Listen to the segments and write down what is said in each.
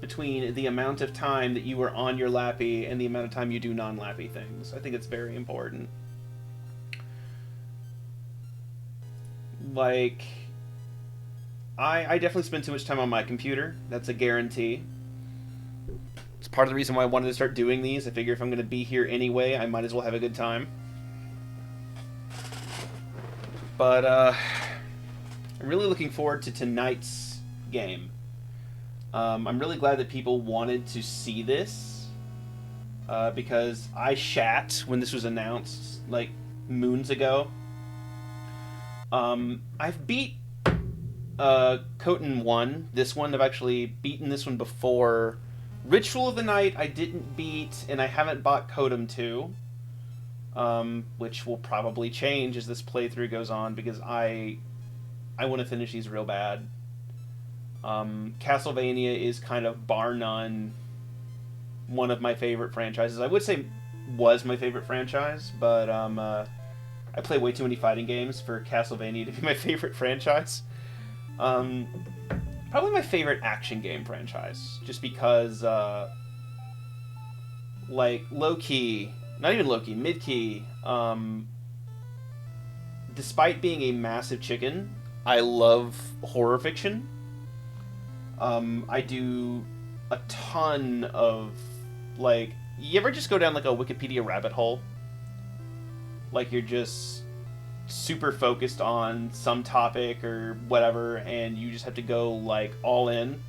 between the amount of time that you are on your lappy and the amount of time you do non-lappy things. I think it's very important. Like, I definitely spend too much time on my computer. That's a guarantee. It's part of the reason why I wanted to start doing these. I figure if I'm going to be here anyway, I might as well have a good time. But, I'm really looking forward to tonight's game. I'm really glad that people wanted to see this. Because I shat when this was announced, like, moons ago. I've beat Khotin 1. This one, I've actually beaten this one before. Ritual of the Night, I didn't beat, and I haven't bought Khotin 2. Which will probably change as this playthrough goes on, because I want to finish these real bad. Castlevania is kind of, bar none, one of my favorite franchises. I would say was my favorite franchise, but I play way too many fighting games for Castlevania to be my favorite franchise. Probably my favorite action game franchise, just because, like, low-key, not even low-key, mid-key, despite being a massive chicken, I love horror fiction. I do a ton of, like, you ever just go down, like, a Wikipedia rabbit hole? Like, you're just super focused on some topic or whatever, and you just have to go, like, all in.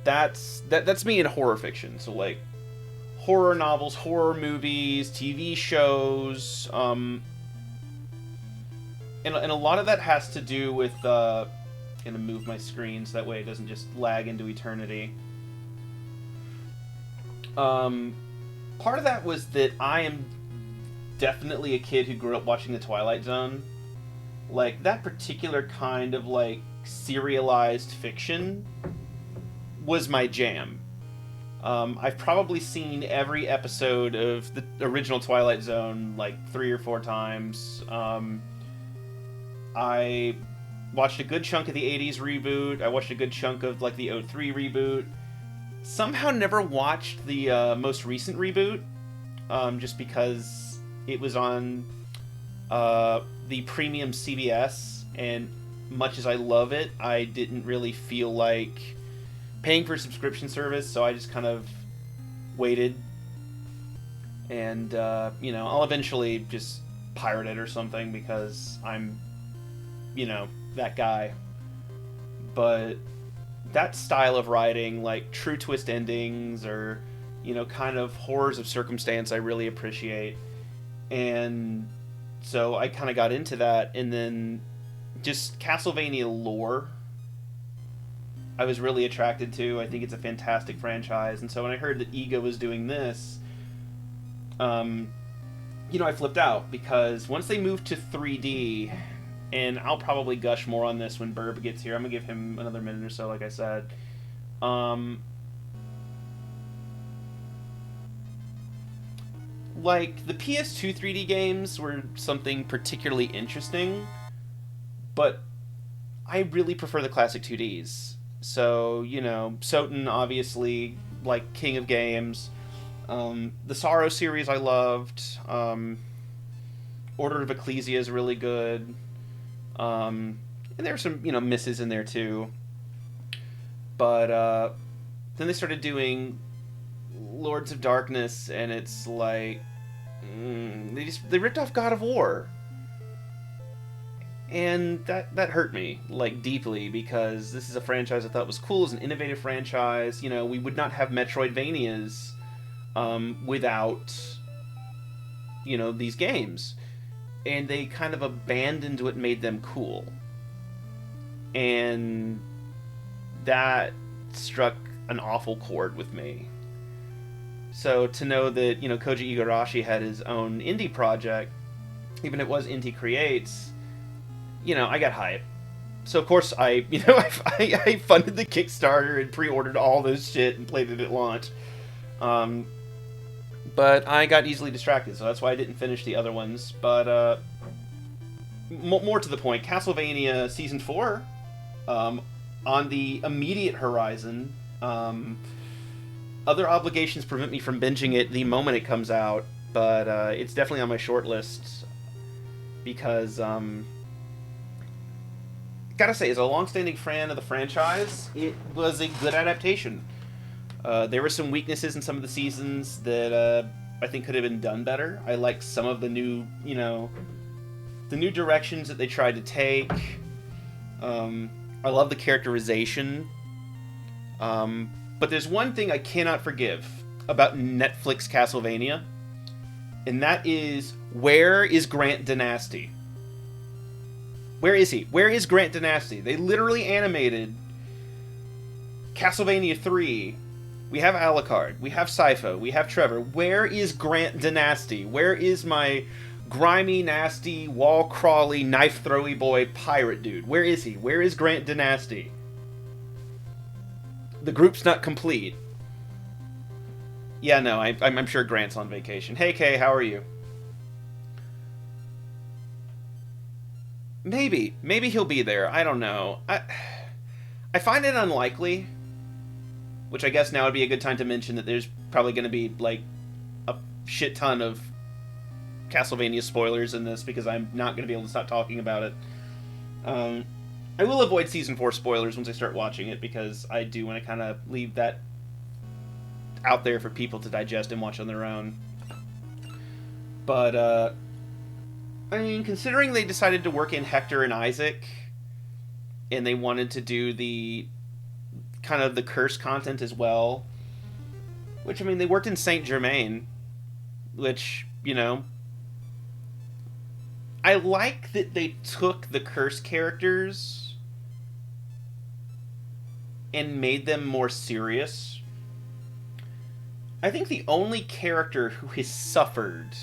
That's me in horror fiction. So, like, horror novels, horror movies, TV shows, and a lot of that has to do with, gonna move my screen so that way it doesn't just lag into eternity. Part of that was that I am definitely a kid who grew up watching The Twilight Zone. Like, that particular kind of, like, serialized fiction was my jam. I've probably seen every episode of the original Twilight Zone, like, 3 or 4 times. I watched a good chunk of the 80s reboot. I watched a good chunk of, like, the '03 reboot. Somehow never watched the most recent reboot, just because it was on the premium CBS, and much as I love it, I didn't really feel like paying for a subscription service, so I just kind of waited. And, you know, I'll eventually just pirate it or something, because I'm, you know, that guy. But that style of writing, like true twist endings or, you know, kind of horrors of circumstance, I really appreciate. And so I kind of got into that, and then just Castlevania lore I was really attracted to. I think it's a fantastic franchise, and so when I heard that Ega was doing this, you know, I flipped out, because once they moved to 3D, and I'll probably gush more on this when Burb gets here. I'm going to give him another minute or so, like I said. Like, the PS2 3D games were something particularly interesting, but I really prefer the classic 2Ds. So, you know, Soten, obviously, like, king of games. The Sorrow series I loved. Order of Ecclesia is really good. And there's some, you know, misses in there too. But then they started doing Lords of Darkness, and it's like they ripped off God of War, and that hurt me, like, deeply, because this is a franchise I thought was cool. It's an innovative franchise. You know, we would not have Metroidvanias without, you know, these games. And they kind of abandoned what made them cool. And that struck an awful chord with me. So to know that, you know, Koji Igarashi had his own indie project, even if it was Inti Creates, you know, I got hype. So of course I funded the Kickstarter and pre-ordered all this shit and played it at launch. But I got easily distracted, so that's why I didn't finish the other ones. But more to the point, Castlevania Season 4, on the immediate horizon, Um, Other obligations prevent me from binging it the moment it comes out, but it's definitely on my short list because, gotta say, as a long-standing fan of the franchise, it was a good adaptation. There were some weaknesses in some of the seasons that I think could have been done better. I like some of the new, the new directions that they tried to take. I love the characterization. But there's one thing I cannot forgive about Netflix Castlevania, and that is, where is Grant Dynasty? Where is he? Where is Grant Dynasty? They literally animated Castlevania 3. We have Alucard. We have Sypho. We have Trevor. Where is Grant Dynasty? Where is my grimy, nasty, wall-crawly, knife-throwy boy pirate dude? Where is he? Where is Grant Dynasty? The group's not complete. Yeah, no, I'm sure Grant's on vacation. Hey, Kay, how are you? Maybe he'll be there. I don't know. I find it unlikely, which I guess now would be a good time to mention that there's probably going to be, like, a shit ton of Castlevania spoilers in this, because I'm not going to be able to stop talking about it. I will avoid Season 4 spoilers once I start watching it, because I do want to kind of leave that out there for people to digest and watch on their own. But, I mean, considering they decided to work in Hector and Isaac, and they wanted to do the kind of the curse content as well, which, I mean, they worked in Saint Germain, which, I like that they took the curse characters and made them more serious. I think the only character who has suffered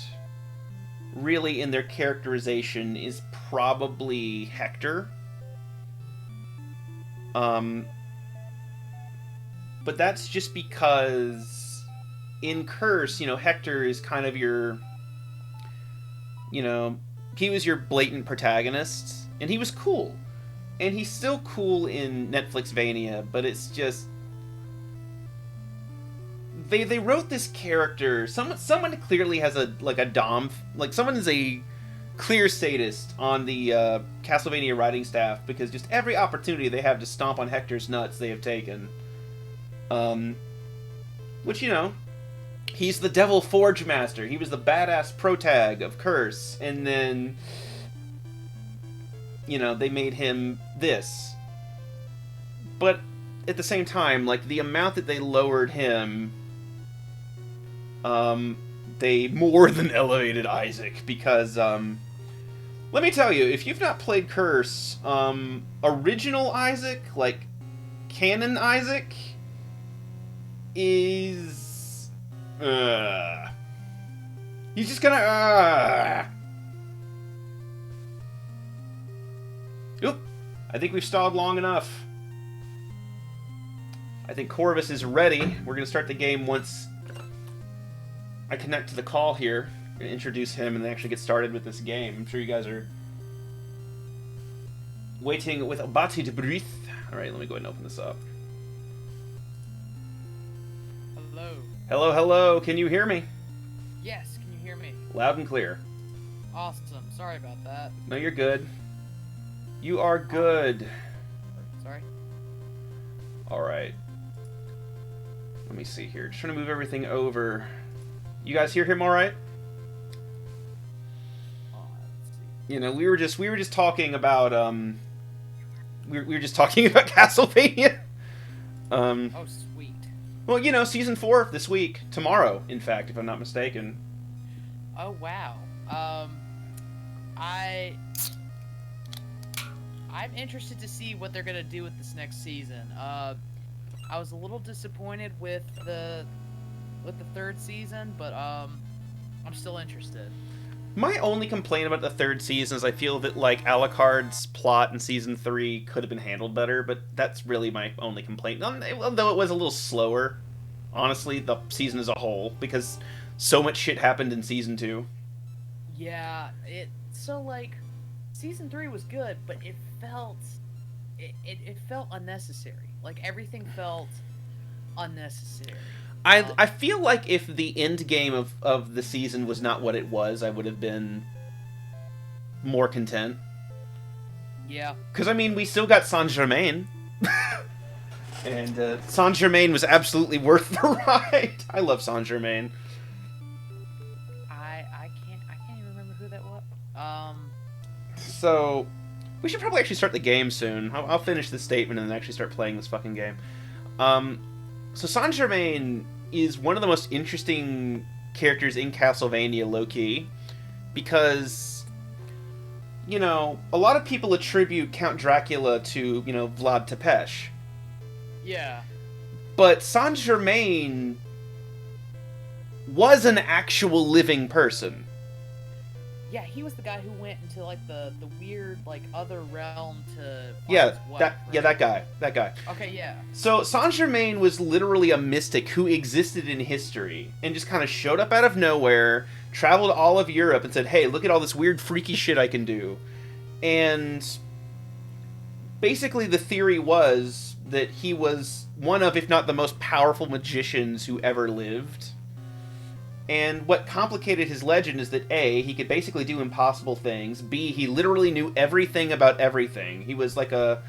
really in their characterization is probably Hector. But that's just because in Curse, Hector is kind of your, he was your blatant protagonist, and he was cool. And he's still cool in Netflixvania, but it's just, they wrote this character. Someone clearly has a dom, like someone is a clear sadist on the Castlevania writing staff, because just every opportunity they have to stomp on Hector's nuts, they have taken. Which, he's the Devil Forge Master. He was the badass protag of Curse, and then, they made him this. But at the same time, like, the amount that they lowered him, they more than elevated Isaac, because, let me tell you, if you've not played Curse, original Isaac, like, canon Isaac, is... he's just gonna... Oop! I think we've stalled long enough. I think Corvus is ready. We're gonna start the game once I connect to the call here. I'm gonna introduce him and then actually get started with this game. I'm sure you guys are waiting with bated breath. Alright, let me go ahead and open this up. Hello. Hello, hello. Can you hear me? Yes, can you hear me? Loud and clear. Awesome. Sorry about that. No, you're good. You are good. Sorry. Alright. Let me see here. Just trying to move everything over. You guys hear him alright? We were just talking about, we were just talking about Castlevania. Oh, sweet. Well, Season 4 this week. Tomorrow, in fact, if I'm not mistaken. Oh, wow. I'm interested to see what they're gonna do with this next season. I was a little disappointed with the third season, but I'm still interested. My only complaint about the third season is I feel that, like, Alucard's plot in Season 3 could have been handled better, but that's really my only complaint. Although it was a little slower, honestly, the season as a whole, because so much shit happened in Season 2. Yeah, Season 3 was good, but it felt unnecessary. Like, everything felt unnecessary. I feel like if the end game of the season was not what it was, I would have been more content. Yeah. Because, I mean, we still got Saint-Germain. And Saint-Germain was absolutely worth the ride. I love Saint-Germain. I can't even remember who that was. So, we should probably actually start the game soon. I'll finish this statement and then actually start playing this fucking game. So Saint-Germain is one of the most interesting characters in Castlevania, low-key. Because, you know, a lot of people attribute Count Dracula to, you know, Vlad Tepes. Yeah. But Saint-Germain was an actual living person. Yeah, he was the guy who went into like the weird like other realm to find Yeah, his wife, that guy. Okay, yeah. So Saint-Germain was literally a mystic who existed in history and just kind of showed up out of nowhere, traveled all of Europe and said, "Hey, look at all this weird freaky shit I can do." And basically the theory was that he was one of, if not the most powerful magicians who ever lived. And what complicated his legend is that A, he could basically do impossible things. B, he literally knew everything about everything. He was like a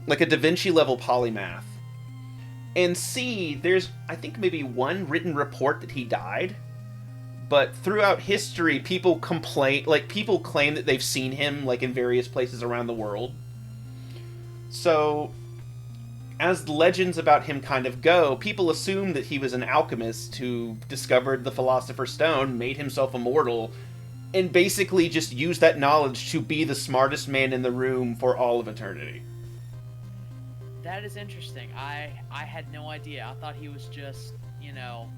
Da Vinci level polymath. And C, there's I think maybe one written report that he died. But throughout history, people claim that they've seen him like in various places around the world. So, as legends about him kind of go, people assume that he was an alchemist who discovered the Philosopher's Stone, made himself immortal, and basically just used that knowledge to be the smartest man in the room for all of eternity. That is interesting. I had no idea. I thought he was just, you know,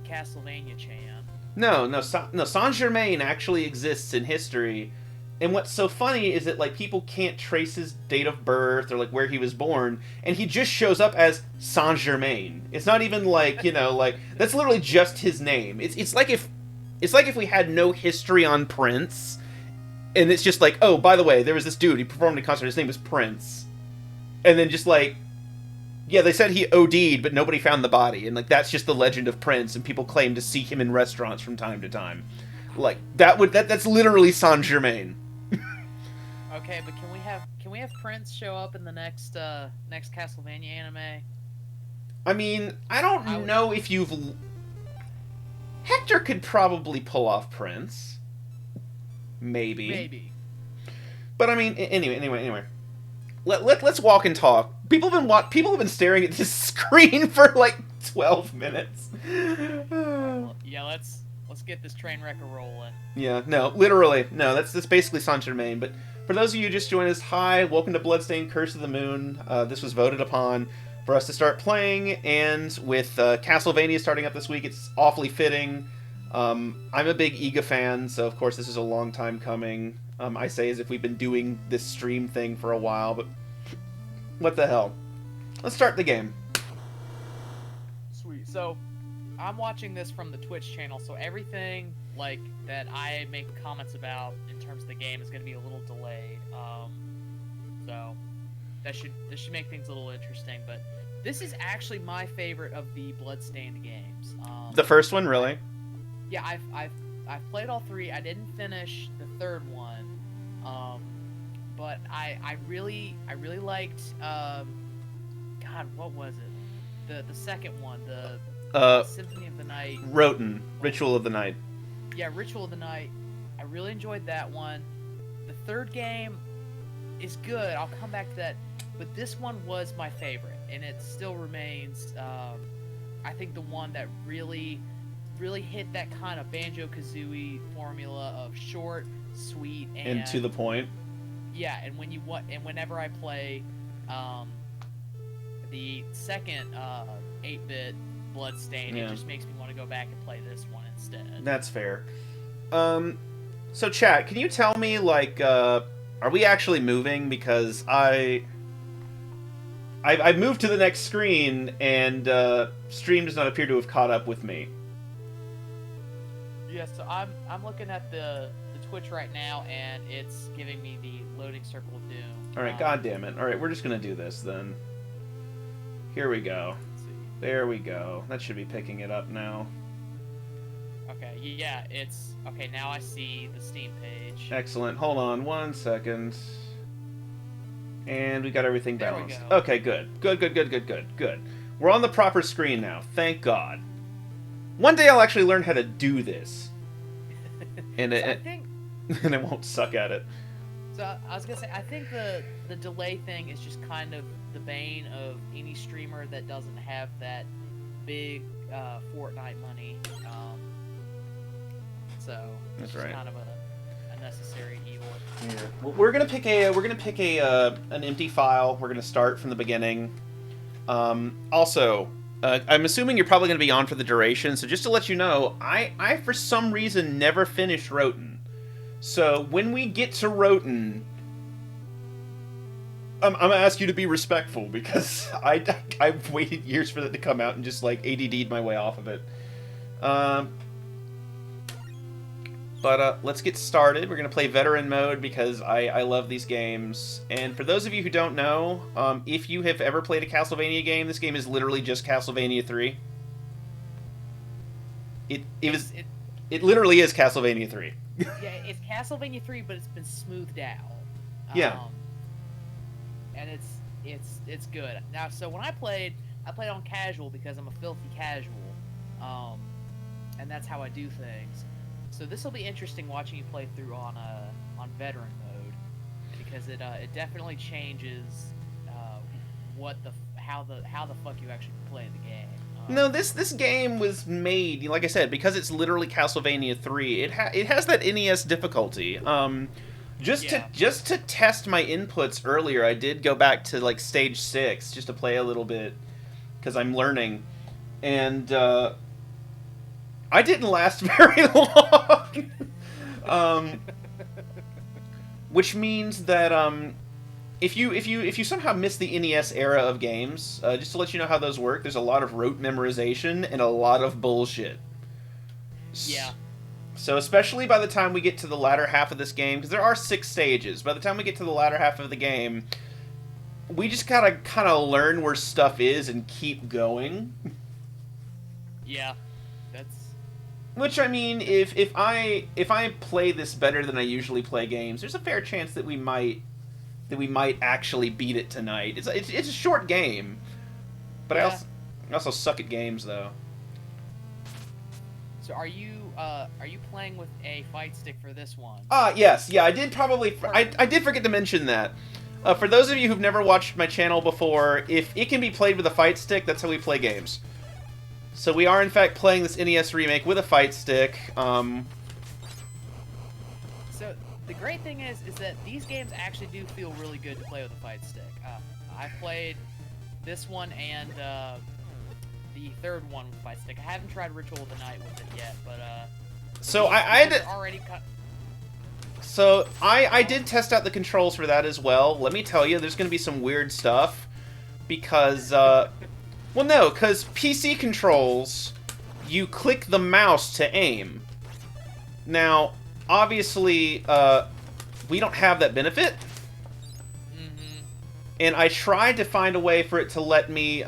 Castlevania Chan. No, Saint-Germain actually exists in history. And what's so funny is that, like, people can't trace his date of birth or, like, where he was born, and he just shows up as Saint-Germain. It's not even, like, you know, like, that's literally just his name. It's like if we had no history on Prince, and it's just like, oh, by the way, there was this dude, he performed a concert, his name was Prince. And then just, like, yeah, they said he OD'd, but nobody found the body, and, like, that's just the legend of Prince, and people claim to see him in restaurants from time to time. Like, that's literally Saint-Germain. Okay, but can we have Prince show up in the next Castlevania anime? I mean, I don't know if you've... Hector could probably pull off Prince. Maybe. But I mean, anyway. Let's walk and talk. People have been staring at this screen for like 12 minutes. Yeah, let's get this train wreck a-rolling. Yeah, no, literally. No, that's basically Saint-Germain, but for those of you who just joined us, hi, welcome to Bloodstained Curse of the Moon. This was voted upon for us to start playing, and with Castlevania starting up this week, it's awfully fitting. I'm a big Iga fan, so of course this is a long time coming. I say as if we've been doing this stream thing for a while, but what the hell. Let's start the game. Sweet. So, I'm watching this from the Twitch channel, so everything like that I make comments about in terms of the game is going to be a little delayed. So that should make things a little interesting. But this is actually my favorite of the Bloodstained games. The first one, really? Yeah, I've played all three. I didn't finish the third one, but I really liked. God, what was it? The second one, the Symphony of the Night. Roten, Ritual of the Night. Yeah, Ritual of the Night. I really enjoyed that one. The third game is good. I'll come back to that. But this one was my favorite, and it still remains, I think, the one that really hit that kind of Banjo-Kazooie formula of short, sweet, and to the point. Yeah, and whenever I play the second 8-bit Bloodstained, It just makes me want to go back and play this one instead. That's fair. So chat, can you tell me, like, are we actually moving? Because I've moved to the next screen, and stream does not appear to have caught up with me. Yeah, so I'm looking at the Twitch right now, and it's giving me the loading circle of doom. Alright, god damn it. Alright, we're just gonna do this, then. Here we go. Let's see. There we go. That should be picking it up now. Okay, yeah, it's... Okay, now I see the Steam page. Excellent. Hold on 1 second. And we got everything There we balanced. go. Okay, good. Good. We're on the proper screen now. Thank God. One day I'll actually learn how to do this. And So I think... and I won't suck at it. So I was gonna say, I think the delay thing is just kind of the bane of any streamer that doesn't have that big Fortnite money. So That's it's right. kind of a necessary evil. Yeah. Well, we're gonna pick an empty file. We're gonna start from the beginning. Also, I'm assuming you're probably gonna be on for the duration. So just to let you know, I for some reason never finished Roten. So when we get to Roten, I'm gonna ask you to be respectful because I've waited years for that to come out and just like ADD'd my way off of it. But let's get started. We're going to play Veteran Mode because I love these games. And for those of you who don't know, if you have ever played a Castlevania game, this game is literally just Castlevania 3. It literally is Castlevania 3. Yeah, it's Castlevania 3, but it's been smoothed out. Yeah. And it's good. Now, so when I played on casual because I'm a filthy casual, and that's how I do things. So this will be interesting watching you play through on veteran mode because it definitely changes how the fuck you actually play the game. No, this game was made, like I said, because it's literally Castlevania 3. It has that NES difficulty. Just to test my inputs earlier, I did go back to like stage 6 just to play a little bit because I'm learning, and I didn't last very long. Which means that if you somehow miss the NES era of games, just to let you know how those work, there's a lot of rote memorization and a lot of bullshit. Yeah. So especially by the time we get to the latter half of this game, because there are 6 stages, by the time we get to the latter half of the game, we just gotta kind of learn where stuff is and keep going. Yeah, that's... Which, I mean, if I play this better than I usually play games, there's a fair chance that we might actually beat it tonight. It's a short game, but yeah. I also suck at games though. So are you playing with a fight stick for this one? Yes, yeah, I did forget to mention that. For those of you who've never watched my channel before, if it can be played with a fight stick, that's how we play games. So we are in fact playing this NES remake with a fight stick. So the great thing is that these games actually do feel really good to play with a fight stick. I played this one and the third one with a fight stick. I haven't tried Ritual of the Night with it yet, but so I did test out the controls for that as well. Let me tell you, there's going to be some weird stuff because well, no, because PC controls, you click the mouse to aim. Now, obviously, we don't have that benefit. Mm-hmm. And I tried to find a way for it to let me,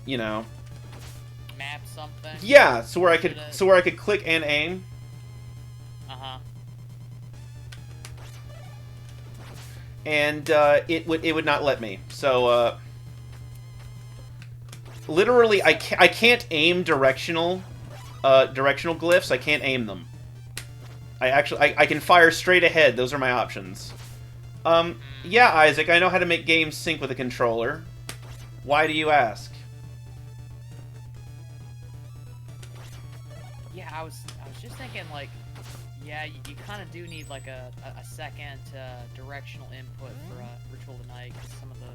you know, map something. yeah, so where I could click and aim. And it would not let me. So literally, I can't aim directional glyphs. I can't aim them. I can fire straight ahead. Those are my options. Yeah, Isaac, I know how to make games sync with a controller. Why do you ask? Yeah, I was just thinking, like, yeah, you kind of do need, like, a second directional input for Ritual of the Night, because some of the...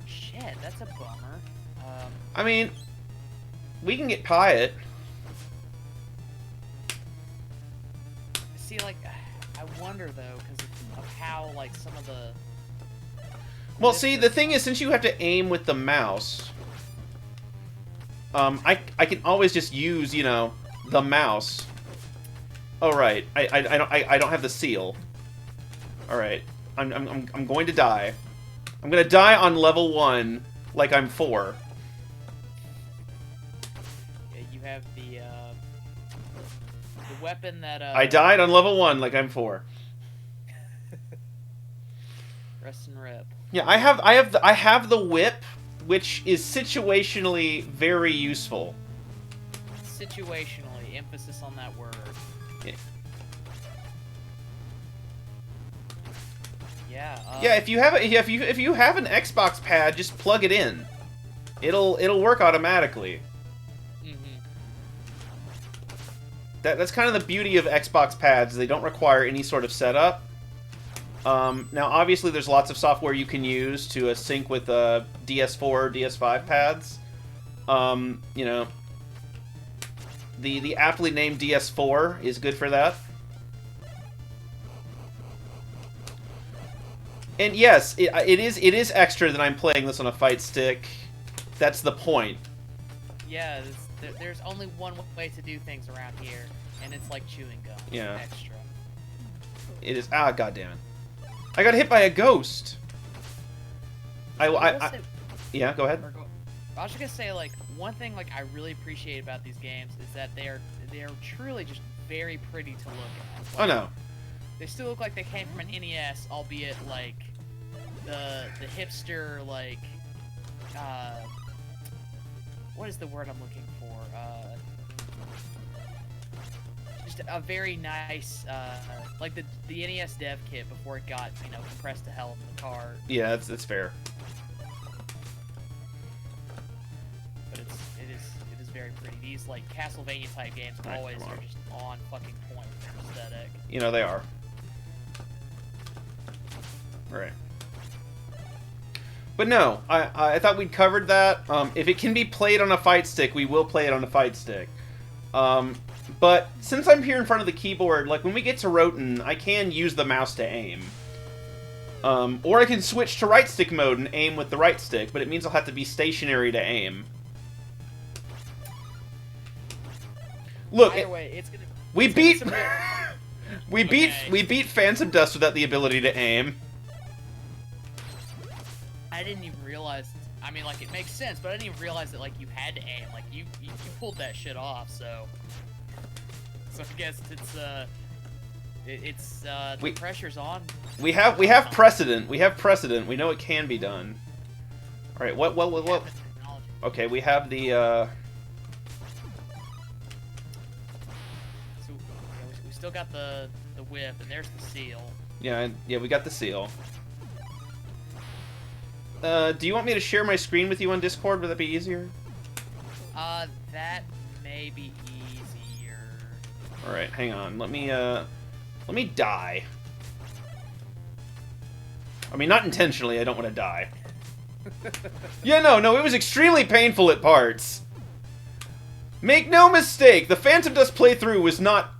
Shit, that's a bummer. I mean, we can get Pyatt. See, like, I wonder, though, because of how, like, some of the... Well, see, the thing is, since you have to aim with the mouse, I can always just use, you know, the mouse. Oh right, I don't have the seal. All right, I'm going to die. I'm gonna die on level 1 like I'm 4. Yeah, you have the weapon that I died on level 1 like I'm 4. Rest and rip. Yeah, I have the whip, which is situationally very useful. Situationally, emphasis on that word. Yeah. Yeah. Yeah, if you have if you have an Xbox pad, just plug it in. It'll work automatically. That's kind of the beauty of Xbox pads. They don't require any sort of setup. Now, obviously, there's lots of software you can use to sync with DS4 or DS5 pads. You know, the aptly named DS4 is good for that. And yes, it is extra that I'm playing this on a fight stick. That's the point. Yeah, there's only one way to do things around here, and it's like chewing gum. Yeah. Extra. It is. Ah, goddammit. I got hit by a ghost. Yeah, go ahead. I was just gonna say, like, one thing like I really appreciate about these games is that they are truly just very pretty to look at. Like, Oh no. They still look like they came from an NES, albeit like the hipster like what is the word I'm looking for? Just a very nice like the NES dev kit before it got, you know, compressed to hell in the car. Yeah, that's fair. But it is very pretty. These like Castlevania type games always are just on fucking point with aesthetic. You know they are. Right. But no, I thought we'd covered that. If it can be played on a fight stick, we will play it on a fight stick. But since I'm here in front of the keyboard, like when we get to Roten, I can use the mouse to aim. Or I can switch to right stick mode and aim with the right stick, but it means I'll have to be stationary to aim. Look, either way, it's gonna. We beat Okay. we beat Phantom Dust without the ability to aim. I didn't even realize. I mean, like, it makes sense, but I didn't even realize that like you had to aim. Like you pulled that shit off. So I guess the pressure's on. We have precedent. We have precedent. We know it can be done. All right. What? Okay, we have the. So we still got the whip, and there's the seal. Yeah, we got the seal. Do you want me to share my screen with you on Discord? Would that be easier? That may be easier. All right, hang on. Let me die. I mean, not intentionally. I don't want to die. Yeah, no, it was extremely painful at parts. Make no mistake, the Phantom Dust playthrough was not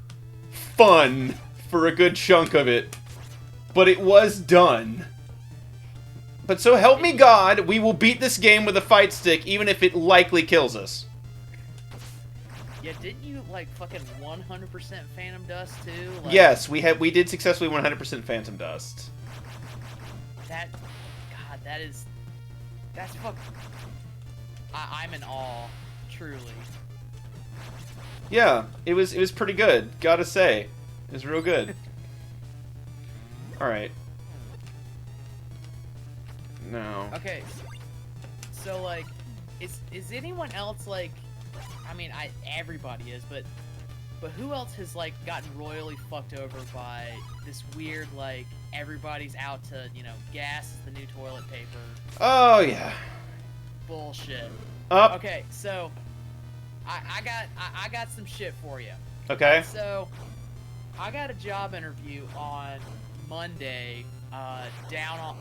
fun for a good chunk of it, but it was done. But so help me God, we will beat this game with a fight stick, even if it likely kills us. Yeah, didn't you, like, fucking 100% Phantom Dust, too? Like, Yes, we did successfully 100% Phantom Dust. That's fucking... I'm in awe, truly. Yeah, it was pretty good, gotta say. It was real good. Alright. No. Okay, so, like, is anyone else, like... I mean, everybody is, but who else has, like, gotten royally fucked over by this weird, like, everybody's out to, you know, gas is the new toilet paper. Oh, yeah. Bullshit. Up. Okay, so, I got some shit for you. Okay. So, I got a job interview on Monday, down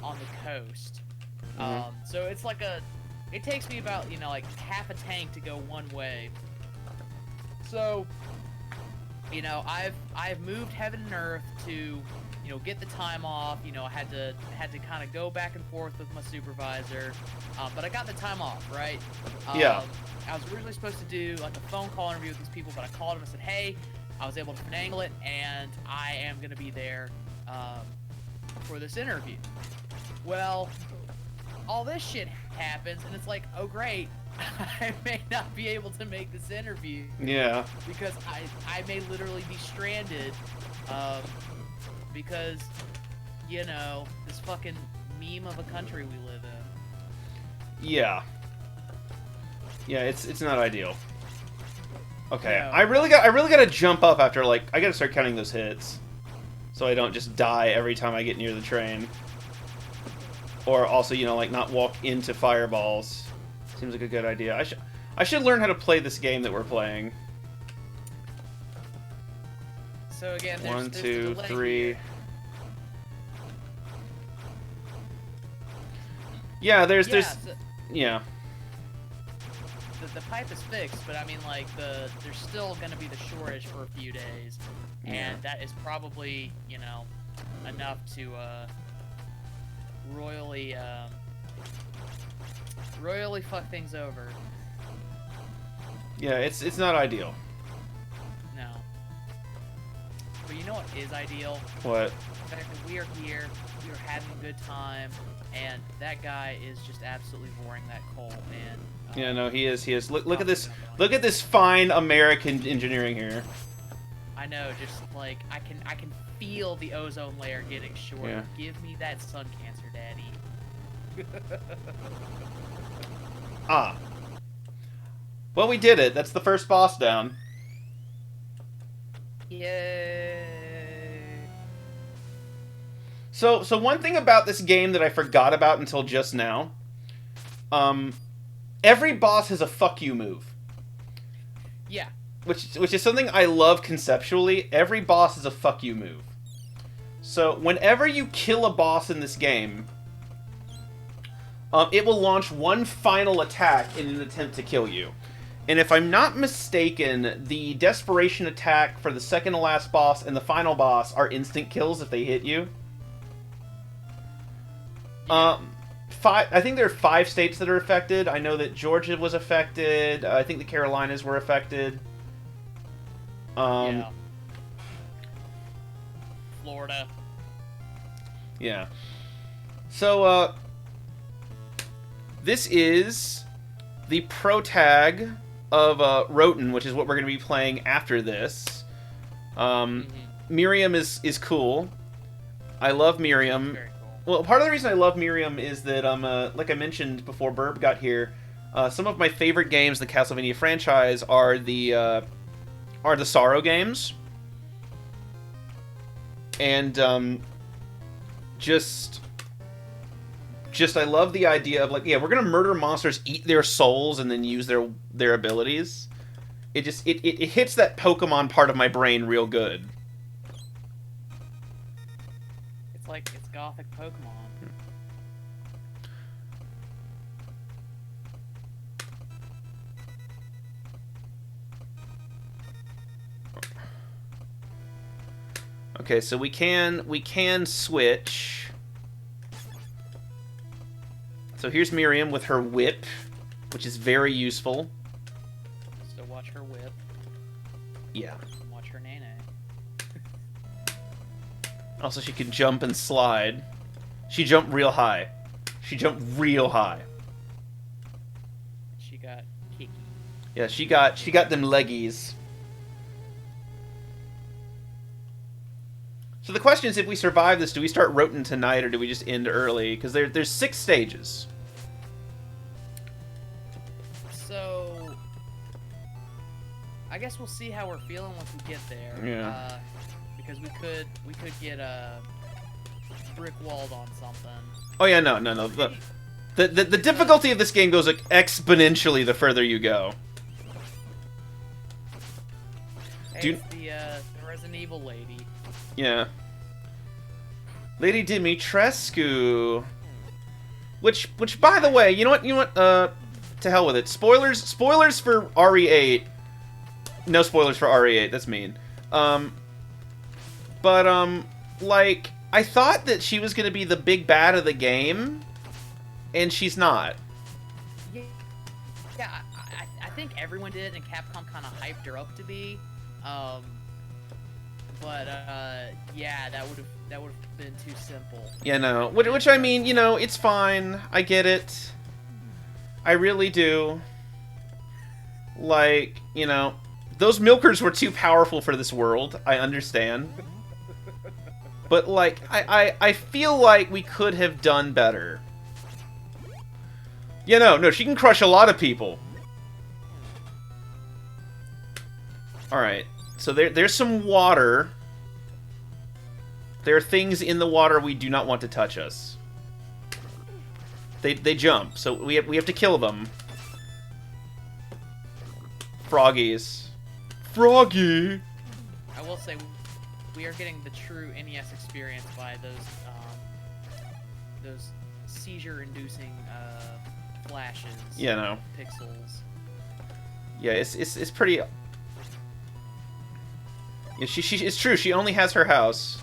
on the coast. Mhm. So it's like it takes me about, you know, like half a tank to go one way. So, you know, I've moved heaven and earth to, you know, get the time off. You know, I had to kind of go back and forth with my supervisor, but I got the time off, right? Yeah. I was originally supposed to do like a phone call interview with these people, but I called them and said, hey, I was able to finagle it, and I am gonna be there. for this interview. Well, all this shit happens, and it's like, oh great, I may not be able to make this interview. Yeah. Because I may literally be stranded, because, you know, this fucking meme of a country we live in. Yeah. Yeah, it's not ideal. Okay, No. I really gotta jump up after, like, I gotta start counting those hits, so I don't just die every time I get near the train. Or also, you know, like, not walk into fireballs. Seems like a good idea. I should learn how to play this game that we're playing. So again, there's 1, there's 2, the delay 3. here. Yeah, there's Yeah, yeah. the pipe is fixed, but I mean, like, there's still going to be the shortage for a few days, Yeah. and that is probably, you know, enough to royally fuck things over. Yeah, it's not ideal. No. But you know what is ideal? What? The fact that we are here, we are having a good time, and that guy is just absolutely boring that coal, and Yeah, no, he is. Look at this. Look at this fine American engineering here. I know, just like I can feel the ozone layer getting shorter. Yeah. Give me that sun cancer, daddy. Ah. Well, we did it. That's the first boss down. Yay! So one thing about this game that I forgot about until just now, every boss has a fuck you move. Yeah. Which is something I love conceptually. Every boss is a fuck you move. So whenever you kill a boss in this game, it will launch one final attack in an attempt to kill you. And if I'm not mistaken, the desperation attack for the second to last boss and the final boss are instant kills if they hit you. I think there are 5 states that are affected. I know that Georgia was affected. I think the Carolinas were affected. Yeah. Florida. Yeah. So, this is the protag of Roten, which is what we're going to be playing after this. Miriam is cool. I love Miriam. Very cool. Well, part of the reason I love Miriam is that, like I mentioned before Burb got here, some of my favorite games in the Castlevania franchise are the Sorrow games. And, just I love the idea of, like, yeah, we're gonna murder monsters, eat their souls, and then use their abilities. It hits that Pokemon part of my brain real good. It's gothic Pokemon. Okay, so we can switch. So here's Miriam with her whip, which is very useful. So watch her whip. Yeah. And watch her nene. Also, she can jump and slide. She jumped real high. She jumped real high. She got kicky. Yeah, she got them leggies. So the question is, if we survive this, do we start Roten tonight, or do we just end early? Because there's 6 stages. So I guess we'll see how we're feeling once we get there. Yeah. Because we could get brick walled on something. Oh yeah, no. The difficulty of this game goes, like, exponentially the further you go. Hey, it's the Resident Evil lady. Yeah. Lady Dimitrescu. Which by the way, you know what, to hell with it. Spoilers for RE8. No spoilers for RE8, that's mean. Like, I thought that she was gonna be the big bad of the game, and she's not. Yeah, I think everyone did, and Capcom kind of hyped her up to be. Yeah, that would have that would have been too simple. You know, which I mean, you know, it's fine. I get it. I really do. Like, you know, those milkers were too powerful for this world. I understand. But, like, I feel like we could have done better. You know, no, she can crush a lot of people. Alright, so there's some water. There are things in the water we do not want to touch us. They jump, so we have to kill them. Froggies. Froggy! I will say, we are getting the true NES experience by those seizure-inducing flashes. Yeah, no. Pixels. Yeah, it's pretty. Yeah, it's true. She only has her house.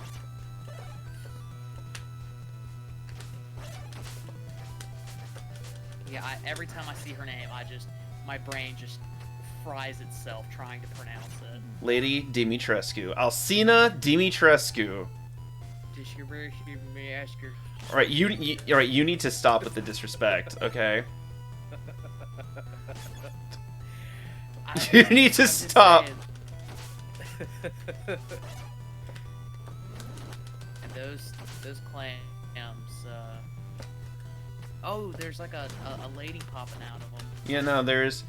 Yeah, every time I see her name, my brain just fries itself trying to pronounce it. Lady Dimitrescu. Alcina Dimitrescu. All right, you need to stop with the disrespect, okay? You need to stop. And those clams. Oh, there's like a lady popping out of them. Yeah, no, there's.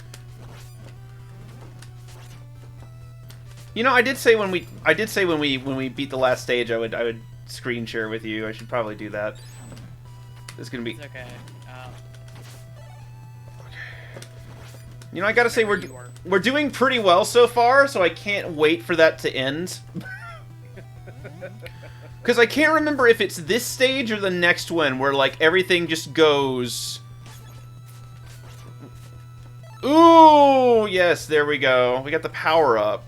You know, I did say when we beat the last stage, I would screen share with you. I should probably do that. It's gonna be. It's okay. You know, I gotta say we're doing pretty well so far, so I can't wait for that to end. Because I can't remember if it's this stage or the next one where, like, everything just goes... Ooh! Yes, there we go. We got the power-up.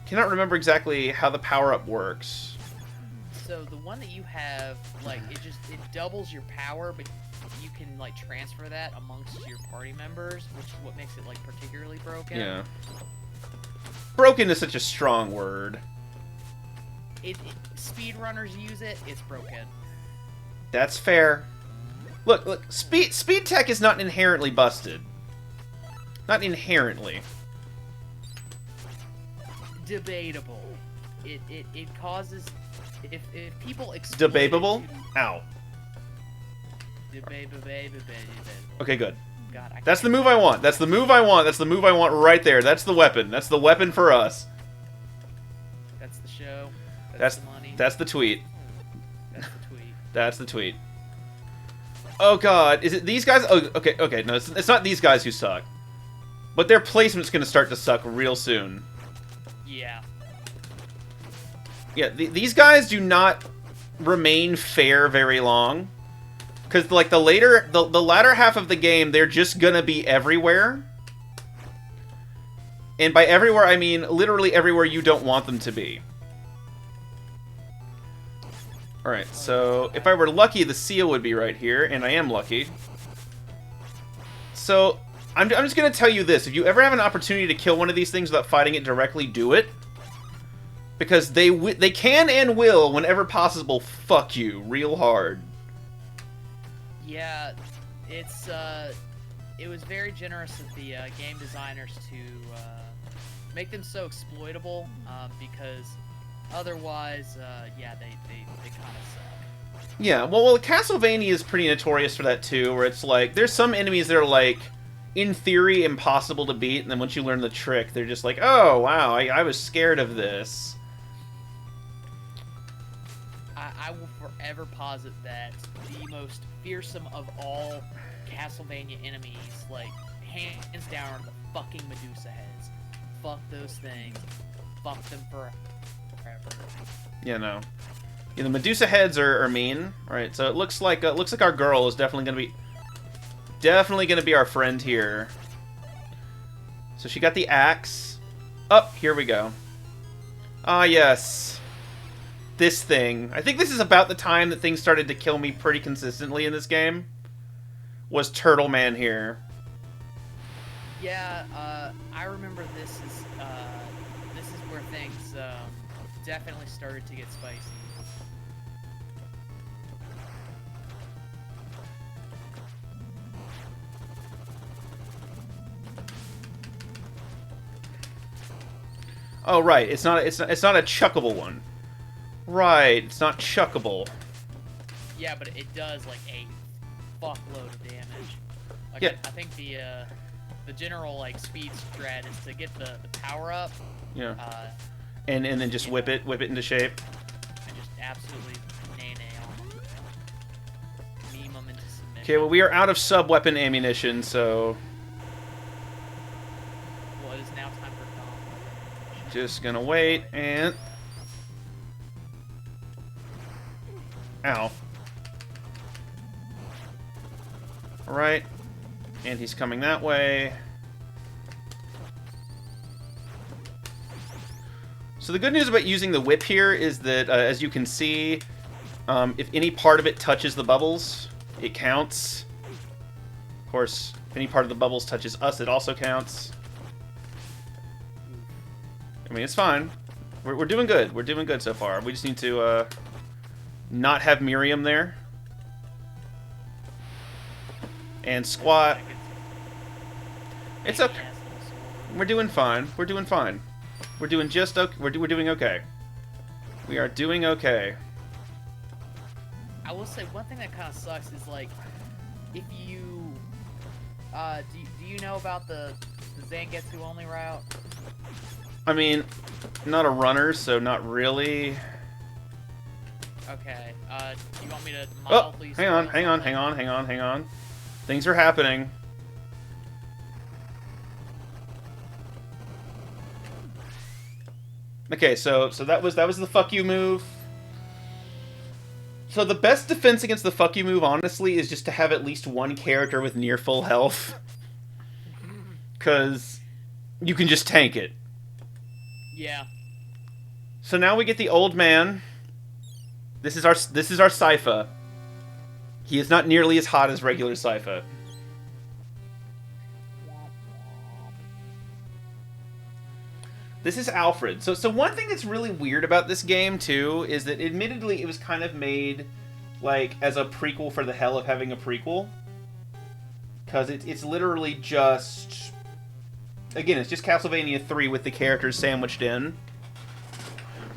Cannot remember exactly how the power-up works. So, the one that you have, like, it doubles your power, but you can, like, transfer that amongst your party members, which is what makes it, like, particularly broken. Yeah. Broken is such a strong word. Speedrunners use it, it's broken. That's fair. Look, speed tech is not inherently busted. Not inherently. Debatable. It causes if people Debatable? Ow. Debatable. Okay, good. God, that's the move I want. That's the move I want. That's the move I want right there. That's the weapon. That's the weapon for us. That's the show. That's the money. That's the tweet. That's the tweet. That's the tweet. Oh god, is it these guys? Oh, okay, no, it's not these guys who suck. But their placement's gonna start to suck real soon. Yeah. Yeah, these guys do not remain fair very long. Because, like, the latter half of the game, they're just gonna be everywhere. And by everywhere, I mean literally everywhere you don't want them to be. Alright, so if I were lucky, the seal would be right here, and I am lucky. So, I'm just going to tell you this. If you ever have an opportunity to kill one of these things without fighting it directly, do it. Because they can and will, whenever possible, fuck you real hard. Yeah, it was very generous of the game designers to make them so exploitable, because otherwise, yeah, they kind of suck. Yeah, well, Castlevania is pretty notorious for that too, where it's like, there's some enemies that are like, in theory, impossible to beat, and then once you learn the trick, they're just like, oh, wow, I was scared of this. I will forever posit that the most fearsome of all Castlevania enemies, like, hands down, are the fucking Medusa heads. Fuck those things. Fuck them forever. Yeah, no. Yeah, the Medusa heads are mean. Alright, so it looks like our girl is definitely gonna be our friend here. So she got the axe. Up, here we go. Ah, yes. This thing. I think this is about the time that things started to kill me pretty consistently in this game. Was Turtle Man here. Yeah, I remember this is where things definitely started to get spicy. Oh right, it's not a chuckable one. Right, it's not chuckable. Yeah, but it does like a fuckload of damage. Like, Yeah. I think the general like speed strat is to get the power up. Yeah. And then just whip it into shape. And just absolutely on them. Meme them into submission. Okay, well we are out of sub-weapon ammunition, so Well, it is now time for combat. just gonna wait and ow. Alright. And he's coming that way. So the good news about using the whip here is that, as you can see, if any part of it touches the bubbles, it counts. Of course, if any part of the bubbles touches us, it also counts. I mean, it's fine. We're doing good. We're doing good so far. We just need to not have Miriam there. And squat. It's okay. We're doing fine. We're doing fine. We're doing just okay. We're doing okay. We are doing okay. I will say one thing that kind of sucks is like if you do you know about the Zangetsu only route? I mean, not a runner, so not really. Okay. Do you want me to Oh, mildly hang on, spoil something? hang on. Things are happening. Okay, so that was the fuck you move. So the best defense against the fuck you move, honestly, is just to have at least one character with near full health. Because you can just tank it. Yeah. So now we get the old man. This is our Sypha. He is not nearly as hot as regular Sypha. This is Alfred. So one thing that's really weird about this game too is that admittedly it was kind of made like as a prequel for the hell of having a prequel. Because it's literally just, again, it's just Castlevania 3 with the characters sandwiched in.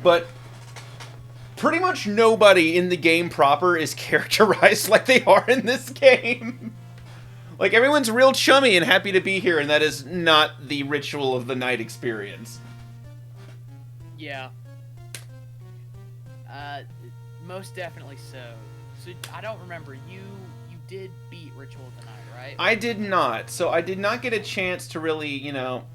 But pretty much nobody in the game proper is characterized like they are in this game. Like, everyone's real chummy and happy to be here, and that is not the Ritual of the Night experience. Yeah. Most definitely so. So I don't remember, you did beat Ritual of the Night, right? I did not. So I did not get a chance to really, you know...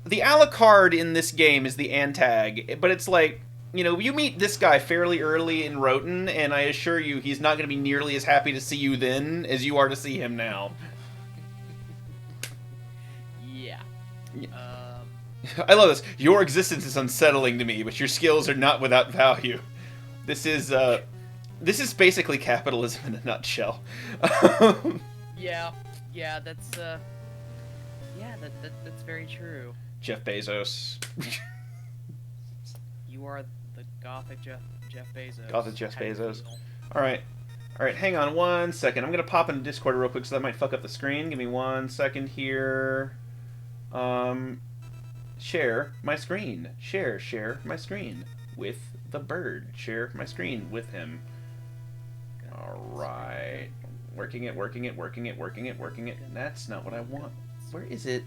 The Alucard in this game is the Antag, but it's like, you know, you meet this guy fairly early in Roten, and I assure you he's not going to be nearly as happy to see you then as you are to see him now. Yeah. I love this. Your existence is unsettling to me, but your skills are not without value. This is basically capitalism in a nutshell. Yeah, that's that's very true. Jeff Bezos. You are the Gothic Jeff Bezos. Gothic Jeff How do you Bezos. feel? Alright, hang on one second. I'm going to pop into Discord real quick so that might fuck up the screen. Give me 1 second here. Share my screen. Share my screen with the bird. Share my screen with him. Alright. Working it. That's not what I want. Where is it?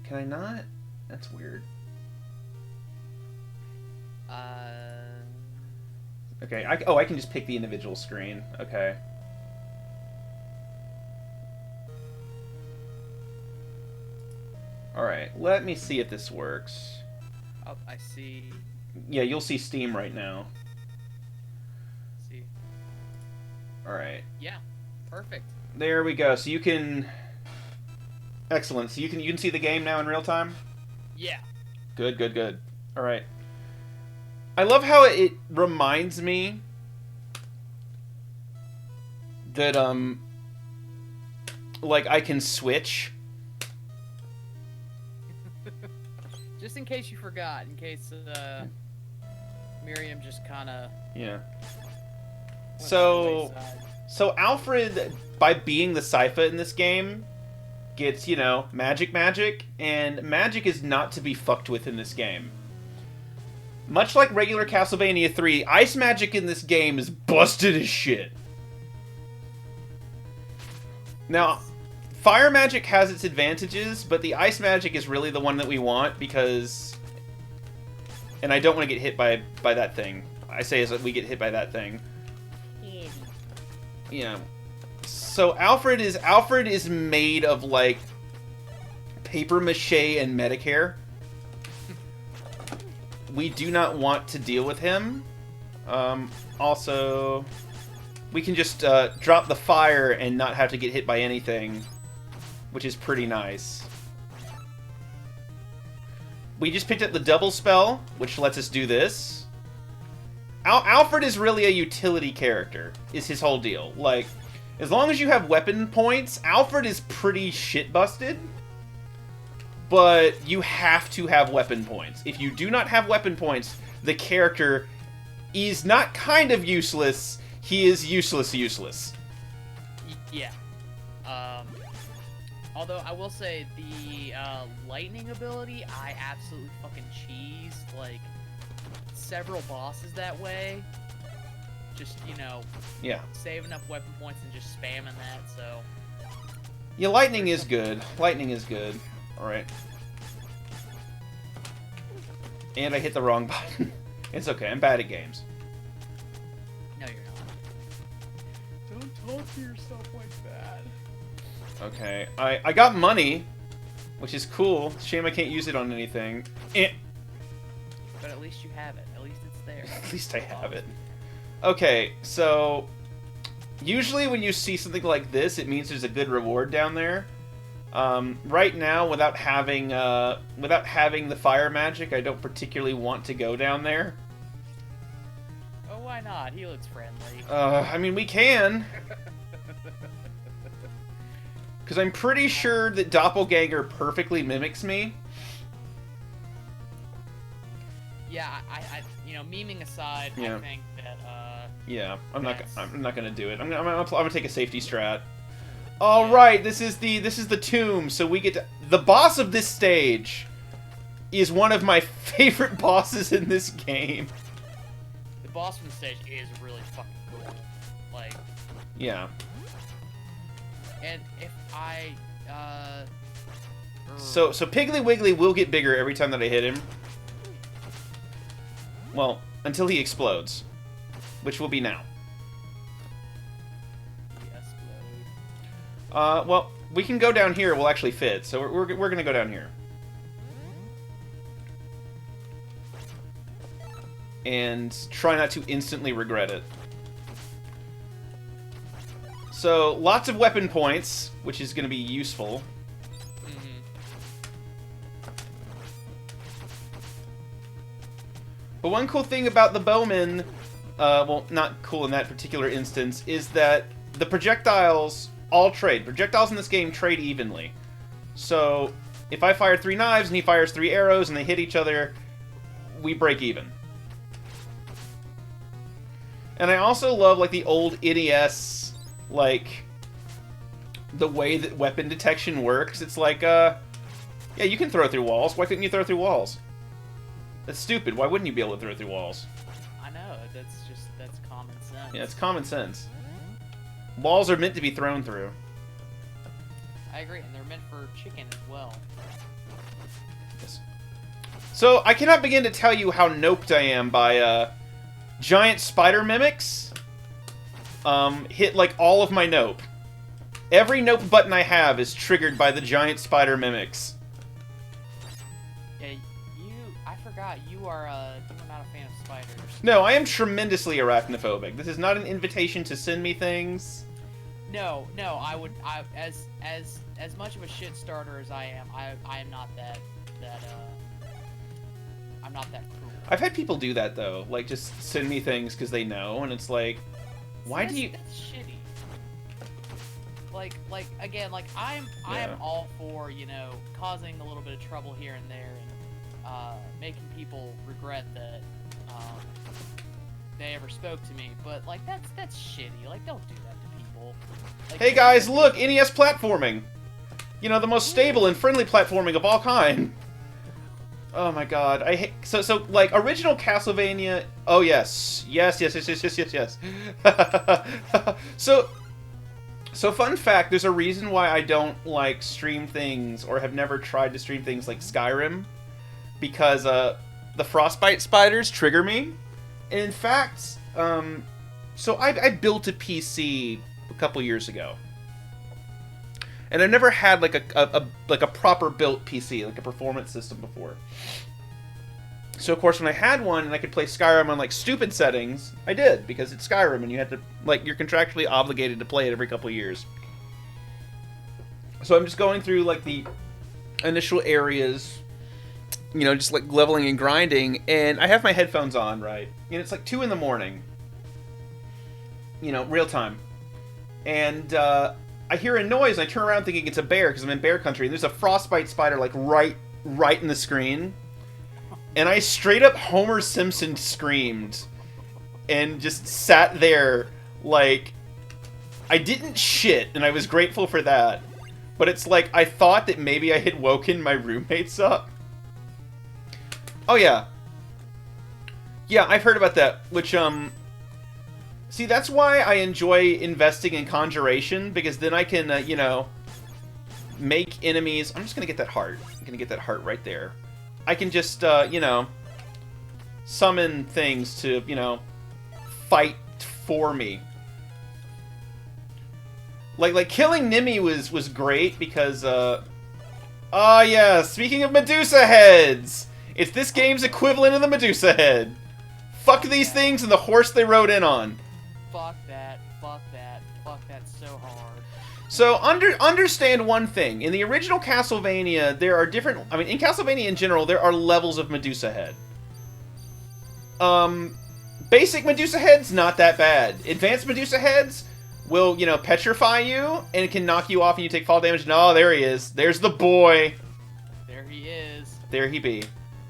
Can I not? That's weird. Okay, I can just pick the individual screen. Okay. Alright, let me see if this works. Oh, I see. Yeah, you'll see Steam right now. See. Alright. Yeah, perfect. There we go. So you can... Excellent. So you can see the game now in real time? Yeah. Good. Alright. I love how it reminds me that, like, I can switch. Just in case you forgot, in case Miriam just kind of. Yeah. went by the So, wayside. so Alfred, by being the Sypha in this game, gets, you know, magic, and magic is not to be fucked with in this game. Much like regular Castlevania 3, ice magic in this game is busted as shit. Now, fire magic has its advantages, but the ice magic is really the one that we want because... And I don't want to get hit by that thing. I say as we get hit by that thing. Yeah. So Alfred is made of, like, paper mache and Medicare. We do not want to deal with him. Also, we can just drop the fire and not have to get hit by anything, which is pretty nice. We just picked up the double spell, which lets us do this. Alfred is really a utility character, is his whole deal. Like, as long as you have weapon points, Alfred is pretty shit-busted. But you have to have weapon points. If you do not have weapon points, the character is not kind of useless, he is useless. Yeah. Although I will say the lightning ability, I absolutely fucking cheesed like several bosses that way. Just, you know, Yeah. saving up weapon points and just spamming that. So Yeah, lightning is good. Lightning is good. Alright. And I hit the wrong button. It's okay, I'm bad at games. no, you're not. Don't talk to yourself like that. Okay, I got money, which is cool. Shame I can't use it on anything. Eh. But at least you have it. At least it's there. At least I have it. Okay, so usually when you see something like this, it means there's a good reward down there. Right now, without having the fire magic, I don't particularly want to go down there. Oh, why not? He looks friendly. I mean, we can. Because I'm pretty sure that Doppelganger perfectly mimics me. Yeah, I you know, memeing aside, Yeah. I think that Yeah, I'm not gonna do it. I'm That's- gonna take a safety strat. All right, this is the tomb. So we get to, the boss of this stage is one of my favorite bosses in this game. the boss from the stage is really fucking cool. Like, Yeah. and if I So Piggly Wiggly will get bigger every time that I hit him. Well, until he explodes, which will be now. Well, we can go down here. We'll actually fit. So we're gonna go down here. And try not to instantly regret it. So, lots of weapon points, which is going to be useful. But one cool thing about the bowman, well, not cool in that particular instance, is that the projectiles all trade. Projectiles in this game trade evenly. So, if I fire 3 knives and he fires 3 arrows and they hit each other, we break even. And I also love, like, the old NES, like, the way that weapon detection works. It's like, yeah, you can throw through walls. Why couldn't you throw through walls? That's stupid. Why wouldn't you be able to throw through walls? I know, that's common sense. Yeah, it's common sense. Walls are meant to be thrown through. I agree, and they're meant for chicken as well. Yes. So, I cannot begin to tell you how noped I am by, giant spider mimics. Hit, like, all of my nope. Every nope button I have is triggered by the giant spider mimics. Yeah, I forgot, you are not a fan of spiders. No, I am tremendously arachnophobic. This is not an invitation to send me things. No, as much of a shit starter as I am not that I'm not that cruel. I've had people do that, though. Like, just send me things because they know, and it's like, why do you... That's shitty. Like, again, like, I am all for, you know, causing a little bit of trouble here and there, making people regret that they ever spoke to me. But like that's shitty. Like don't do that to people. Like, Hey guys, look, NES platforming. You know, the most stable and friendly platforming of all kind. Oh my god, I hate so like original Castlevania. Oh yes, yes. So fun fact, there's a reason why I don't like stream things or have never tried to stream things like Skyrim, because the frostbite spiders trigger me. And in fact, so I built a PC a couple years ago. And I've never had like a proper built PC, like a performance system before. So of course when I had one and I could play Skyrim on like stupid settings, I did, because it's Skyrim and you have to, like, you're contractually obligated to play it every couple of years. So I'm just going through like the initial areas, you know, just like leveling and grinding, and I have my headphones on, right? And it's like 2 in the morning. You know, real time. And I hear a noise and I turn around thinking it's a bear because I'm in bear country, and there's a frostbite spider like right in the screen. And I straight up Homer Simpson screamed and just sat there like I didn't shit, and I was grateful for that. But it's like I thought that maybe I had woken my roommates up. Oh yeah. Yeah, I've heard about that, which see, that's why I enjoy investing in conjuration, because then I can, you know, make enemies. I'm just going to get that heart. I'm going to get that heart right there. I can just, you know, summon things to, you know, fight for me. Like killing Nimi was great because, oh yeah, speaking of Medusa heads! It's this game's equivalent of the Medusa head. Fuck these things and the horse they rode in on. Fuck that, fuck that, fuck that so hard. So, understand one thing. In the original Castlevania, there are different... I mean, in Castlevania in general, there are levels of Medusa head. Basic Medusa heads, not that bad. Advanced Medusa heads will, you know, petrify you, and it can knock you off and you take fall damage. No, there he is. There's the boy. There he is. There he be.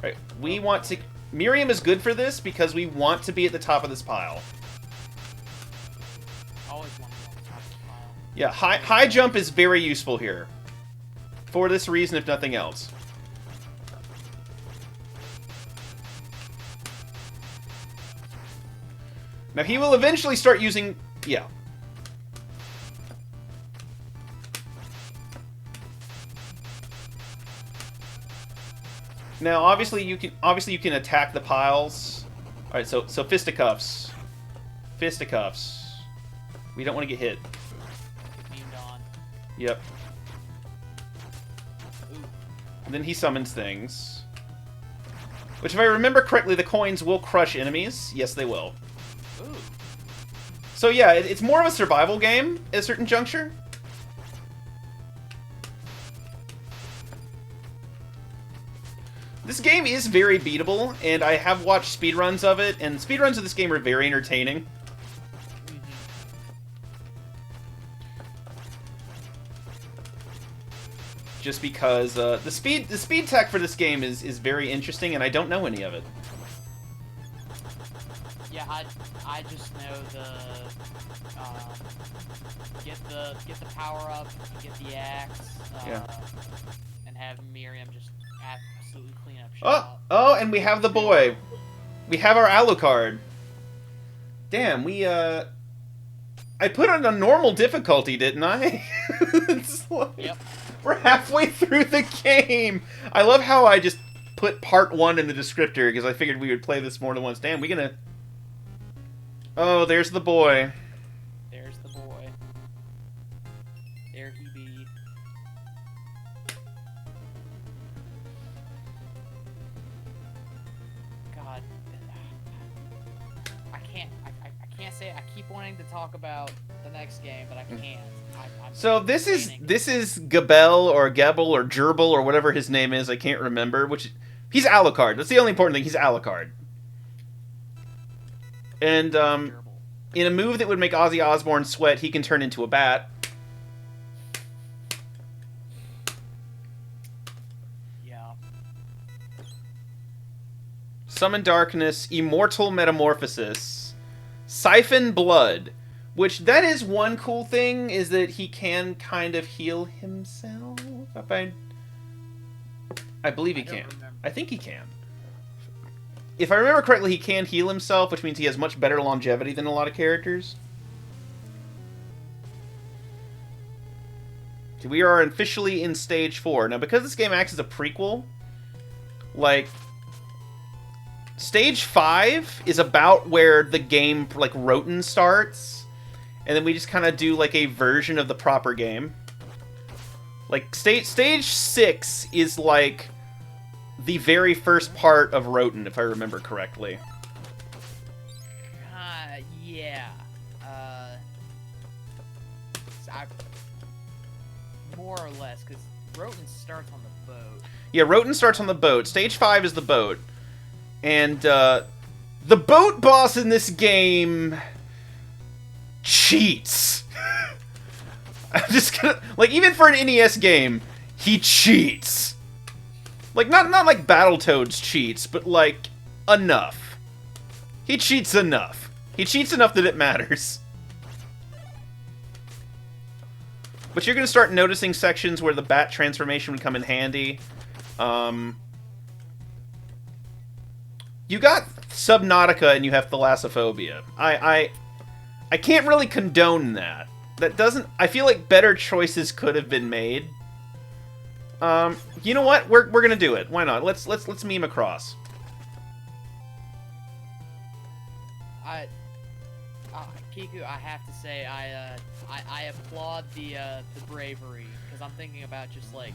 Right, we want to... Miriam is good for this because we want to be at the top of this pile. Always want to be on the top of the pile. Yeah, high jump is very useful here. For this reason, if nothing else. Now, he will eventually start using... Yeah. Now, obviously you can attack the piles. All right, so fisticuffs. Fisticuffs. We don't want to get hit. On. Yep. Ooh. And then he summons things. Which, if I remember correctly, the coins will crush enemies. Yes, they will. Ooh. So yeah, it's more of a survival game at a certain juncture. This game is very beatable, and I have watched speedruns of it, and speedruns of this game are very entertaining. Just because the speed tech for this game is very interesting, and I don't know any of it. Yeah, I just know the get the power up, get the axe, Yeah. and have Miriam just absolutely clean up shop. Oh, and we have the boy. We have our Alucard. Damn, I put on a normal difficulty, didn't I? It's like, Yep. We're halfway through the game. I love how I just put part 1 in the descriptor because I figured we would play this more than once. Damn, we gonna... Oh, there's the boy. There's the boy. There he be. God. I can't say I keep wanting to talk about the next game, but I can't. So this is Gabel or Gebel or Gerbil or whatever his name is. I can't remember. Which he's Alucard. That's the only important thing. He's Alucard. And in a move that would make Ozzy Osbourne sweat, he can turn into a bat. Yeah. Summon Darkness, Immortal Metamorphosis, Siphon Blood, which that is one cool thing, is that he can kind of heal himself. I believe he can. I think he can. If I remember correctly, he can heal himself, which means he has much better longevity than a lot of characters. We are officially in Stage 4. Now, because this game acts as a prequel, like, Stage 5 is about where the game, like, Roten starts, and then we just kind of do, like, a version of the proper game. Like, Stage 6 is, like, the very first part of Roten, if I remember correctly. Yeah. More or less, because Roten starts on the boat. Yeah, Roten starts on the boat. Stage 5 is the boat. And, the boat boss in this game cheats. I'm just gonna... Like, even for an NES game, he cheats. Like, not like Battletoads cheats, but, like, enough. He cheats enough. He cheats enough that it matters. But you're going to start noticing sections where the bat transformation would come in handy. You got Subnautica and you have Thalassophobia. I can't really condone that. That doesn't... I feel like better choices could have been made. You know what? We're gonna do it. Why not? Let's meme across. Kiku, I have to say, I applaud the bravery, because I'm thinking about just like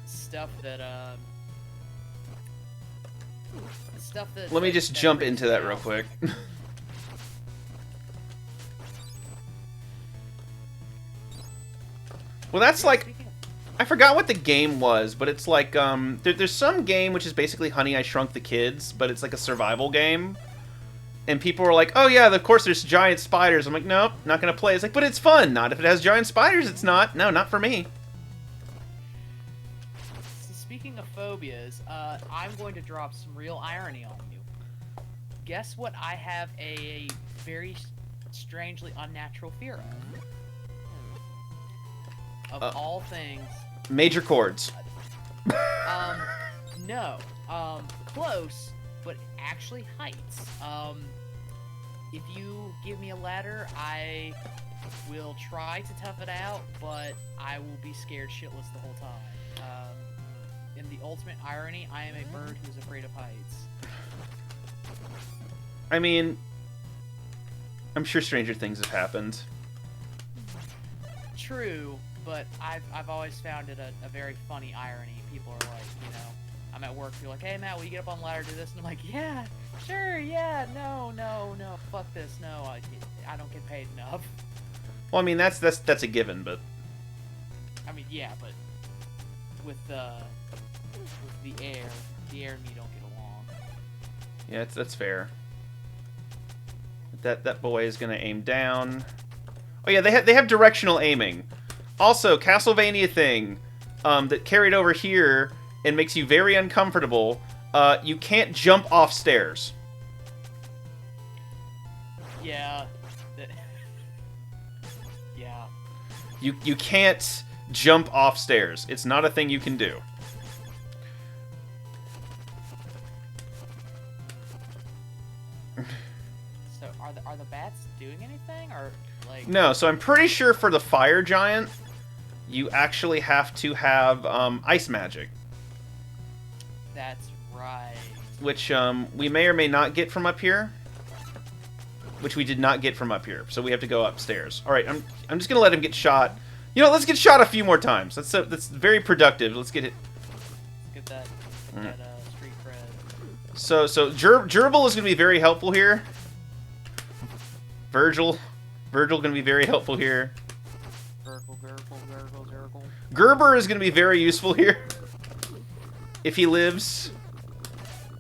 stuff that Let me just jump into that real quick. Well, that's like... I forgot what the game was, but it's like, there's some game which is basically Honey, I Shrunk the Kids, but it's like a survival game. And people were like, oh yeah, of course there's giant spiders. I'm like, nope, not gonna play. It's like, but it's fun. Not if it has giant spiders, it's not. No, not for me. So speaking of phobias, I'm going to drop some real irony on you. Guess what I have a very strangely unnatural fear of? Of all things... Major chords. No. Close, but actually heights. If you give me a ladder, I will try to tough it out, but I will be scared shitless the whole time. In the ultimate irony, I am a bird who's afraid of heights. I mean, I'm sure stranger things have happened. True, but I've always found it a very funny irony. People are like, you know, I'm at work, you're like, hey Matt, will you get up on the ladder, do this? And I'm like, yeah, sure, yeah, no, fuck this, no, I don't get paid enough. Well, I mean, that's a given, but... I mean, yeah, but with the air and me don't get along. Yeah, that's fair. That boy is gonna aim down. Oh yeah, they have directional aiming. Also, Castlevania thing that carried over here and makes you very uncomfortable. You can't jump off stairs. Yeah. Yeah. You can't jump off stairs. It's not a thing you can do. So are the bats doing anything, or like? No. So I'm pretty sure for the fire giant, you actually have to have ice magic. That's right. Which we may or may not get from up here. Which we did not get from up here, so we have to go upstairs. All right, I'm just gonna let him get shot. You know, let's get shot a few more times. That's very productive. Let's get it. Get that street cred. So Gerbil is gonna be very helpful here. Virgil gonna be very helpful here. Gurgle. Gerber is gonna be very useful here. If he lives.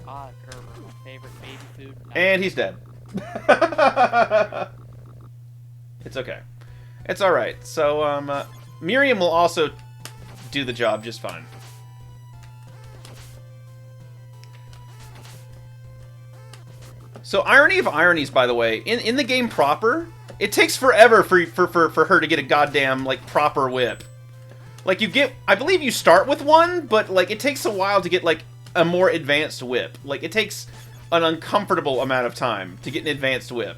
Ah, Gerber, my favorite baby food. And he's dead. It's okay. It's alright. So, Miriam will also do the job just fine. So, irony of ironies, by the way, in the game proper, it takes forever for her to get a goddamn, like, proper whip. Like, you get... I believe you start with one, but, like, it takes a while to get, like, a more advanced whip. Like, it takes an uncomfortable amount of time to get an advanced whip.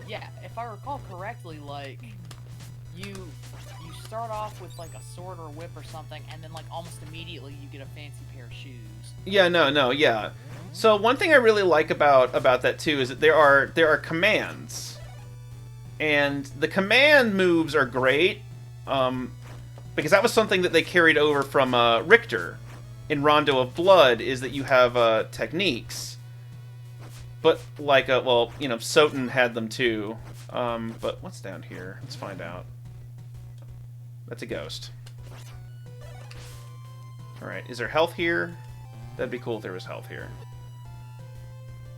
Yeah, if I recall correctly, like, you start off with, like, a sword or a whip or something, and then, like, almost immediately you get a fancy pair of shoes. Yeah, no, yeah. So one thing I really like about that too is that there are commands, and the command moves are great, because that was something that they carried over from Richter in Rondo of Blood, is that you have techniques, but like well, you know, Soten had them too. But what's down here? Let's find out. That's a ghost. All right, is there health here? That'd be cool if there was health here.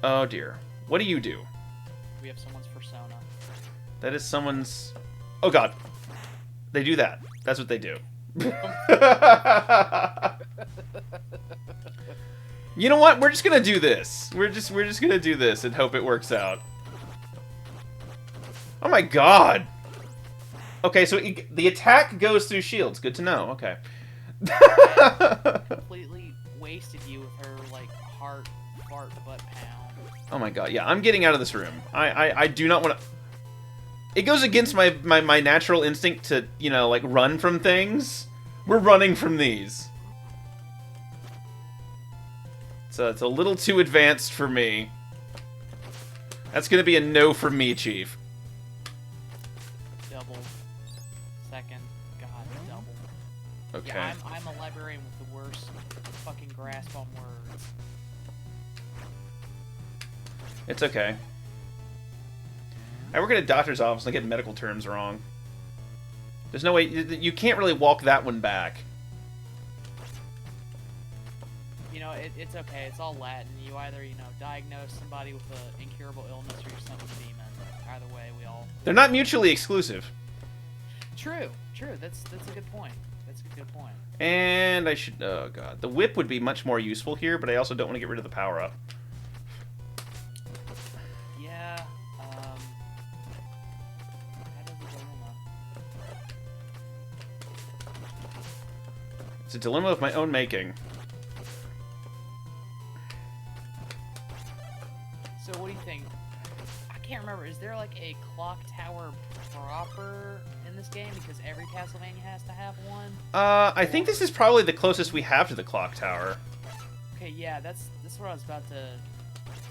Oh dear. What do you do? We have someone's persona. That is someone's... Oh god. They do that. That's what they do. You know what? We're just gonna do this. We're just gonna do this and hope it works out. Oh my god. Okay, so the attack goes through shields. Good to know. Okay. Completely wasted you with her, like, heart, fart, butt pound. Oh my god, yeah, I'm getting out of this room. I do not want to... It goes against my natural instinct to, you know, like, run from things. We're running from these. So it's a little too advanced for me. That's gonna be a no from me, Chief. Double. Second. God, double. Okay. Yeah, I'm a librarian with the worst fucking grasp on words. It's okay. I work at a doctor's office and I get medical terms wrong. There's no way... You can't really walk that one back. You know, it's okay. It's all Latin. You either, you know, diagnose somebody with an incurable illness or you're sent to the demon. Either way, we all... They're not mutually exclusive. True. That's a good point. That's a good point. And I should... Oh, God. The whip would be much more useful here, but I also don't want to get rid of the power-up. Yeah, that is a dilemma. It's a dilemma of my own making. So what do you think? I can't remember. Is there like a clock tower proper in this game? Because every Castlevania has to have one. I think this is probably the closest we have to the clock tower. Okay, yeah, that's what I was about to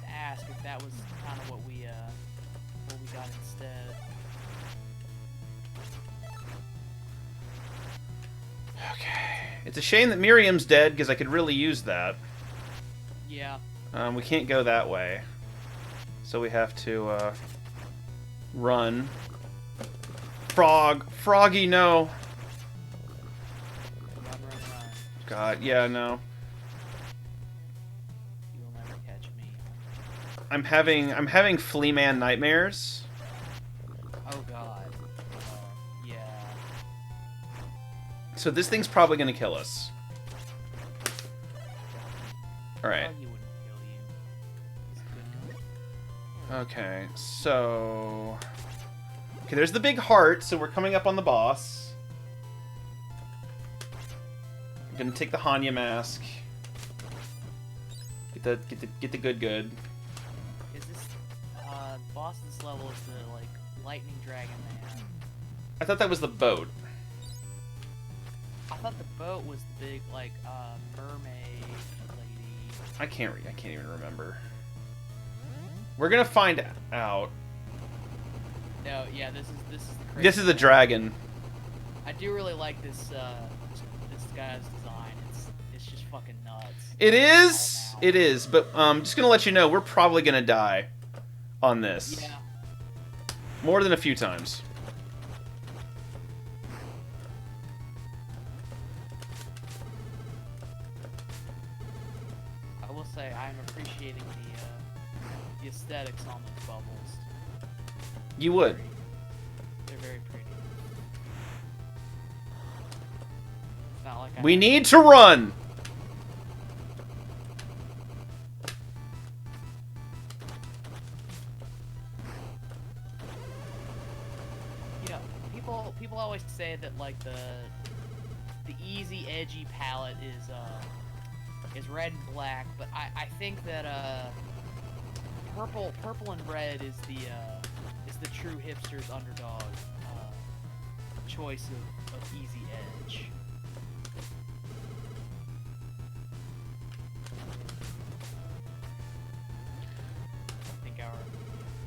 ask, if that was kind of what we got instead. Okay. It's a shame that Miriam's dead, because I could really use that. Yeah. We can't go that way. So we have to, run. Froggy, no. Run. God, yeah, no. You will never catch me. I'm having Flea Man nightmares. Oh god. Yeah. So this thing's probably gonna kill us. Alright. Froggy wouldn't kill you. He's a good guy. Okay, so... Okay, there's the big heart, so we're coming up on the boss. I'm gonna take the Hanya mask. Get the good. Is this boss of this level is the like lightning dragon man? I thought that was the boat. I thought the boat was the big like mermaid lady. I can't even remember. We're gonna find out. No, yeah, this is the crazy This is the one. dragon. I do really like this guy's design. It's just fucking nuts. It is, but just gonna let you know, we're probably gonna die on this. Yeah. More than a few times. I will say I'm appreciating the aesthetics on those bubbles. You would. They're very pretty. It's not like We need to run! people always say that like the easy edgy palette is red and black, but I think that purple and red is the true hipster's underdog choice of easy edge.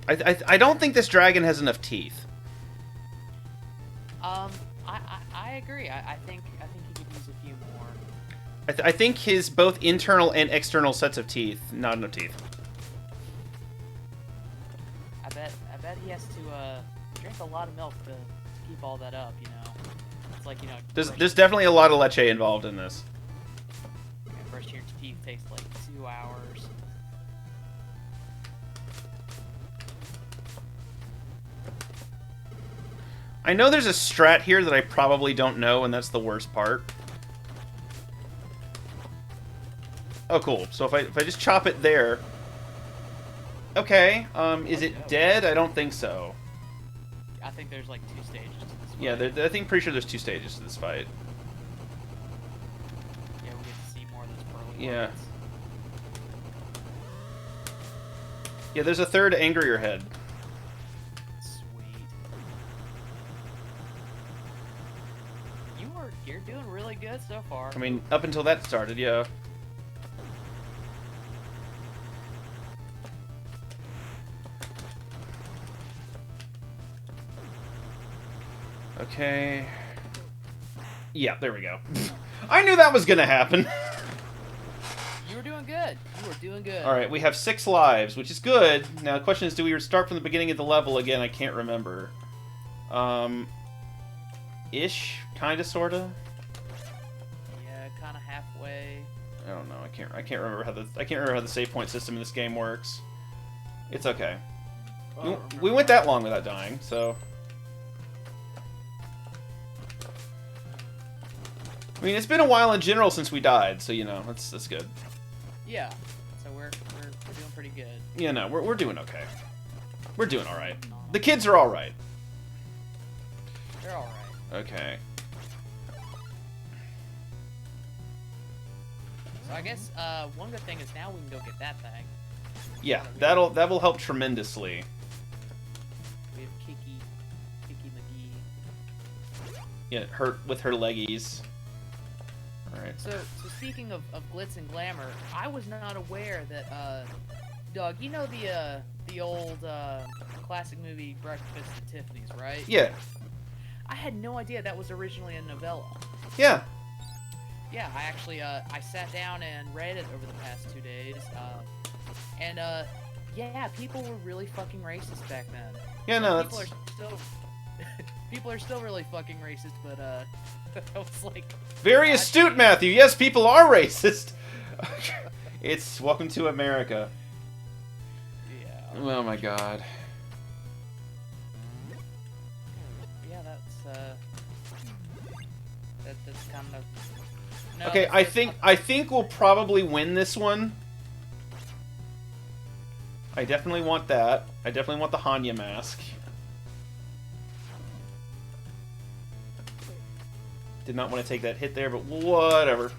I don't think this dragon has enough teeth. I agree. I think he could use a few more. I think his both internal and external sets of teeth, not enough teeth. I bet he has to drink a lot of milk to keep all that up. You know, it's like, you know. There's definitely a lot of leche involved in this. Brushing your teeth takes like 2 hours. I know there's a strat here that I probably don't know, and that's the worst part. Oh, cool. So if I just chop it there... Okay, is it dead? I don't think so. I think there's like 2 stages to this fight. Yeah, I think pretty sure there's 2 stages to this fight. Yeah, we get to see more of those pearly Yeah. ones. Yeah, there's a third angrier head. You're doing really good so far. I mean, up until that started, yeah. Okay. Yeah, there we go. I knew that was gonna happen. You were doing good. You were doing good. Alright, we have 6 lives, which is good. Now, the question is, do we start from the beginning of the level again? I can't remember. Ish? Kinda, sorta? Yeah, kinda halfway. I don't know. I can't remember how the save point system in this game works. It's okay. We went that long without dying, so... I mean, it's been a while in general since we died, so, you know, that's good. Yeah. So we're doing pretty good. Yeah, no, we're doing okay. We're doing alright. The kids are alright. They're alright. Okay. So I guess one good thing is now we can go get that thing. Yeah, that will help tremendously. We have Kiki McGee. Yeah, with her leggies. Alright. So speaking of glitz and glamour, I was not aware that Doug, you know the old classic movie Breakfast at Tiffany's, right? Yeah. I had no idea that was originally a novella. Yeah. Yeah, I actually I sat down and read it over the past 2 days, and yeah, people were really fucking racist back then. Yeah, no, people are still people are still really fucking racist, but I was like, very astute, Matthew. Yes, people are racist. It's welcome to America. Yeah. Oh my god. Yeah, that's kind of. No, Okay, I think we'll probably win this one. I definitely want that. I definitely want the Hanya mask. Did not want to take that hit there, but whatever.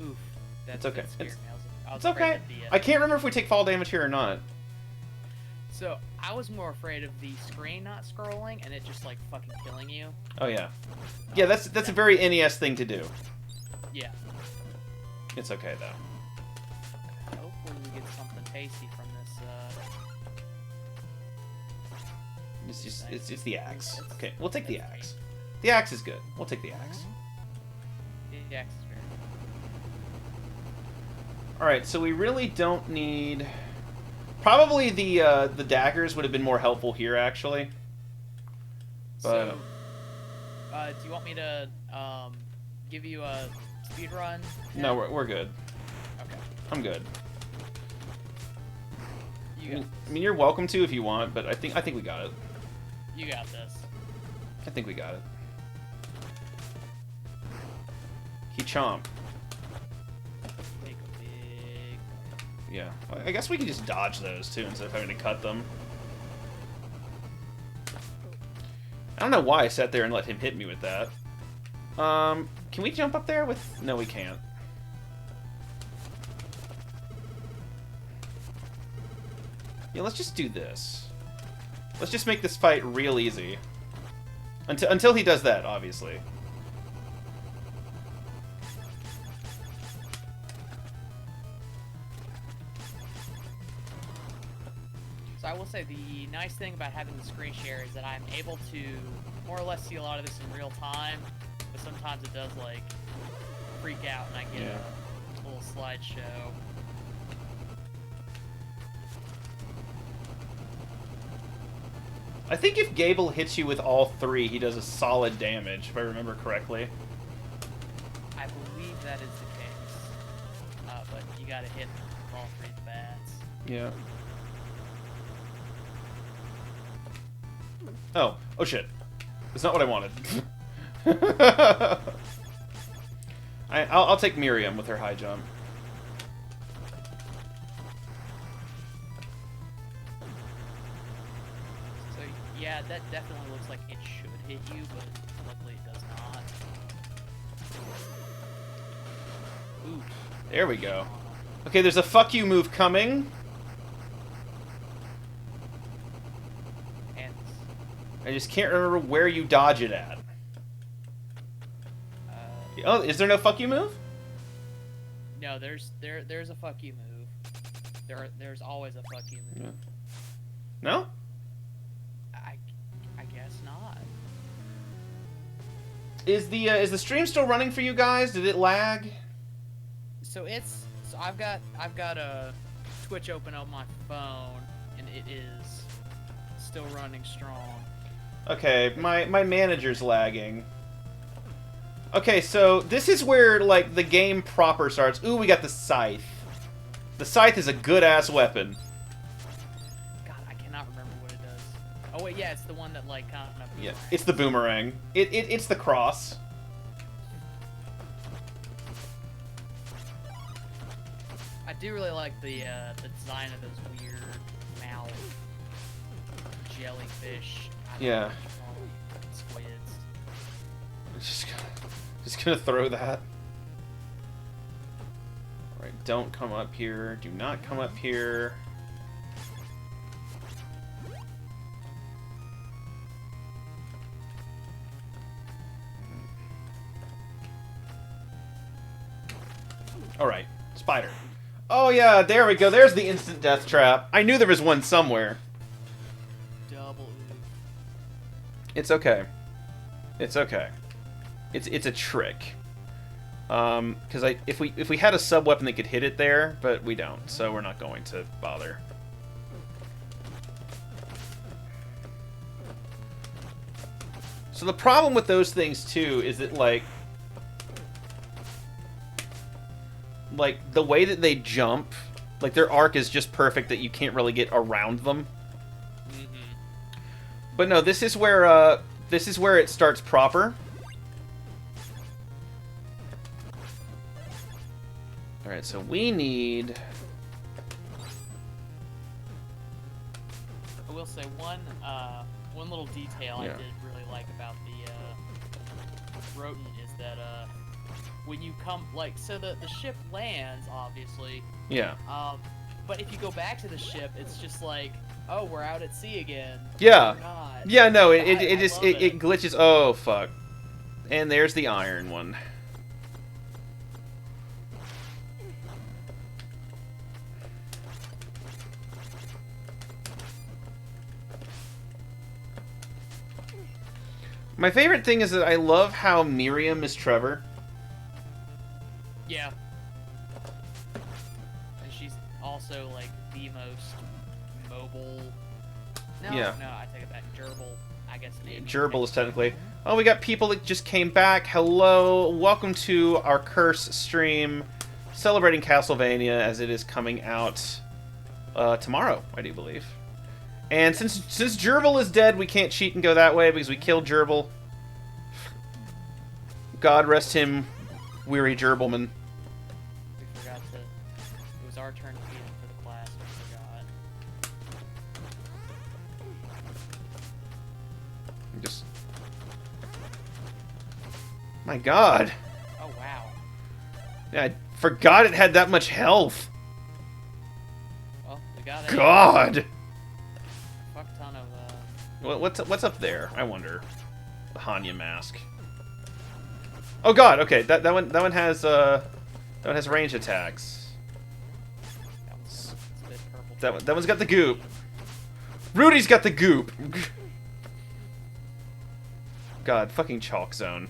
Oof. It's okay. That scared me. I was It's okay. afraid of I can't remember if we take fall damage here or not. So I was more afraid of the screen not scrolling and it just like fucking killing you. Oh yeah. Yeah, that's a very NES thing to do. Yeah. It's okay though. Hopefully we get something tasty from this. It's the axe. Okay, we'll take the axe. The axe is good. We'll take the axe. The axe is very good. Alright, so we really don't need... Probably the daggers would have been more helpful here, actually. But... So, do you want me to give you a speed run? No, we're good. Okay. I'm good. You got I mean, you're welcome to if you want, but I think we got it. You got this. I think we got it. He chomp. Make a big. Yeah. I guess we can just dodge those, too, instead of having to cut them. don't know why I sat there and let him hit me with that. Can we jump up there with... No, we can't. Yeah, let's just do this. Let's just make this fight real easy. Until he does that, obviously. So I will say the nice thing about having the screen share is that I'm able to more or less see a lot of this in real time, but sometimes it does like freak out and I get a little slideshow. I think if Gable hits you with all three, he does a solid damage, if I remember correctly. I believe that is the case, but you gotta hit all three bats. Yeah. Oh shit. That's not what I wanted. I'll take Miriam with her high jump. So yeah, that definitely looks like it should hit you, but luckily it does not. Ooh. There we go. Okay, there's a fuck you move coming. I just can't remember where you dodge it at. Oh, is there no fuck you move? No, there's a fuck you move. There's always a fuck you move. Yeah. No? I guess not. Is the stream still running for you guys? Did it lag? So I've got a Twitch open on my phone and it is still running strong. Okay, my manager's lagging. Okay, so this is where, like, the game proper starts. Ooh, we got the scythe. The scythe is a good-ass weapon. God, I cannot remember what it does. Oh, wait, yeah, it's the one that, like, kind of... Yeah, it's the boomerang. It's the cross. I do really like the design of those weird mouth jellyfish. Yeah. Squids. Just gonna throw that. Alright, don't come up here. Do not come up here. Alright, spider. Oh yeah, there we go. There's the instant death trap. I knew there was one somewhere. Double. It's okay. It's okay. It's a trick. Because if we had a sub weapon that could hit it there, but we don't, so we're not going to bother. So the problem with those things too is that like the way that they jump, like their arc is just perfect that you can't really get around them. But no, this is where it starts proper. All right, so we need. I will say one little detail I did really like about the rodent is that when you come so the ship lands obviously. Yeah. But if you go back to the ship, it's just like, oh, we're out at sea again. Yeah. We're not. Yeah, no, it glitches. Oh fuck. And there's the iron one. My favorite thing is that I love how Miriam is Trevor. Yeah. And she's also like the most mobile. No, Yeah. no, I take it back. Gerbil, I guess. Gerbil is technically. Oh, we got people that just came back. Hello, welcome to our Curse stream, celebrating Castlevania as it is coming out tomorrow, I do believe. And since Gerbil is dead, we can't cheat and go that way because we killed Gerbil. God rest him, weary Gerbilman. We forgot to. It was our turn to feed him for the class. We forgot. Just My god. Oh, wow. Yeah, I forgot it had that much health. Well, we got God. a fuck ton of, What's up there? I wonder. The Hanya mask. Oh god, okay. That one has range attacks. that one's a bit purple. That one's got the goop. Rudy's got the goop. God, fucking Chalk Zone.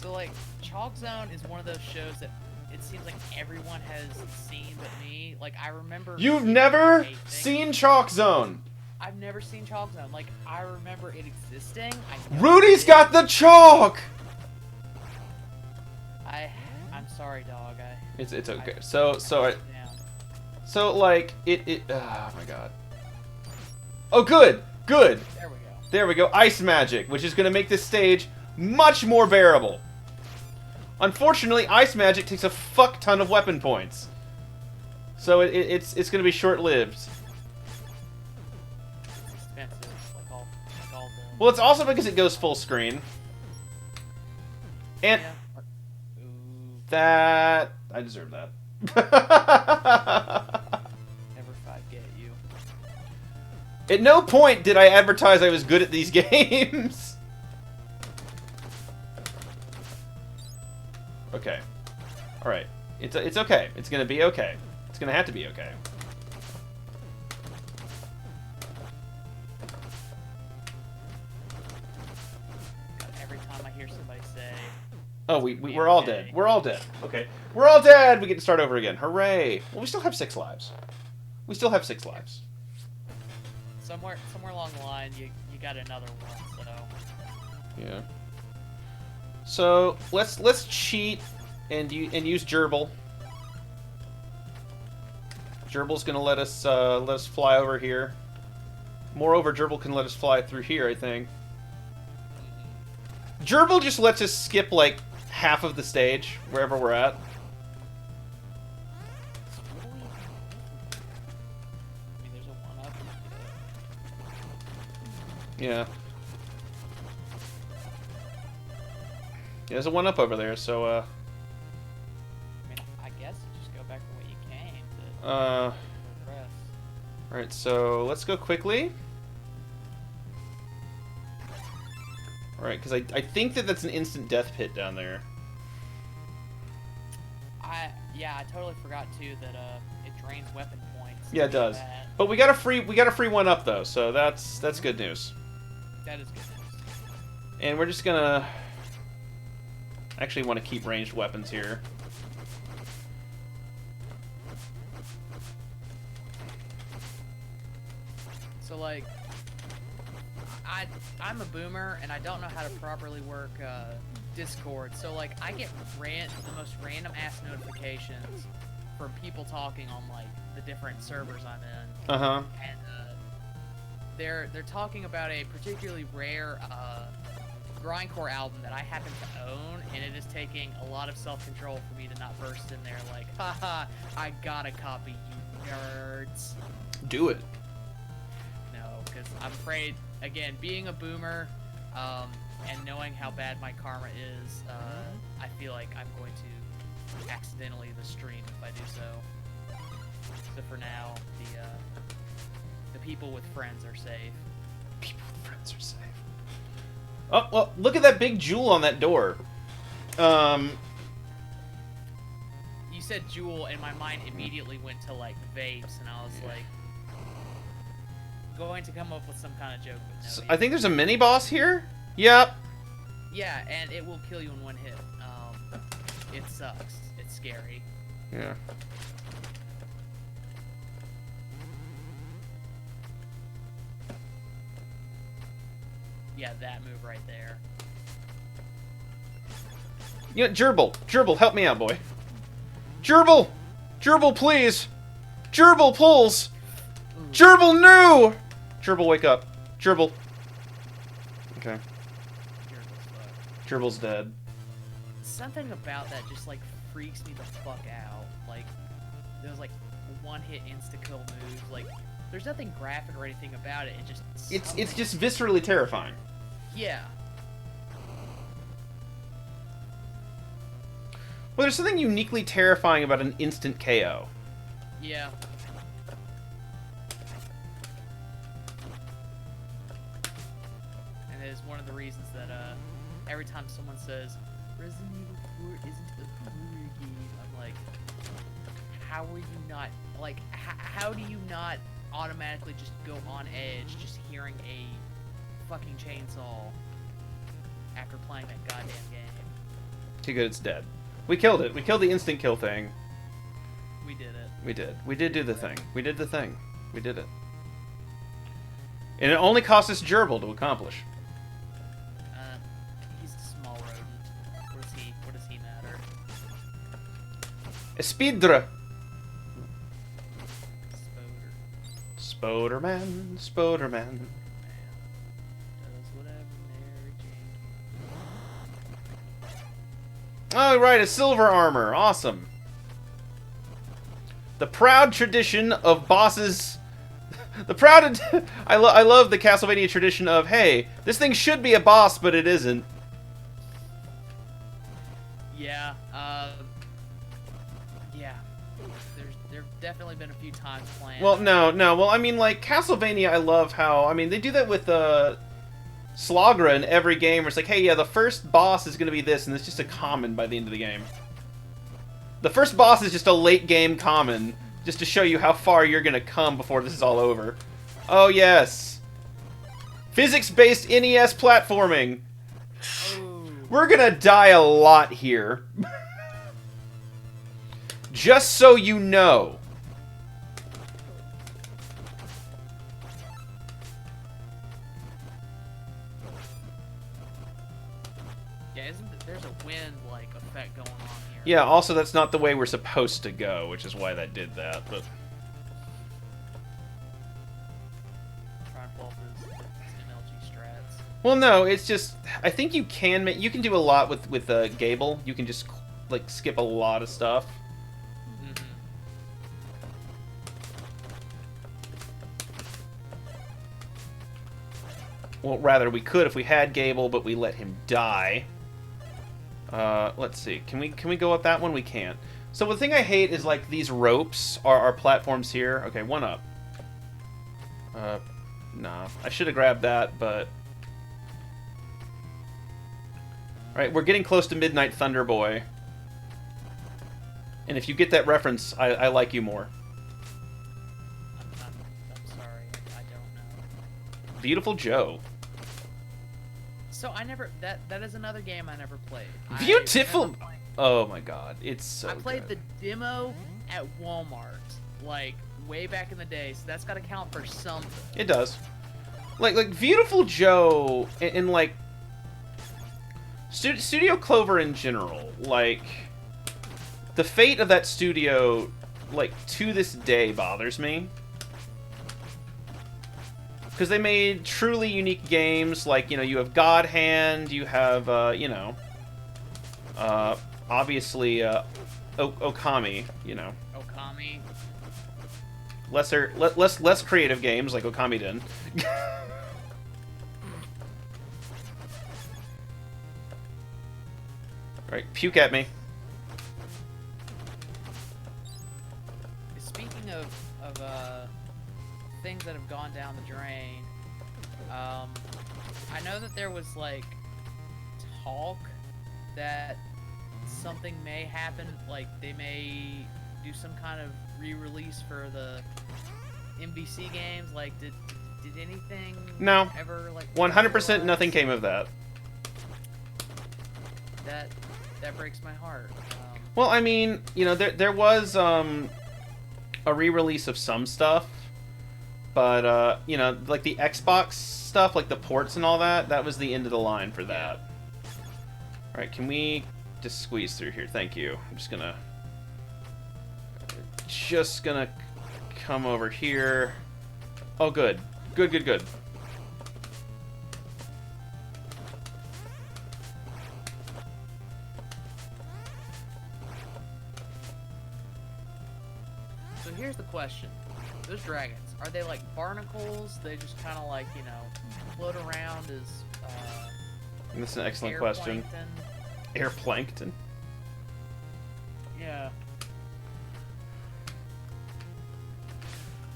So, like, Chalk Zone is one of those shows that it seems like everyone has seen but me. Like, I remember... You've never seen Chalk Zone! I've never seen Chalk Zone. Like, I remember it existing. I know Rudy's it got the chalk! I'm sorry, dog. It's okay. I- So like oh my god. Oh good! Good! There we go. There we go. Ice magic, which is gonna make this stage much more bearable. Unfortunately, ice magic takes a fuck ton of weapon points. So it's gonna be short-lived. It's expensive. Like all the... Well, it's also because it goes full screen. And Yeah. Ooh, that I deserve that. never 5 you. At no point did I advertise I was good at these games. Okay. Alright. It's okay. It's gonna be okay. It's gonna have to be okay. God, every time I hear somebody say, Oh, we're all dead. We're all dead. Okay. We're all dead! We get to start over again. Hooray! Well, we still have 6 lives. We still have 6 lives. somewhere along the line, you got another one, so... Yeah. So, let's cheat and use Gerbil. Gerbil's gonna let us fly over here. Moreover, Gerbil can let us fly through here, I think. Gerbil just lets us skip, like, half of the stage, wherever we're at. I mean, there's a 1-up. Yeah. Yeah, there's a 1-up over there, so, I mean, I guess you just go back the way you came to progress. Alright, so let's go quickly. Alright, because I think that's an instant death pit down there. Yeah, I totally forgot too that it drains weapon points. Yeah, it does. Bad. But we got a free 1-up though, so that's good news. That is good news. And we're just gonna actually want to keep ranged weapons here. So like, I'm a boomer and I don't know how to properly work Discord. So like, I get the most random ass notifications from people talking on like the different servers I'm in. Uh-huh. And they're talking about a particularly rare grindcore album that I happen to own, and it is taking a lot of self-control for me to not burst in there like, haha, I got a copy, you nerds. Do it. No, because I'm afraid, again, being a boomer, and knowing how bad my karma is, I feel like I'm going to accidentally the stream if I do so. So for now, the people with friends are safe. People with friends are safe. Oh, well, look at that big jewel on that door. You said jewel, and my mind immediately went to, like, vapes, and I was like, going to come up with some kind of joke, but no. So I think there's a mini-boss here? Yep. Yeah, and it will kill you in 1 hit. It sucks. It's scary. Yeah. Yeah, that move right there. You know, Gerbil. Gerbil, help me out, boy. Gerbil! Gerbil, please! Gerbil pulls! Gerbil, no! Gerbil, wake up. Gerbil. Okay. Gerbil's dead. Something about that just, like, freaks me the fuck out. Like, those, like, 1-hit insta-kill moves. Like, there's nothing graphic or anything about it. It just... It's just viscerally terrifying. Yeah. Well, there's something uniquely terrifying about an instant KO. Yeah. And it is one of the reasons that every time someone says Resident Evil 4 isn't a horror game, I'm like, how are you not like? How do you not automatically just go on edge just hearing a fucking chainsaw after playing that goddamn game? Too good, it's dead. We killed it. We killed the instant kill thing. We did it. We did. We did do the thing. We did the thing. We did it. And it only cost us gerbil to accomplish. He's a small rodent. What does he matter? Espidra. Spoder. Spoderman. Spoderman. Man. Does whatever Mary Jane. Oh, right, a silver armor. Awesome. The proud tradition of bosses. The proud. I love the Castlevania tradition of, hey, this thing should be a boss, but it isn't. Yeah. Yeah. There've definitely been a few times playing. Well, no. Well, I mean, like, Castlevania, I love how... I mean, they do that with Slagra in every game, where it's like, hey, yeah, the first boss is going to be this, and it's just a common by the end of the game. The first boss is just a late-game common, just to show you how far you're going to come before this is all over. Oh, yes. Physics-based NES platforming. Oh. We're going to die a lot here. Just so you know. Yeah, there's a wind-like effect going on here. Yeah, also that's not the way we're supposed to go, which is why that did that, but... Trying to pull off his MLG strats. Well, no, it's just... I think you can do a lot with Gable. You can just, like, skip a lot of stuff. Mm-hmm. Well, rather, we could if we had Gable, but we let him die. Let's see. Can we go up that one? We can't. So the thing I hate is, like, these ropes are platforms here. Okay, one up. Nah. I should have grabbed that, but... Alright, we're getting close to Midnight Thunder Boy. And if you get that reference, I like you more. I'm sorry, I don't know. Beautiful Joe. So I never that is another game I never played. Beautiful. Oh my god, it's so I played good. the demo at Walmart, like way back in the day, so that's got to count for something. It does. Like Beautiful Joe and like Studio Clover in general, like the fate of that studio, like to this day bothers me. Because they made truly unique games, like, you know, you have God Hand, you have, you know, obviously, Okami, you know. Okami. Less creative games, like Okami did. Right, puke at me. Speaking of things that have gone down the drain, I know that there was like talk that something may happen, like they may do some kind of re-release for the NBC games. Like, did anything No. ever like 100% nothing came of that. That breaks my heart. Well, I mean, you know, there was a re-release of some stuff, but you know, like the Xbox stuff, like the ports and all that, that was the end of the line for that. All right, can we just squeeze through here? Thank you. I'm just gonna come over here. Oh, good. Good. So here's the question. Those dragons, are they like barnacles? They just kind of like, you know, float around as That's an excellent air question. plankton? Air plankton. Yeah.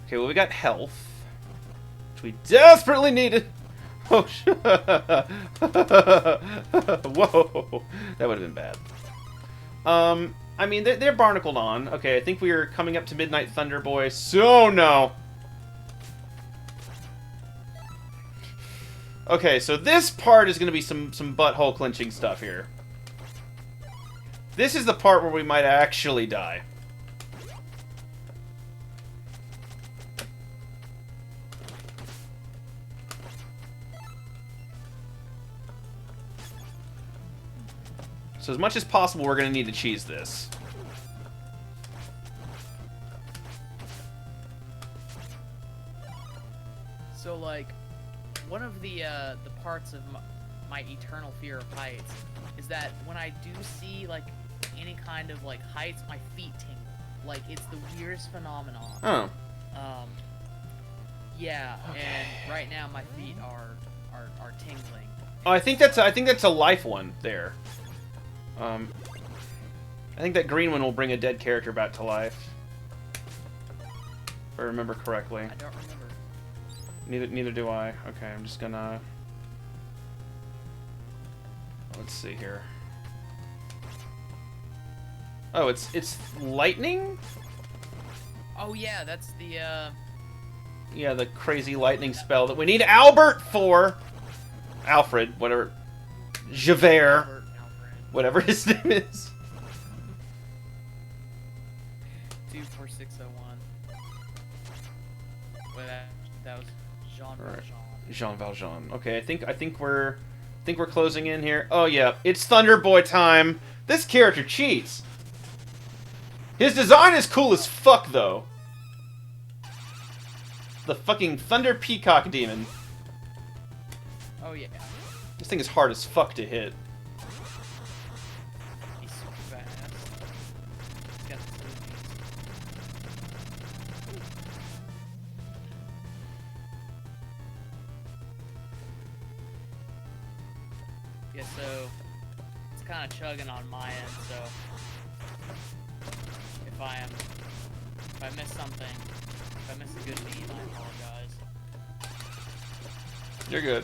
Okay, well, we got health, which we desperately needed. Oh, whoa, that would have been bad. I mean, they're barnacled on. Okay, I think we are coming up to Midnight Thunder Boy. So no. Okay, so this part is going to be some butthole clenching stuff here. This is the part where we might actually die. So as much as possible, we're going to need to cheese this. So, like, one of the parts of my eternal fear of heights is that when I do see, like, any kind of, like, heights, my feet tingle. Like, it's the weirdest phenomenon. Oh. Yeah, Okay. and right now my feet are tingling. Oh, I think that's a life one there. I think that green one will bring a dead character back to life. If I remember correctly. I don't remember. Neither do I. Okay, I'm just gonna... Let's see here. Oh, it's lightning? Oh yeah, that's the Yeah, the crazy lightning spell that we need Albert for. Alfred, whatever. Javert, Alfred. whatever his name is. 24601. Well, that was Jean Valjean. Right. Jean Valjean. Okay, I think we're closing in here. Oh yeah, it's Thunder Boy time. This character cheats. His design is cool as fuck though. The fucking Thunder Peacock Demon. Oh yeah. This thing is hard as fuck to hit. He's super fast. He's got the movies. Yeah, so it's kind of chugging on my end, so if I miss something, if I miss a good beat, I apologize. You're good.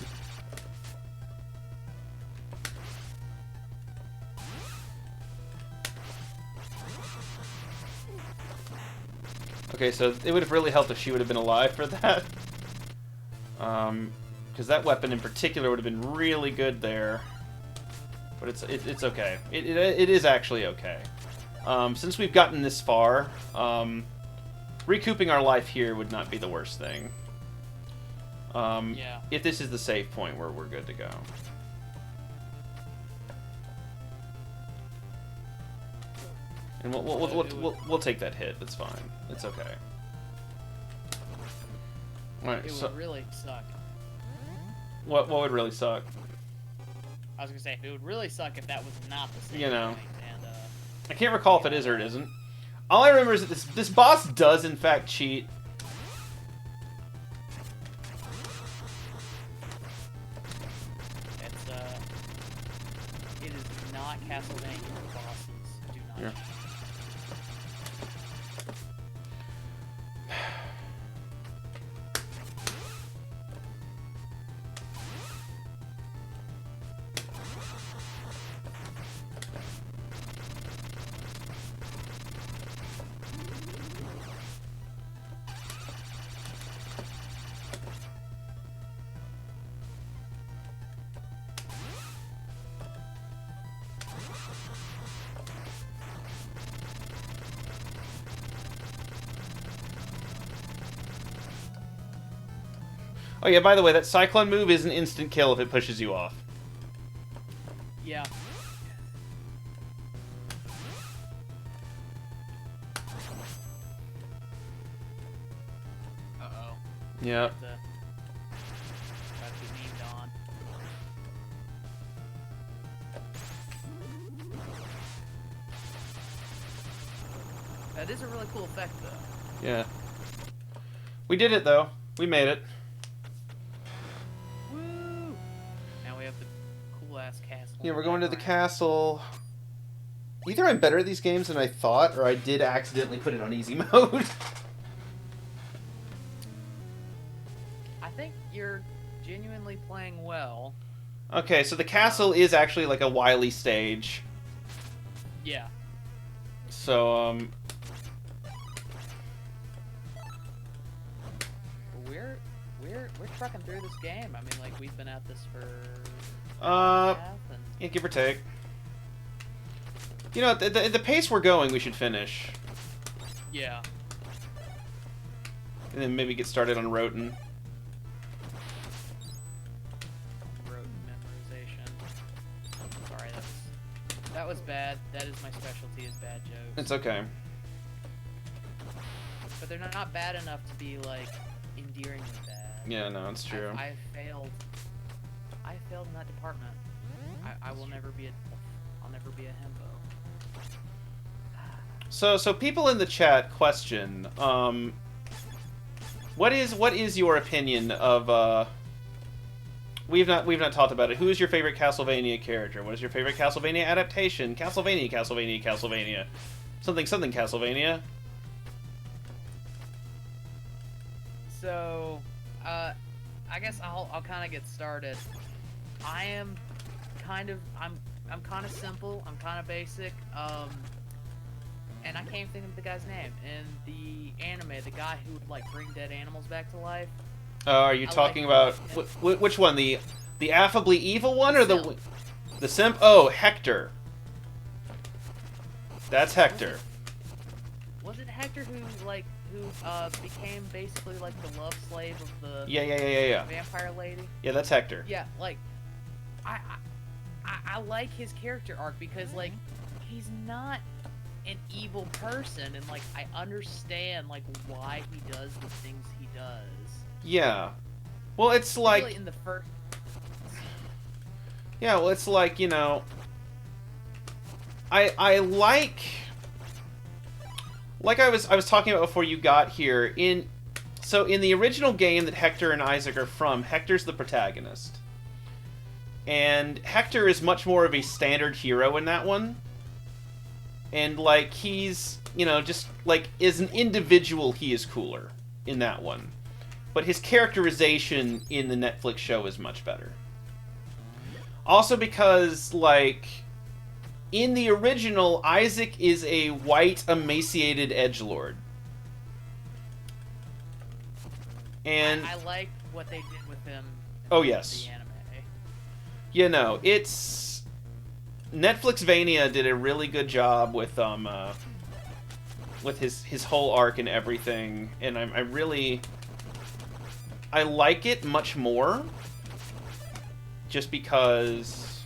Okay, so it would have really helped if she would have been alive for that. Because that weapon in particular would have been really good there. But it's okay. It is actually okay. Since we've gotten this far, recouping our life here would not be the worst thing. Yeah. If this is the save point where we're good to go. And we'll take that hit. That's fine. It's okay. Alright, It so would really suck. what would really suck? I was gonna say, it would really suck if that was not the same You know. thing. And, I can't recall if it is or it isn't. All I remember is that this boss does in fact cheat. it's, it is not Castlevania bosses. Do not. Yeah. Oh yeah, by the way, that Cyclone move is an instant kill if it pushes you off. Yeah. Uh-oh. Yeah. Got to be memed on. That is a really cool effect, though. Yeah. We did it though. We made it. Woo! Now we have the cool-ass castle. Yeah, we're going to the castle. Either I'm better at these games than I thought, or I did accidentally put it on easy mode. I think you're genuinely playing well. Okay, so the castle is actually like a wily stage. Yeah. So, We're trucking through this game. I mean, like, we've been at this for yeah, give or take. You know, the pace we're going, we should finish. Yeah. And then maybe get started on Roten. Roten memorization. Sorry, that was bad. That is my specialty, is bad jokes. It's okay. But they're not bad enough to be, like, endearingly bad. Yeah, no, it's true. I failed. I failed in that department. I will never be I'll never be a himbo. So people in the chat question, what is your opinion of we've not talked about it. Who is your favorite Castlevania character? What is your favorite Castlevania adaptation? Castlevania. Something Castlevania. So, I guess I'll kind of get started. I'm kind of simple. I'm kind of basic. And I can't think of the guy's name in the anime. The guy who would like bring dead animals back to life. Are you talking about which one? The affably evil one or the simp? Oh, Hector. That's Hector. Was it Hector who became basically like the love slave of the Yeah. vampire lady? Yeah, that's Hector. Yeah, like I like his character arc because like he's not an evil person, and like I understand like why he does the things he does. Yeah. Well, it's like really in the first. Yeah, well, it's like, you know, I like I was talking about before you got here, in the original game that Hector and Isaac are from, Hector's the protagonist. And Hector is much more of a standard hero in that one. And like he's, you know, just like as an individual he is cooler in that one. But his characterization in the Netflix show is much better. Also because, like, in the original, Isaac is a white, emaciated edgelord. And I like what they did with him. Oh, yes. The anime. You know, it's Netflixvania did a really good job with his whole arc and everything, and I like it much more, just because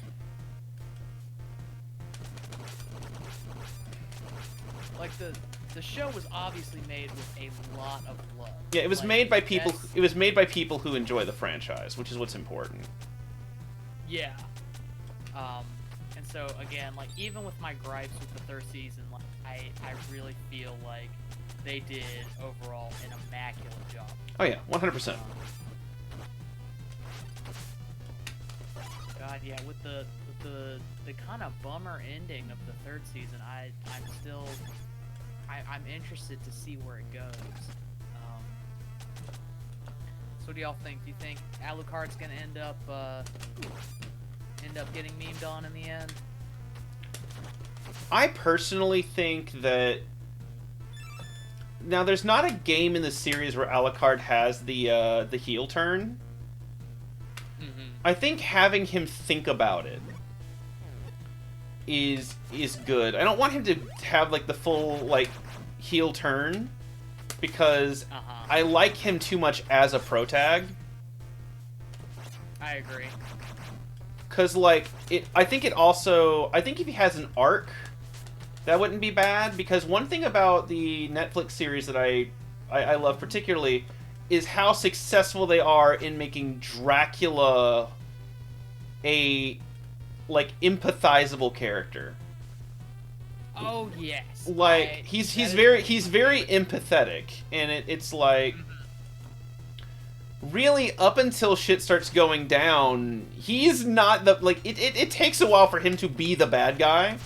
like the show was obviously made with a lot of love. Yeah, it was made by people. It was made by people who enjoy the franchise, which is what's important. Yeah. And so again, like even with my gripes with the third season, like I really feel like they did overall an immaculate job. Oh yeah, 100%. God, yeah, with the kind of bummer ending of the third season, I'm interested to see where it goes. So what do y'all think? Do you think Alucard's gonna end up getting memed on in the end? I personally think that now there's not a game in the series where Alucard has the heel turn. Mm-hmm. I think having him think about it is good. I don't want him to have like the full like heel turn because I like him too much as a protag. I agree. Cause like I think if he has an arc, that wouldn't be bad. Because one thing about the Netflix series that I love particularly is how successful they are in making Dracula a like empathizable character. Oh yes. Like he's very empathetic, and it's like really up until shit starts going down, he's not the like it takes a while for him to be the bad guy,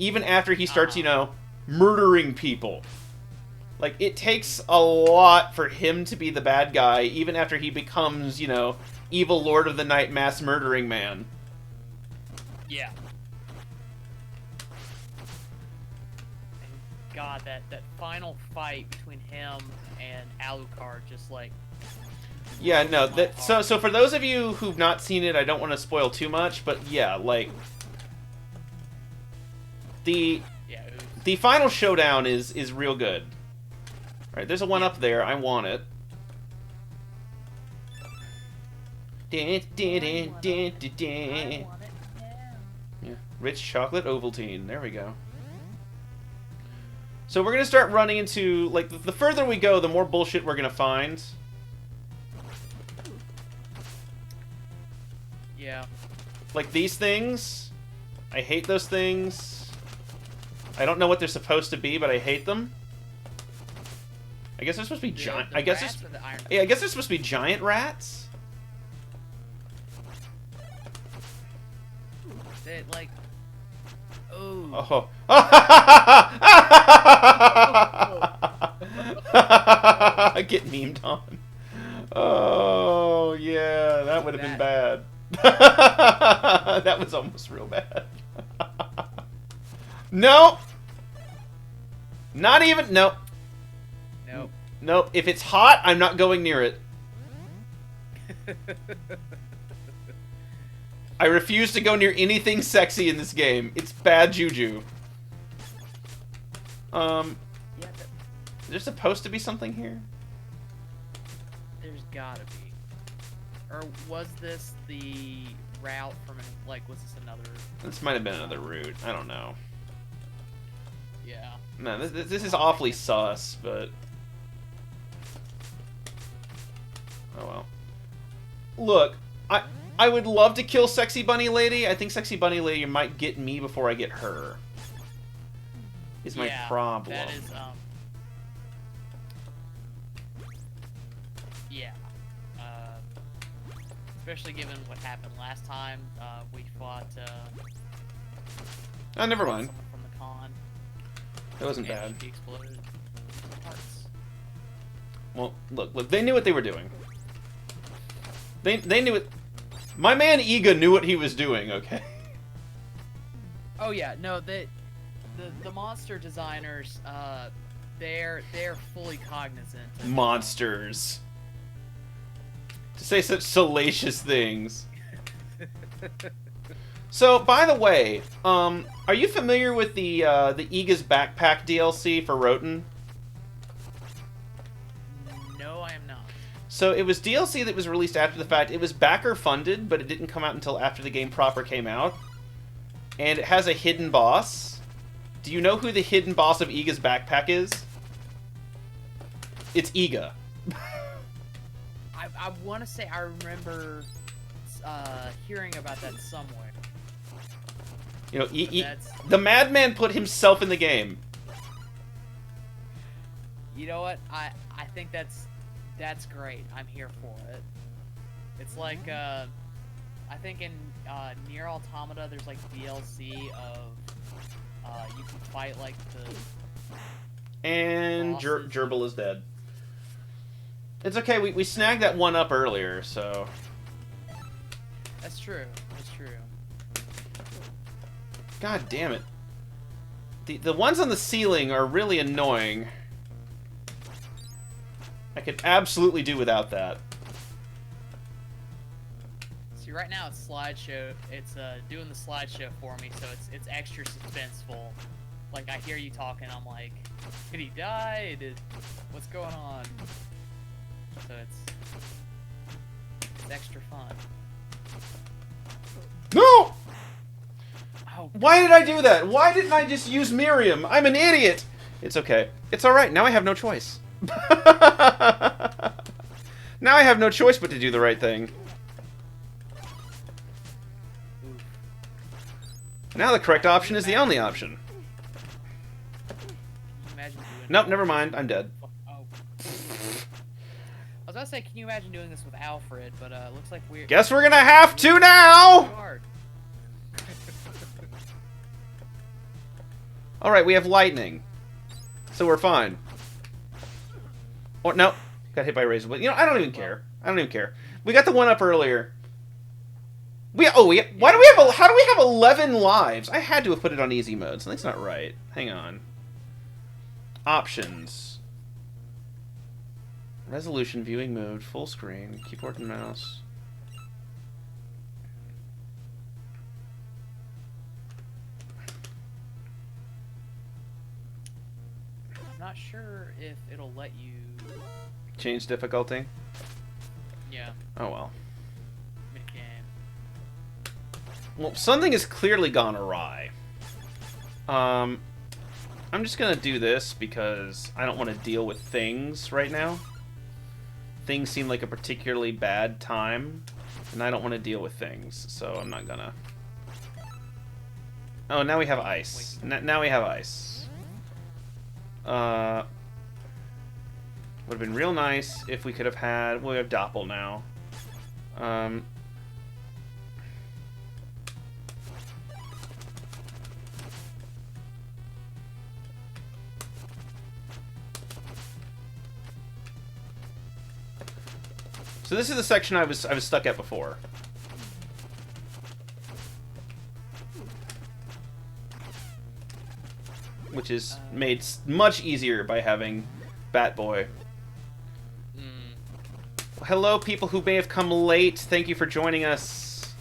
even after he starts, you know, murdering people. Like, it takes a lot for him to be the bad guy, even after he becomes, you know, evil Lord of the Night mass murdering man. Yeah. And God, that final fight between him and Alucard just like... Yeah, no, so for those of you who've not seen it, I don't want to spoil too much, but yeah, like... The final showdown is real good. Alright, there's a one up there. I want it. Yeah. Rich chocolate Ovaltine. There we go. So we're gonna start running into, like, the further we go, the more bullshit we're gonna find. Yeah. Like these things. I hate those things. I don't know what they're supposed to be, but I hate them. I guess they're supposed to be giant. I guess I guess they're supposed to be giant rats. They like. Oh. Get memed on. Oh yeah, that would have been bad. That was almost real bad. Nope. Not even. Nope. Nope. Nope. If it's hot, I'm not going near it. I refuse to go near anything sexy in this game. It's bad juju. There's supposed to be something here? There's gotta be. Or was this the route from, like, was this another... This might have been another route. I don't know. Yeah. No, this is awfully sus, but... Oh well. Look, I would love to kill Sexy Bunny Lady. I think Sexy Bunny Lady might get me before I get her. Is my problem. That is, yeah. Especially given what happened last time, we fought, oh, never mind. someone from the con. That wasn't bad. She exploded parts. Well, look, they knew what they were doing. They knew it. My man Iga knew what he was doing, okay? Oh yeah, no, the monster designers, they're fully cognizant of Monsters. To say such salacious things. So, by the way, are you familiar with the Iga's Backpack DLC for Roten? No, I am not. So it was DLC that was released after the fact. It was backer funded, but it didn't come out until after the game proper came out. And it has a hidden boss. Do you know who the hidden boss of Iga's Backpack is? It's Iga. I want to say I remember hearing about that somewhere. You know, the madman put himself in the game. You know what? I think that's great. I'm here for it. It's like I think in Nier Automata there's like DLC of you can fight like the and Gerbil is dead. It's okay. We snagged that one up earlier, so That's true. That's true. God damn it. The ones on the ceiling are really annoying. I could absolutely do without that. See, right now it's slideshow. It's doing the slideshow for me, so it's extra suspenseful. Like I hear you talking, I'm like, did he die? What's going on? So it's extra fun. No! Oh. Why did I do that? Why didn't I just use Miriam? I'm an idiot! It's okay. It's alright. Now I have no choice. Now I have no choice but to do the right thing. Now the correct option is the only option. Nope, never mind. I'm dead. Oh. I was about to say, can you imagine doing this with Alfred, but it looks like we're... Guess we're gonna have to now! Alright, we have lightning. So we're fine. Oh, no. Got hit by a razor blade. You know, I don't even care. I don't even care. We got the one up earlier. Why do we have how do we have 11 lives? I had to have put it on easy mode. Something's not right. Hang on. Options. Resolution, viewing mode, full screen, keyboard and mouse. I'm not sure if it'll let you Change difficulty? Yeah. Oh well. Mid-game. Well, something has clearly gone awry. I'm just gonna do this because I don't want to deal with things right now. Things seem like a particularly bad time, and I don't want to deal with things, so I'm not gonna. Oh, now we have ice. Now we have ice. Would have been real nice if we could have had. Well, we have Doppel now. So this is the section I was stuck at before. Which is made much easier by having Batboy. Hello, people who may have come late. Thank you for joining us.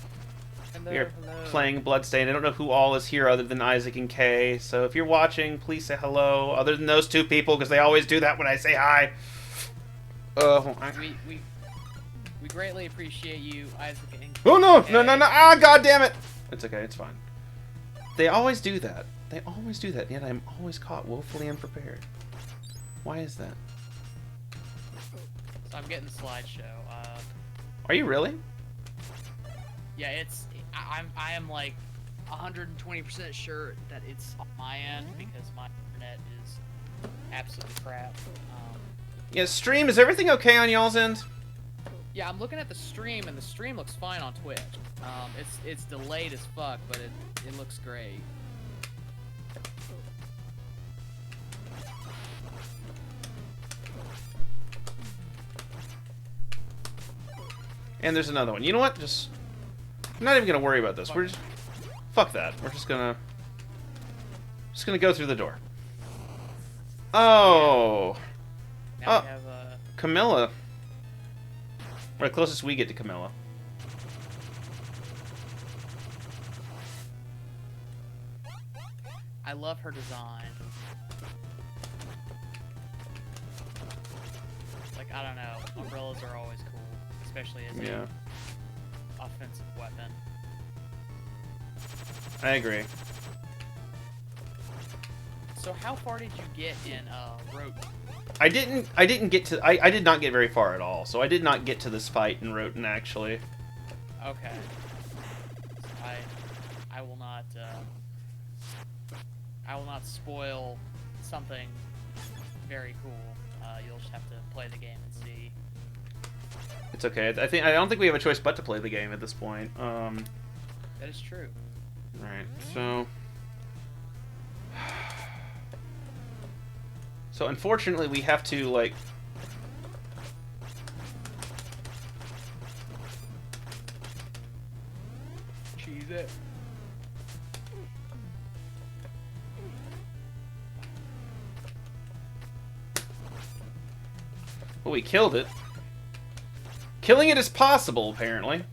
Hello, We are hello. playing Bloodstained. I don't know who all is here other than Isaac and Kay. So if you're watching, please say hello. Other than those two people, because they always do that when I say hi. We greatly appreciate you, Isaac and Oh no! Kay. No! Ah! God damn it! It's okay. It's fine. They always do that. They always do that. Yet I'm always caught woefully unprepared. Why is that? So I'm getting the slideshow. Are you really? Yeah, I am like 120% sure that it's on my end because my internet is absolutely crap. Yeah. Stream. Is everything okay on y'all's end? Yeah, I'm looking at the stream and the stream looks fine on Twitch. It's delayed as fuck, but it looks great. And there's another one. You know what? I'm not even gonna worry about this. We're just fuck that. We're just gonna go through the door. Oh, Now we have Camilla. We're the closest we get to Camilla. I love her design. Like, I don't know, umbrellas are always cool, especially as Yeah, an offensive weapon. I agree. So how far did you get in Roten? I didn't get to. I did not get very far at all. So I did not get to this fight in Roten actually. Okay. I will not. I will not spoil something very cool. You'll just have to play the game and see. It's okay. I don't think we have a choice but to play the game at this point. That is true. Right. So. So unfortunately, we have to like. Cheese it. Well, we killed it. Killing it is possible, apparently.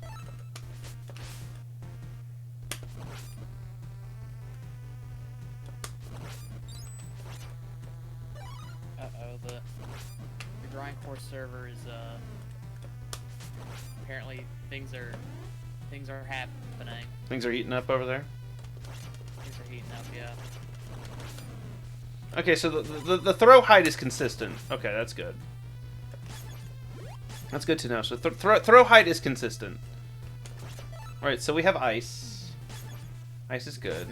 The grindcore server is apparently things are happening. Things are heating up over there. Things are heating up, yeah. Okay, so the throw height is consistent. Okay, that's good. That's good to know. So throw height is consistent. Alright, so we have ice. Ice is good.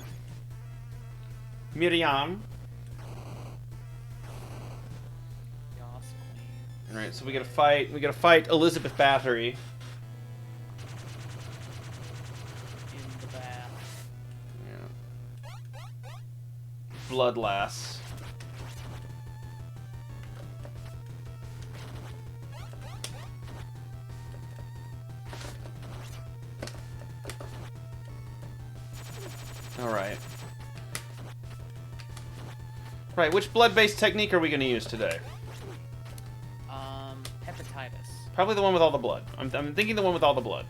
Miriam. Alright, so we gotta fight Elizabeth Bathory. In the bath. Yeah. blood lass. Alright. Right, which blood-based technique are we going to use today? Hepatitis. Probably the one with all the blood. I'm thinking the one with all the blood.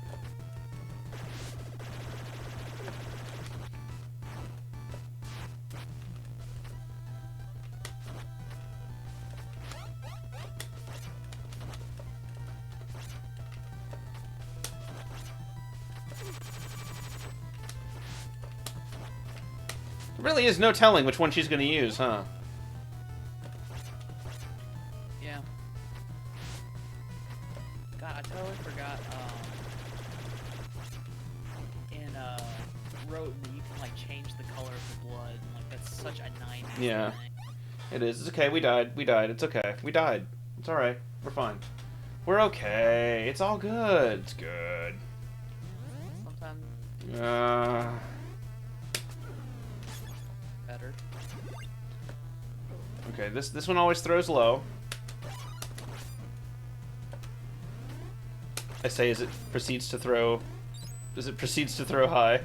There really is no telling which one she's going to use, huh? Yeah. God, I totally forgot, in, Roten, you can, like, change the color of the blood, and, like, that's such a 90s Yeah. thing. It is. It's okay. We died. We died. It's okay. We died. It's alright. We're fine. We're okay. It's all good. It's good. Sometimes better. Okay, this one always throws low. I say as it proceeds to throw high.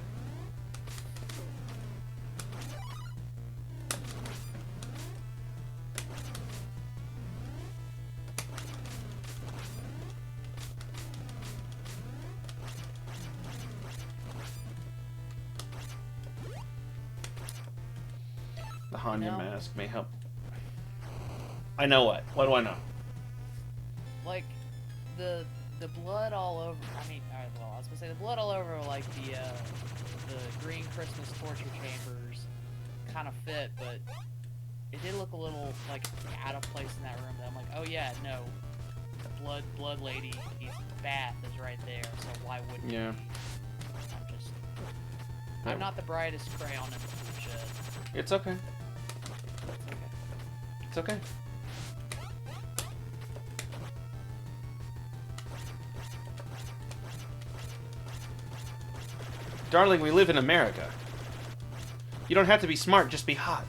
The Hanya mask may help. I know what. What do I know? Like, the blood all over. I mean, well, I was gonna say the blood all over, like the green Christmas torture chambers, kind of fit, but it did look a little like out of place in that room. That I'm like, oh yeah, no, the blood lady, his bath is right there, so why wouldn't Yeah. it be? I'm not the brightest crayon in the blue shed. It's okay. It's okay. It's okay. Darling, we live in America. You don't have to be smart, just be hot.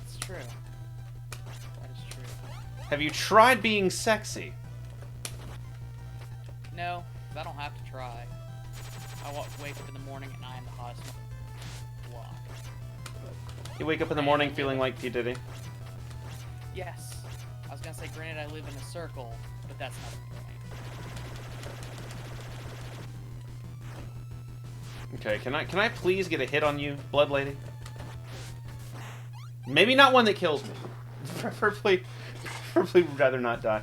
It's true. That is true. Have you tried being sexy? No, 'cause I don't have to try. I wake up in the morning and I am the hottest block. You wake up in the morning feeling like P. Diddy? Yes. I was gonna say, granted, I live in a circle, but that's not the point. Okay, can I please get a hit on you, Blood Lady? Maybe not one that kills me. Preferably would rather not die.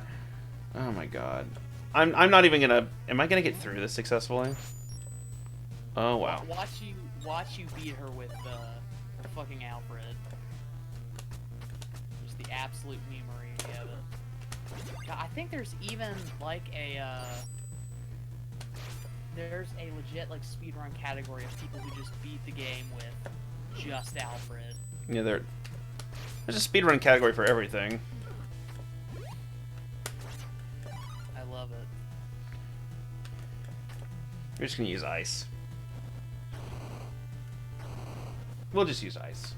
Oh my god. I'm not even gonna... Am I gonna get through this successfully? Oh wow. Watch you beat her with her fucking Alfred. Just the absolute memory of it. God, I think there's even like a there's a legit like speedrun category of people who just beat the game with just Alfred. Yeah, there's a speedrun category for everything. I love it. We're just gonna use ice. We'll just use ice.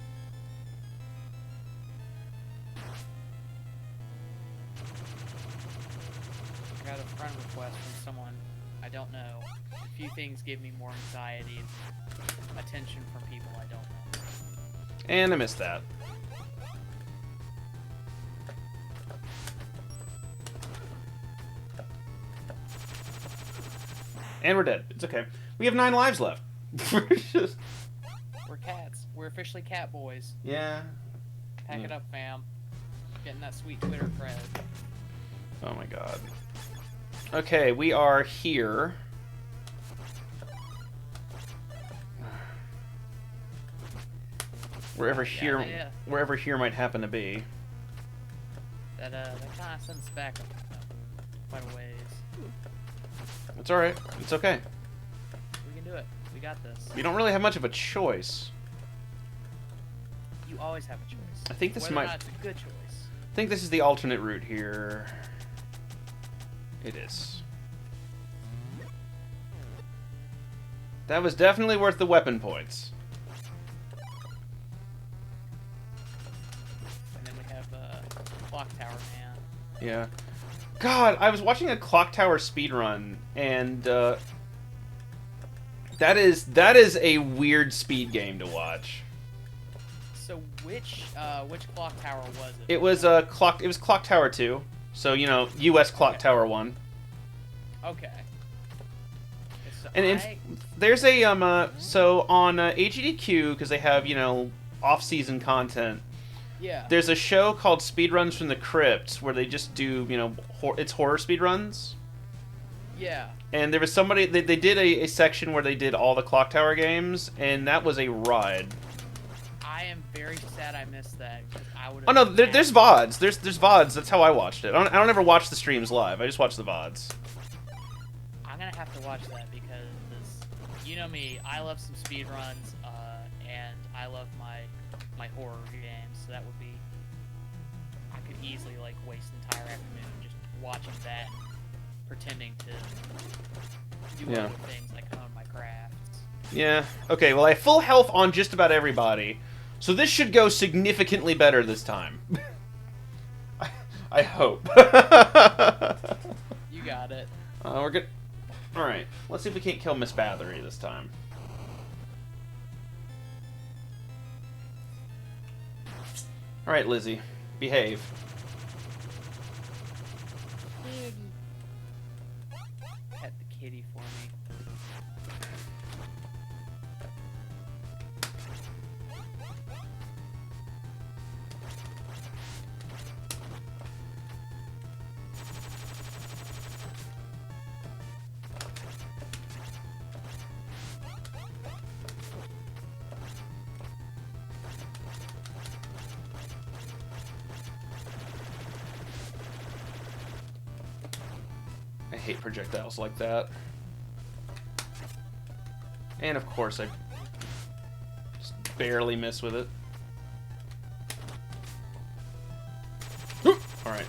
I got a friend request from someone I don't know. A few things give me more anxiety and attention from people I don't know. And I missed that. And we're dead. It's okay. We have 9 lives left. We're just... We're cats. We're officially cat boys. Yeah. Pack it up, fam. Getting that sweet Twitter cred. Oh my god. Okay, we are here. Wherever here might happen to be. That kind of sends us back quite a ways. It's alright. It's okay. We can do it. We got this. You don't really have much of a choice. You always have a choice. I think this Whether might... or not it's a good choice. I think this is the alternate route here. It is. That was definitely worth the weapon points. Yeah. God, I was watching a Clock Tower speedrun, and that is a weird speed game to watch. So which clock tower was it? It was Clock Tower 2. So, you know, US Clock Tower 1. Okay. So And there's a so on HEDQ, because they have, you know, off-season content. yeah. There's a show called Speedruns from the Crypt where they just do, you know, it's horror speedruns. Yeah. And there was somebody they did a section where they did all the Clock Tower games, and that was a ride. I am very sad I missed that. I would. Oh no, there's VODs. There's VODs. That's how I watched it. I don't ever watch the streams live. I just watch the VODs. I'm gonna have to watch that because you know me. I love some speed runs, and I love my horror games. So that would be. I could easily like waste an entire afternoon just watching that, pretending to do other things like hone my crafts. Yeah. Okay. Well, I have full health on just about everybody. So this should go significantly better this time. I hope. You got it. We're good. All right. Let's see if we can't kill Miss Bathory this time. All right, Lizzie, behave. Pet the kitty for me. I hate projectiles like that. And of course I just barely miss with it. Alright.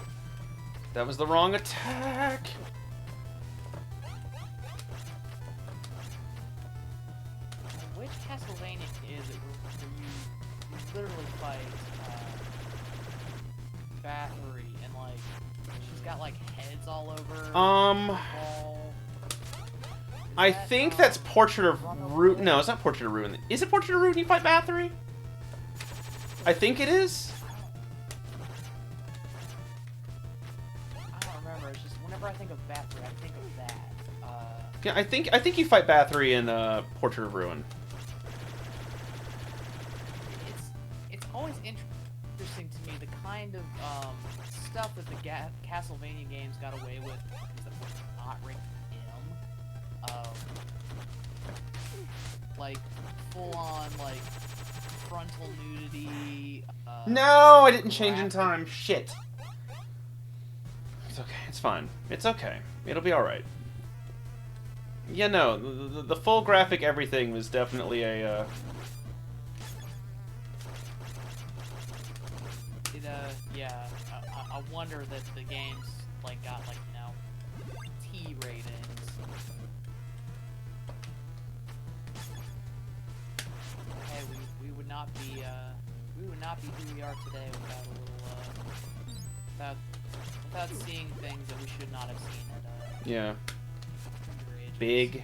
That was the wrong attack! Which Castlevania is it where you literally fight Bathory and like she's got like heads all over the wall? I think that's Portrait of Ruin. No, it's not Portrait of Ruin. Is it Portrait of Ruin you fight Bathory? I think it is. I don't remember. It's just whenever I think of Bathory, I think of that. Yeah, I think you fight Bathory in Portrait of Ruin. It's always interesting to me the kind of stuff that the Castlevania games got away with is that was not rated M. Like full on like frontal nudity. No, I didn't change in time. Shit. It's okay. It's fine. It's okay. It'll be all right. Yeah, no, the full graphic everything was definitely a. Yeah. I wonder that the games like got like T ratings. Hey, we would not be who we are today without a little without seeing things that we should not have seen at Yeah. underage. Big,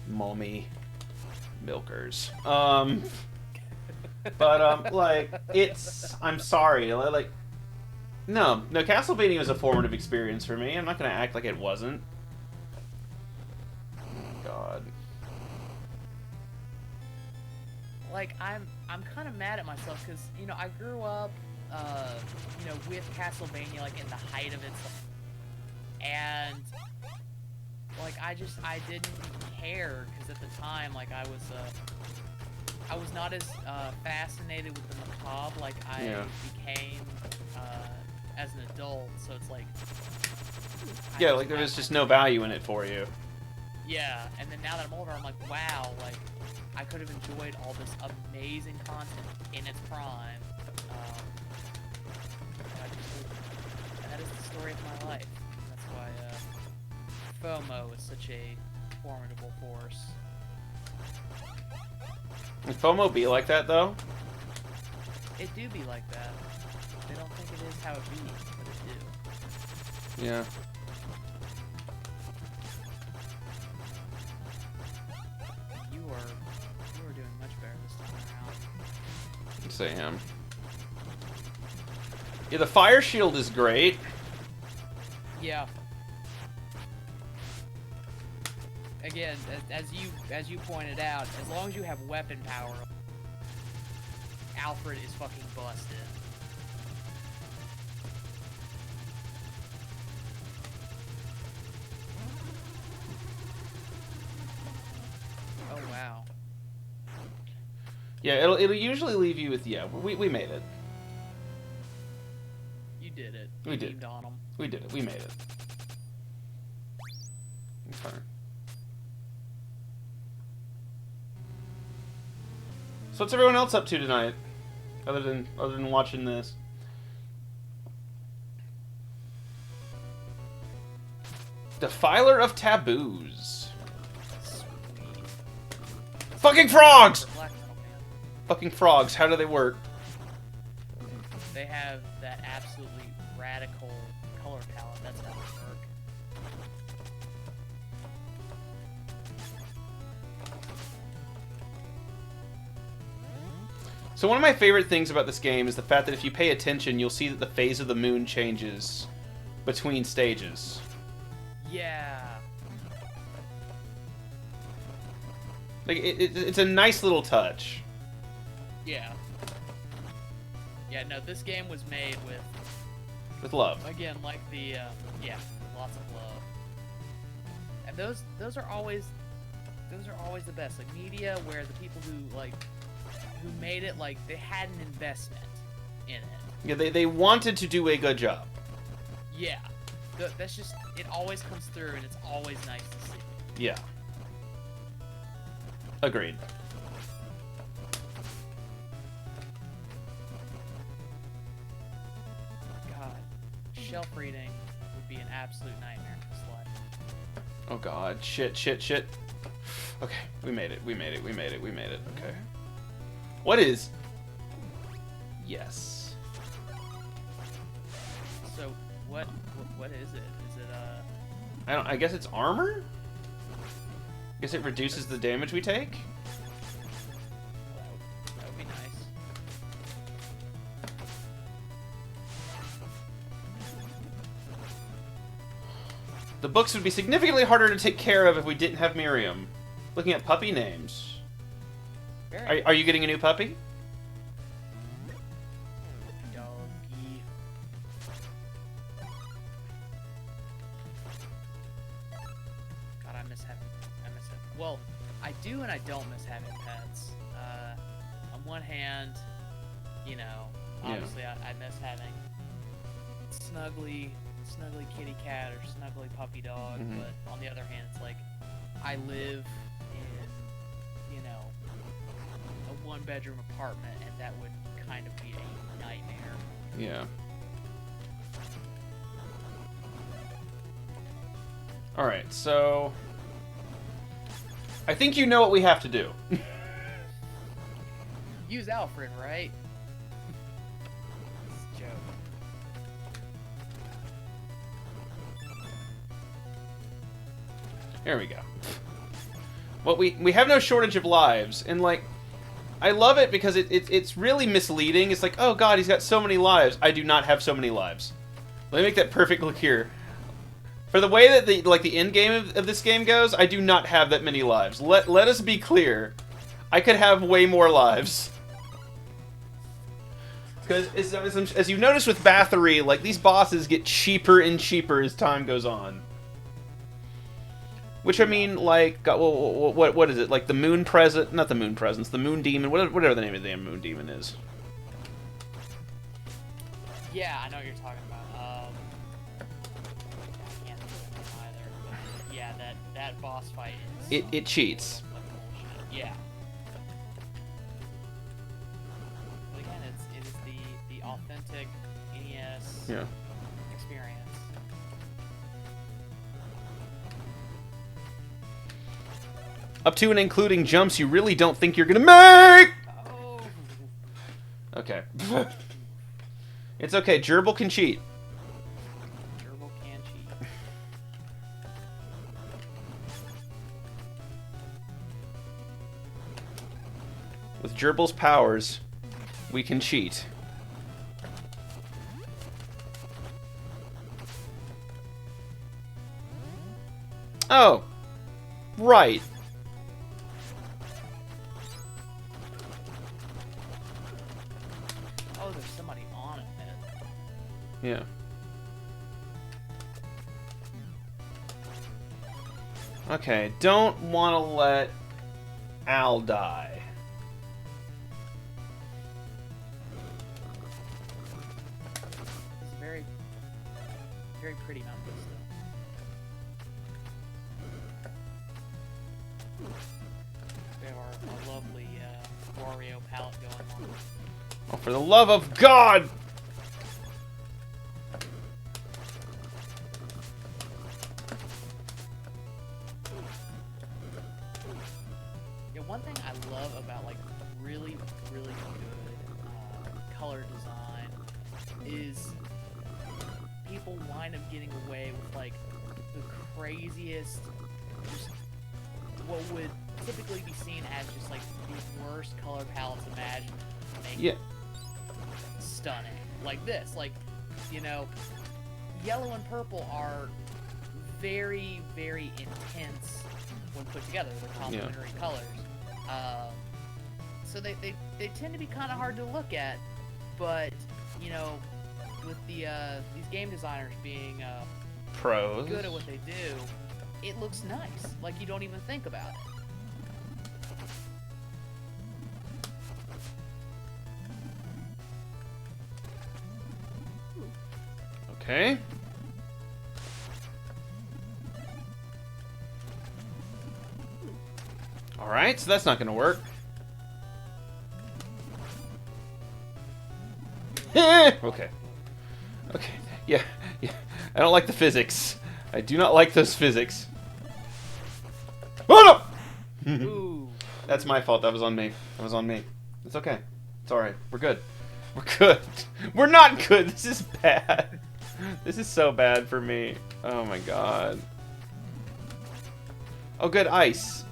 mommy, milkers. But like it's. I'm sorry. Like, no, Castlevania was a formative experience for me. I'm not gonna act like it wasn't. God. Like I'm kind of mad at myself because I grew up with Castlevania like in the height of its, and like I didn't care because at the time like I was not as fascinated with the macabre like I became as an adult. So it's like Yeah, like there was just no value in it for you. Yeah, and then now that I'm older, I'm like, wow, like I could have enjoyed all this amazing content in its prime. That is the story of my life. That's why FOMO is such a formidable force. Would FOMO be like that though? It do be like that. They don't think it is how it be, but it do. Yeah. You are doing much better this time around. Let's say him. Yeah, the fire shield is great. Yeah. Again, as you pointed out, as long as you have weapon power, Alfred is fucking busted. Oh wow. Yeah, it'll usually leave you with we made it. You did it. We You did. beamed on him. We did it. We made it. Okay. So what's everyone else up to tonight? Other than watching this. Defiler of Taboos. Fucking frogs! Black Metal Man. Fucking frogs, how do they work? They have that absolutely radical color palette. That's how they work. So one of my favorite things about this game is the fact that if you pay attention, you'll see that the phase of the moon changes between stages. Yeah. Like it's a nice little touch. Yeah. Yeah, no, this game was made With love. again, like the, yeah, lots of love. And those are always the best. Like, media where the people who made it, like, they had an investment in it. Yeah, they wanted to do a good job. Yeah. That's just, it always comes through, and it's always nice to see. Yeah. Agreed. God, shelf reading would be an absolute nightmare in this life. Oh god, shit. Okay, we made it. Okay. What is? Yes. So, what is it? Is it, I guess it's armor? Guess it reduces the damage we take? that would be nice. The books would be significantly harder to take care of if we didn't have Miriam. Looking at puppy names. Very Are you getting a new puppy? doggy. God, I miss it. Well, I do and I don't miss having pets. On one hand, you know, obviously I miss having snuggly kitty cat or snuggly puppy dog, Mhm. but on the other hand, it's like I live in, you know, a one-bedroom apartment, and that would kind of be a nightmare. Yeah. Alright, so... I think you know what we have to do. Use Alfred, right? It's a joke. There we go. Well, we have no shortage of lives, and like, I love it because it's really misleading. It's like, oh god, he's got so many lives. I do not have so many lives. Let me make that perfectly clear. For the way that the end game of this game goes, I do not have that many lives. Let us be clear. I could have way more lives. Because as you've noticed with Bathory, like, these bosses get cheaper and cheaper as time goes on. Which, I mean, like, well, what is it? Like, the Moon Present? Not the Moon Presence, the Moon Demon, whatever the name of the damn Moon Demon is. Yeah, I know what you're talking about. I can't think of it either. But yeah, that boss fight is... It cheats. like bullshit. Yeah. But again, it is the authentic NES Yeah. experience. Up to and including jumps you really don't think you're gonna make! Oh. Okay. It's okay, Gerbil can cheat. Gerbil can With Gerbil's powers, we can cheat. Oh, right. Oh, there's somebody on it, man. Yeah. Okay, don't want to let Al die. It's a very, very pretty mountain vista. We have our lovely Wario palette going on. Oh, for the love of God! Yeah, one thing I love about like really, really good color design is people wind up getting away with like the craziest, just what would typically be seen as just like the worst color palettes imagined to make Yeah. stunning. Like this, like, you know, yellow and purple are very, very intense when put together. They're complementary colors. So they tend to be kind of hard to look at, but, you know, with the these game designers being Pros. good at what they do, it looks nice. Like you don't even think about it. Okay. Alright, so that's not gonna work. Okay. Okay. Yeah. I don't like the physics. I do not like those physics. Oh no! Ooh. That's my fault. That was on me. That was on me. It's okay. It's alright. We're good. We're good. We're not good. This is bad. This is so bad for me. Oh my god. Oh, good. Ice.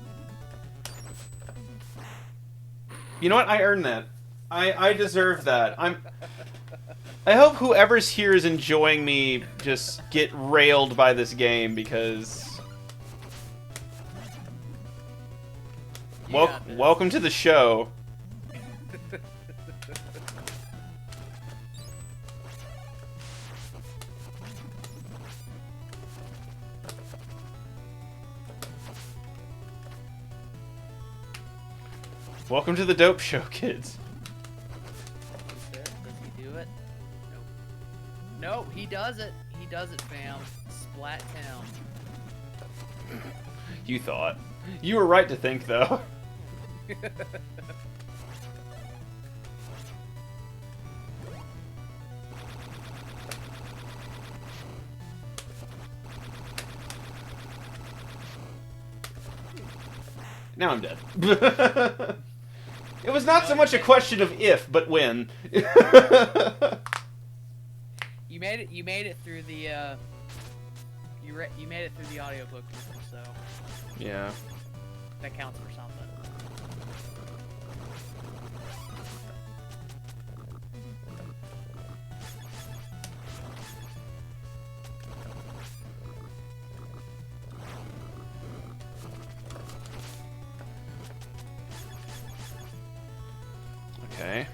You know what? I earned that. I deserve that. I hope whoever's here is enjoying me just get railed by this game because... Welcome to the show. Welcome to the dope show, kids. Does he do it? Nope. Nope, he does it. He does it, fam. Splat Town. You thought. You were right to think, though. Now I'm dead. It was not so much a question of if, but when. You made it. You made it through the. You made it through the audiobook, so Yeah. that counts for something. Okay.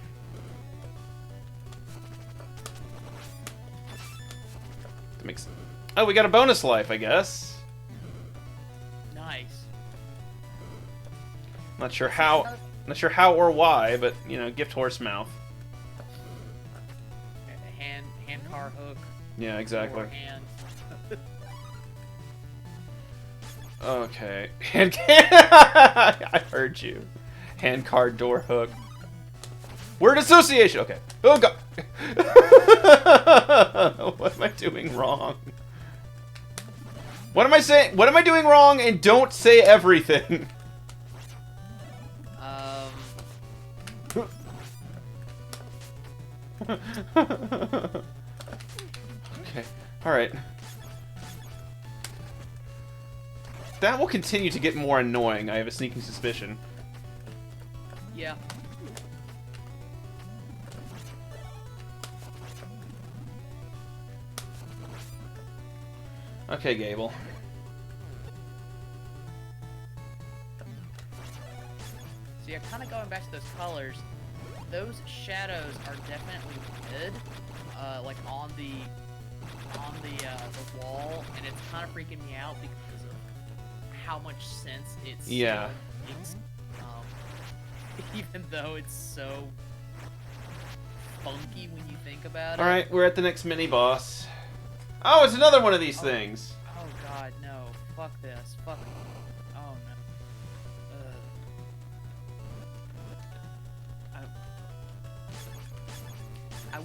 That makes... Oh, we got a bonus life, I guess. Nice. Not sure how or why, but you know, gift horse mouth. Hand car hook. Yeah, exactly. Or hand. Okay. I heard you. Hand card door hook. Word association. Okay. Oh god. What am I doing wrong? What am I saying? What am I doing wrong? And don't say everything. Okay. All right. That will continue to get more annoying. I have a sneaking suspicion. Yeah. Okay, Gable. So yeah, kind of going back to those colors, those shadows are definitely mid, like on the wall, and it's kind of freaking me out because of how much sense it's Yeah. makes, even though it's so funky when you think about it. All right, we're at the next mini boss. Oh, it's another one of these things. Oh god, no! Fuck this! Fuck! Oh no!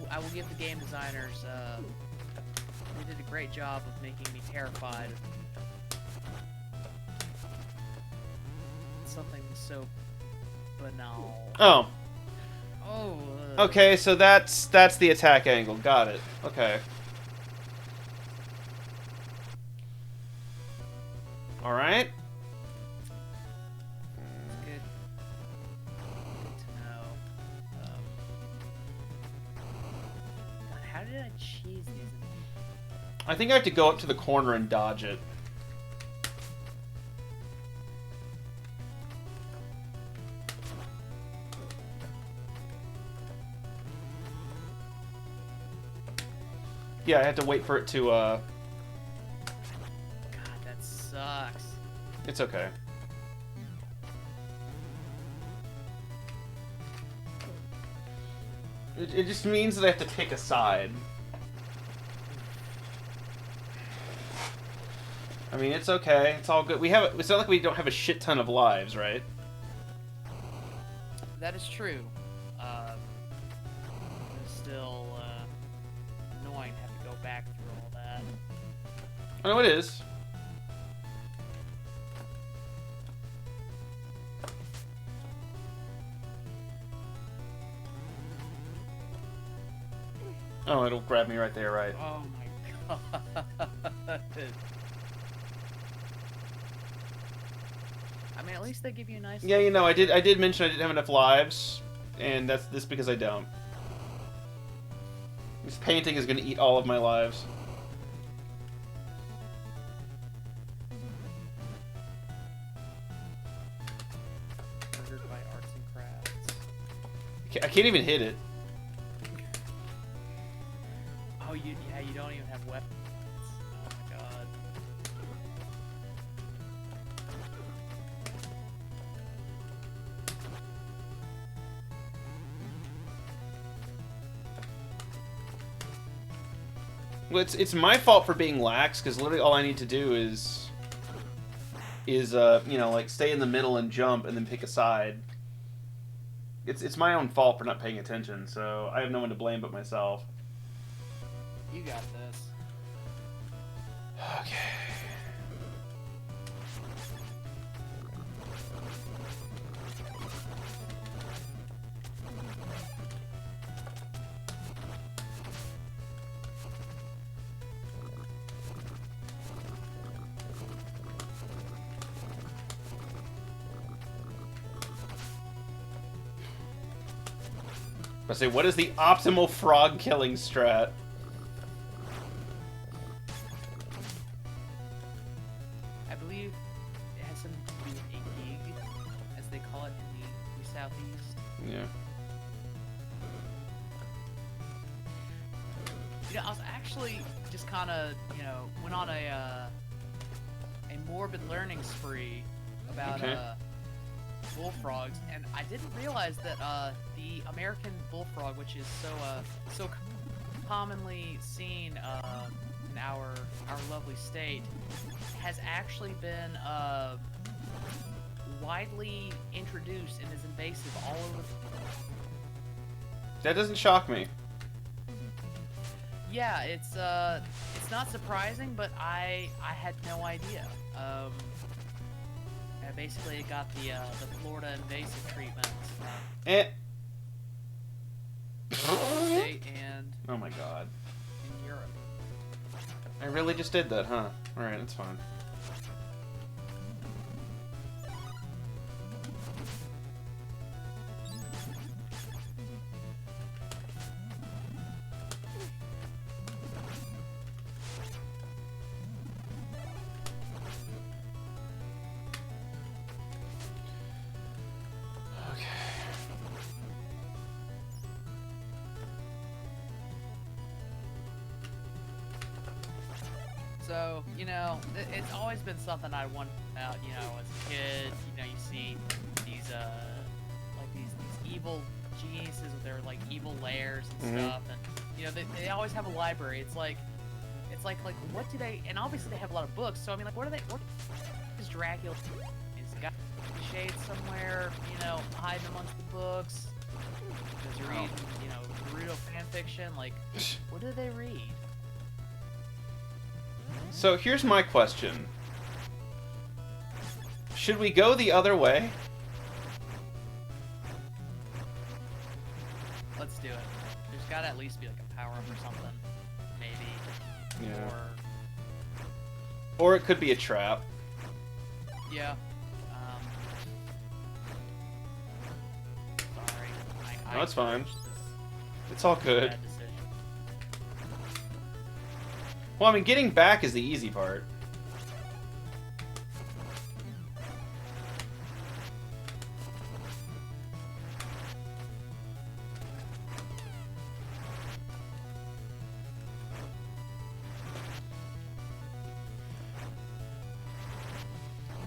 I will give the game designers, they did a great job of making me terrified of something so banal. Oh. Oh. Okay, so that's the attack angle. Got it. Okay. All right. Good. Good to know. God, how did I cheese these? I think I have to go up to the corner and dodge it. Yeah, I had to wait for it to, God, that sucks. It's okay. It just means that I have to pick a side. I mean, it's okay. It's all good. It's not like we don't have a shit ton of lives, right? That is true. It's still annoying to have to go back through all that. I know it is. Oh, it'll grab me right there, right? Oh my god. I mean, at least they give you a nice. Yeah, you know, I did mention I didn't have enough lives, and that's this because I don't. This painting is going to eat all of my lives. Murdered by arts and crafts. I can't even hit it. Oh, you don't even have weapons. Oh my god. Well, it's my fault for being lax, because literally all I need to do is you know, like, stay in the middle and jump, and then pick a side. It's my own fault for not paying attention, so I have no one to blame but myself. You got this. Okay. I say, what is the optimal frog killing strat? I believe it has something to do with a gig, as they call it in the southeast. Yeah. You know, I was actually just kind of, you know, went on a morbid learning spree about Okay. bullfrogs, and I didn't realize that the American bullfrog, which is so commonly seen in our lovely state, has actually been widely introduced and is invasive all over. That doesn't shock me. Yeah, it's not surprising, but I had no idea. Basically, it got the Florida invasive treatment. State and Oh my god. in Europe. I really just did that, huh? Alright, that's fine. So, you know, it's always been something I wanted about, you know, as a kid. You know, you see these, like these evil geniuses with their, like, evil lairs and stuff. And, you know, they always have a library. It's like, what do they, and obviously they have a lot of books. So, I mean, like, what is Dracula? Is he got shades somewhere, you know, hiding amongst the books? Does he read, you know, brutal fan fiction? Like, what do they read? So here's my question. Should we go the other way? Let's do it. There's gotta at least be like a power-up or something. Maybe. Yeah. Or it could be a trap. Yeah. Sorry. No, it's fine. It's all good. Bad decision. Well, I mean, getting back is the easy part.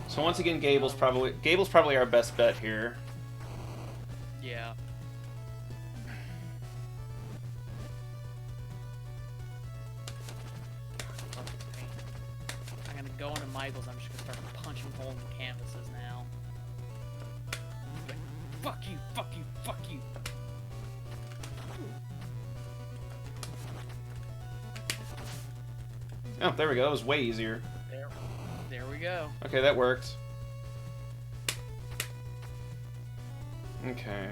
So once again, Gable's probably our best bet here. Yeah. I'm gonna go into Michael's. I'm just gonna start punching holes in canvases now. Like, fuck you! Fuck you! Fuck you! Oh, there we go. That was way easier. There we go. Okay, that worked. Okay.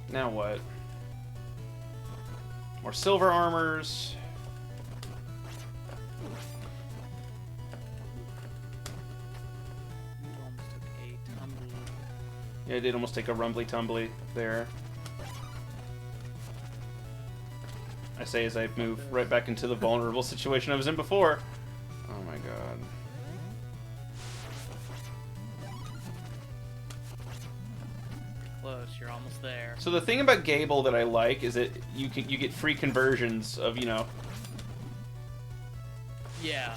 Now what? More silver armors. You almost took a tumbly. Yeah, I did almost take a rumbly-tumbly there. I say as I move right back into the vulnerable situation I was in before. Oh my god. Close. You're almost there. So the thing about Gable that I like is that you get free conversions of, you know. Yeah.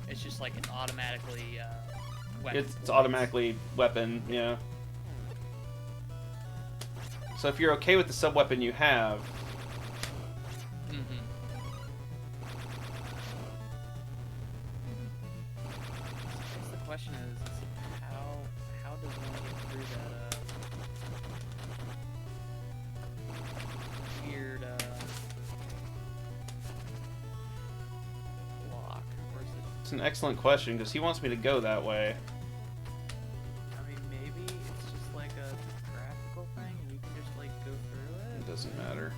It's just like it's automatically weapon. It's automatically weapon, yeah. So if you're okay with the sub-weapon you have, the question is how does one get through that weird block? Or is it? it's an excellent question because he wants me to go that way. I mean, maybe it's just like a graphical thing, and you can just like go through it. It doesn't matter.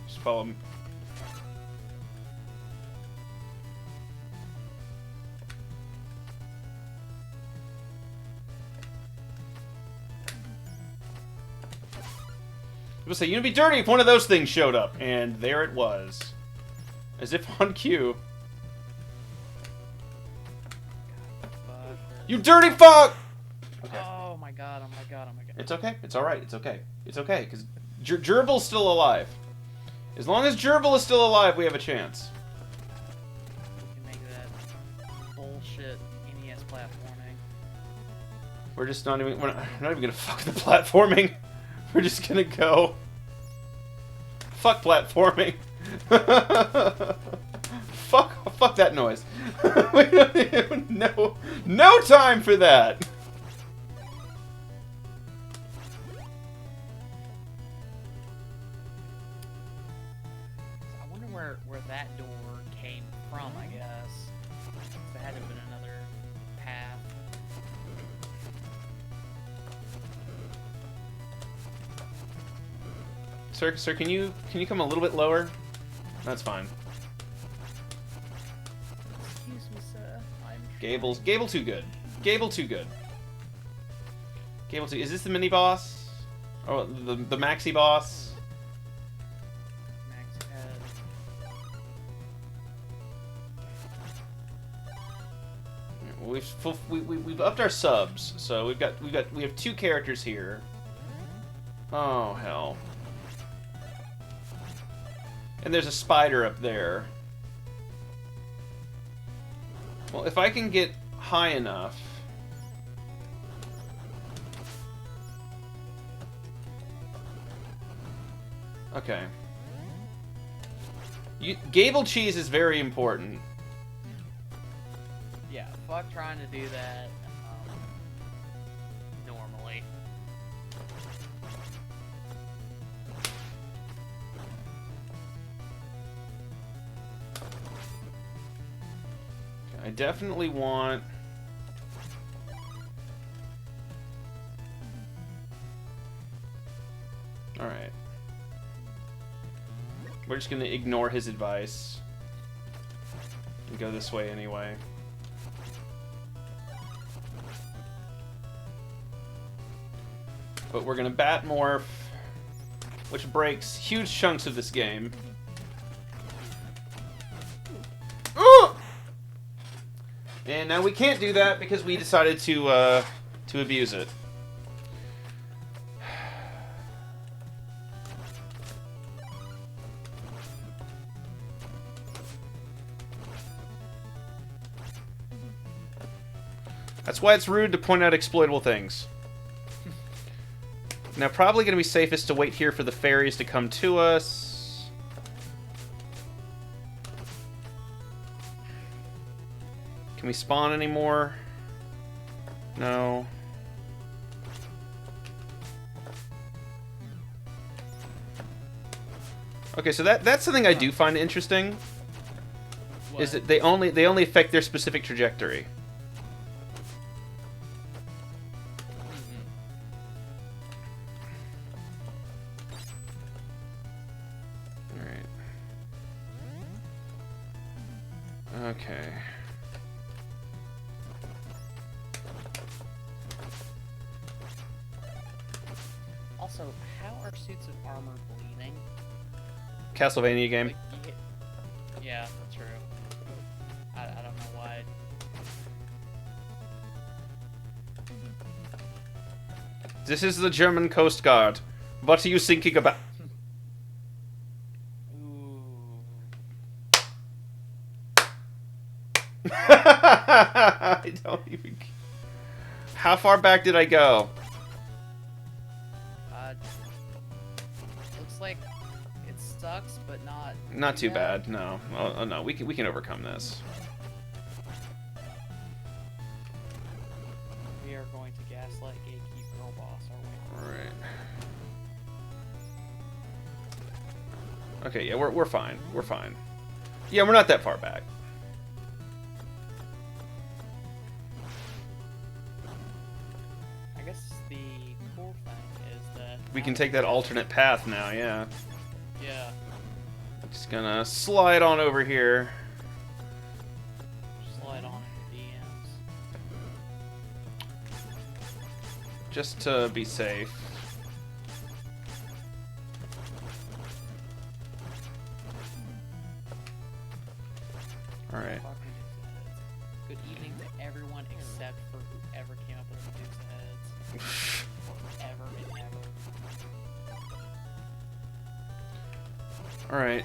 Just follow him. People say, you'd be dirty if one of those things showed up. And there it was. As if on cue. You dirty fuck! Okay. Oh my god, oh my god, oh my god. It's okay. It's alright. It's okay. It's okay. Because Gerbil's still alive. As long as Gerbil is still alive, we have a chance. We can make that bullshit NES platforming. We're just not even... We're not even gonna fuck the platforming. We're just gonna go... Fuck platforming. Fuck that noise. We don't even no time for that. I wonder where that door came from, I guess. There had to have been another path. Sir, can you come a little bit lower? That's fine. Excuse me, sir. Gable too good. Gable too good. Gable too. Is this the mini boss? Oh, the maxi boss? Max head. We've upped our subs, so we have 2 characters here. Oh, hell. And there's a spider up there. Well, if I can get high enough... Okay. Gable cheese is very important. Yeah, fuck trying to do that normally. I definitely want... Alright. We're just gonna ignore his advice. And go this way anyway. But we're gonna bat morph, which breaks huge chunks of this game. And now we can't do that because we decided to abuse it. That's why it's rude to point out exploitable things. Now, probably going to be safest to wait here for the fairies to come to us. Can we spawn anymore? No. Okay, so that's something I do find interesting. What? Is that they only affect their specific trajectory. Okay. Also, how are suits of armor bleeding? Castlevania game. Like, yeah, true. I don't know why. This is the German Coast Guard. What are you thinking about? I don't even... How far back did I go? Looks like it sucks, but not... Not too bad, no. Oh, no, we can overcome this. We are going to gaslight gatekeep girl boss, are we? Alright. Okay, yeah, we're fine. We're fine. Yeah, we're not that far back. I guess the cool thing is that... We can take that alternate path now, yeah. Yeah. Just gonna slide on over here. Slide on into DMs. Just to be safe. Alright. Good evening to everyone except for whoever came up with the Dukes of Heads. Ever and ever. Alright.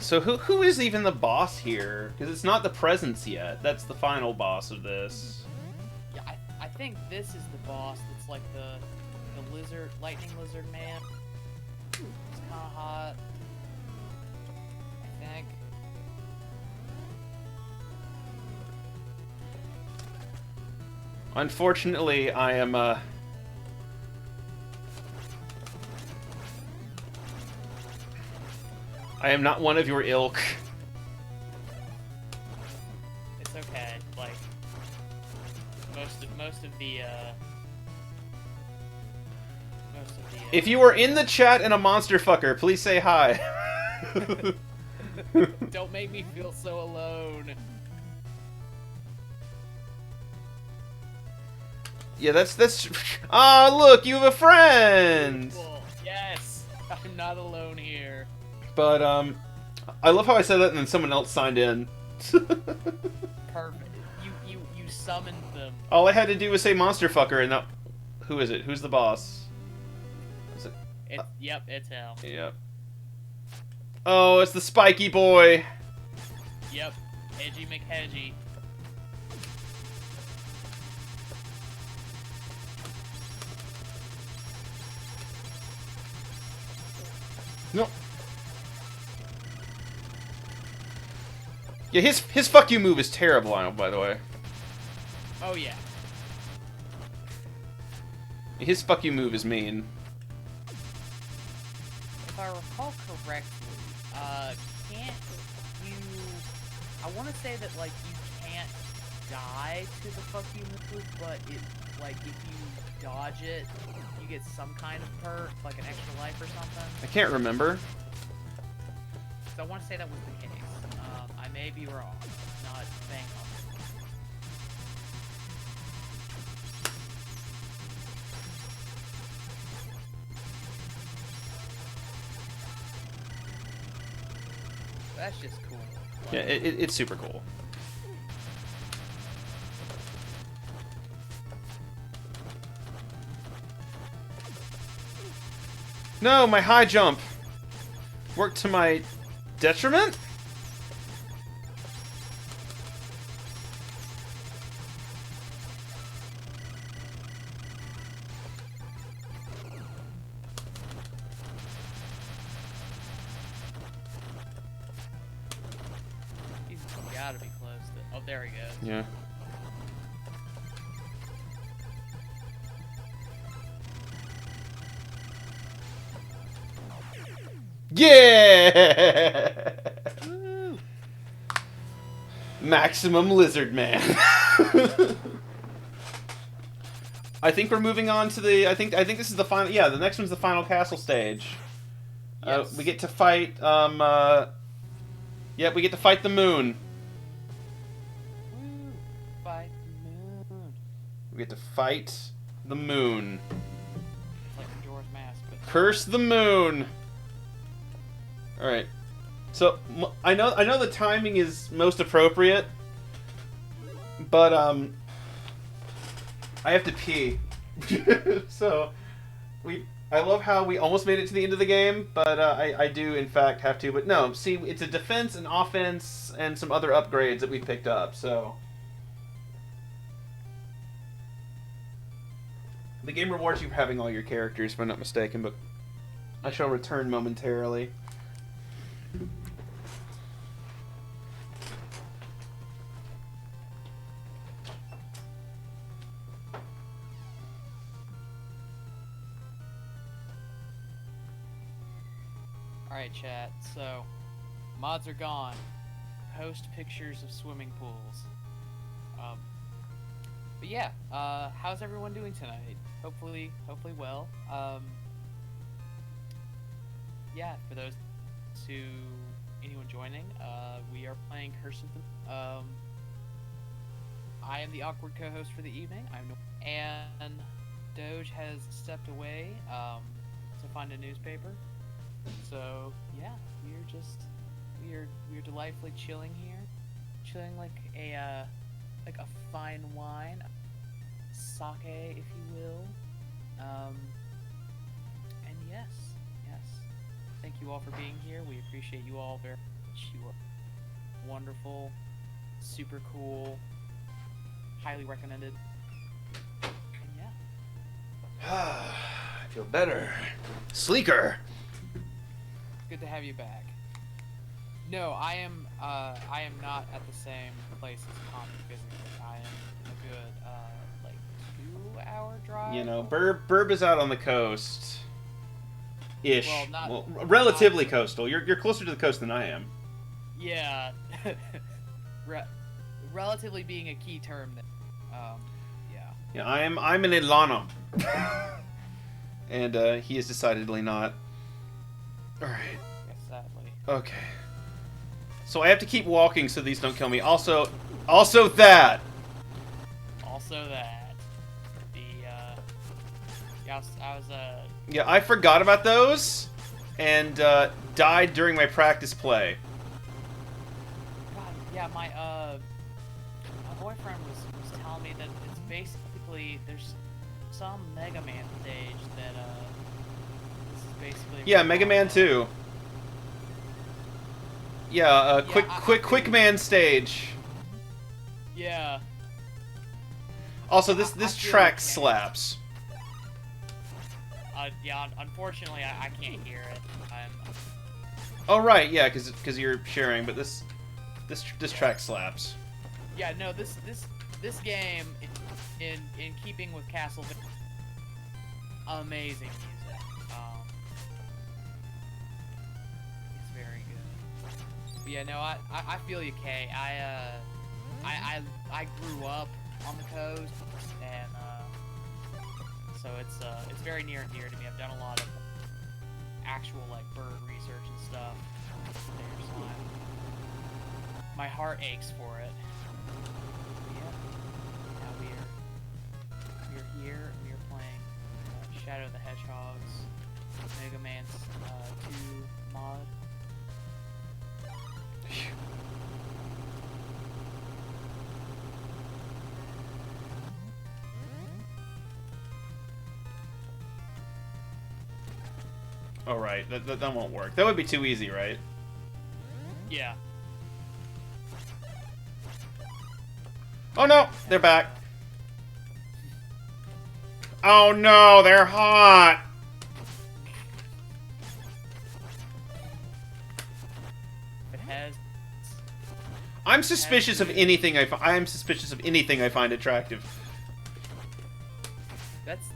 So who is even the boss here? Because it's not the presence yet. That's the final boss of this. Yeah, I think this is the boss that's like the lizard, lightning lizard man. It's kind of hot. I think. Unfortunately, I am, I am not one of your ilk. It's okay. Like most of the If you are in the chat and a monster fucker, please say hi. Don't make me feel so alone. Yeah, that's. Ah, look, you have a friend. Cool. Yes, I'm not alone here. But I love how I said that and then someone else signed in. Perfect. You summoned them. All I had to do was say monster fucker, and now, who is it? Who's the boss? Is it Yep, it's him. Yep. Oh, it's the spiky boy. Yep, Edgy McHedgy. No. Yeah, his fuck you move is terrible, by the way. Oh yeah. His fuck you move is mean. If I recall correctly, can't you... I want to say that, like, you can't die to the fuck you move, but it, like, if you dodge it, you get some kind of perk, like an extra life or something. I can't remember. So I want to say that was the case. I may be wrong. Not bank on it. That's just cool. Like, Yeah, it's super cool. No, my high jump worked to my detriment? he's gotta be close to... Oh, there he goes. Yeah. Yeah! Woo! Maximum Lizard Man. I think we're moving on to the. I think this is the final. Yeah, the next one's the final castle stage. Yes. We get to fight. Yep, we get to fight the moon. Woo! Fight the moon. We get to fight the moon. It's like Majora's Mask, but... Curse the moon. All right. So I know the timing is most appropriate, but I have to pee. So I love how we almost made it to the end of the game, but I do in fact have to. But no, see, it's a defense and offense and some other upgrades that we picked up. So the game rewards you for having all your characters, if I'm not mistaken. But I shall return momentarily. Alright, chat, so mods are gone. Post pictures of swimming pools. But yeah, how's everyone doing tonight? Hopefully well. Yeah, for those anyone joining, we are playing Curse of the... I am the awkward co-host for the evening. And Doge has stepped away to find a newspaper. So yeah, we're delightfully chilling here, chilling like a fine wine, sake, if you will. And yes, thank you all for being here. We appreciate you all very much. You are wonderful, super cool, highly recommended. And yeah, I feel better, sleeker. good to have you back. No, I am not at the same place as Tommy physically. I am a good like 2-hour drive. You know, Burb is out on the coast. Ish. Well, relatively coastal. You're closer to the coast than I am. Yeah. Relatively being a key term. Yeah. Yeah, I'm in Atlanta. And he is decidedly not. Alright. Yes, sadly. Okay. So I have to keep walking so these don't kill me. Also that! Also that. I was Yeah, I forgot about those, and died during my practice play. God, yeah, my boyfriend was telling me that it's basically, there's some Mega Man stage that is basically. Yeah, Mega Man 2. Yeah, quick man stage. Yeah. Also, this I feel track okay. slaps. Yeah. Unfortunately, I can't hear it. Oh right, yeah, because you're sharing, but this track slaps. Yeah. No. This game, in keeping with Castlevania, amazing music. It's very good. But yeah. No. I feel you, Kay. I grew up on the coast, and so it's very near and dear to me. I've done a lot of actual like bird research and stuff there, so my heart aches for it. But yeah, now we're here and we're playing Shadow the Hedgehog's Mega Man 2 mod. Oh right, that won't work. That would be too easy, right? Yeah. Oh no, they're back. Oh no, they're hot. It has. I'm suspicious of anything I'm suspicious of anything I find attractive. That's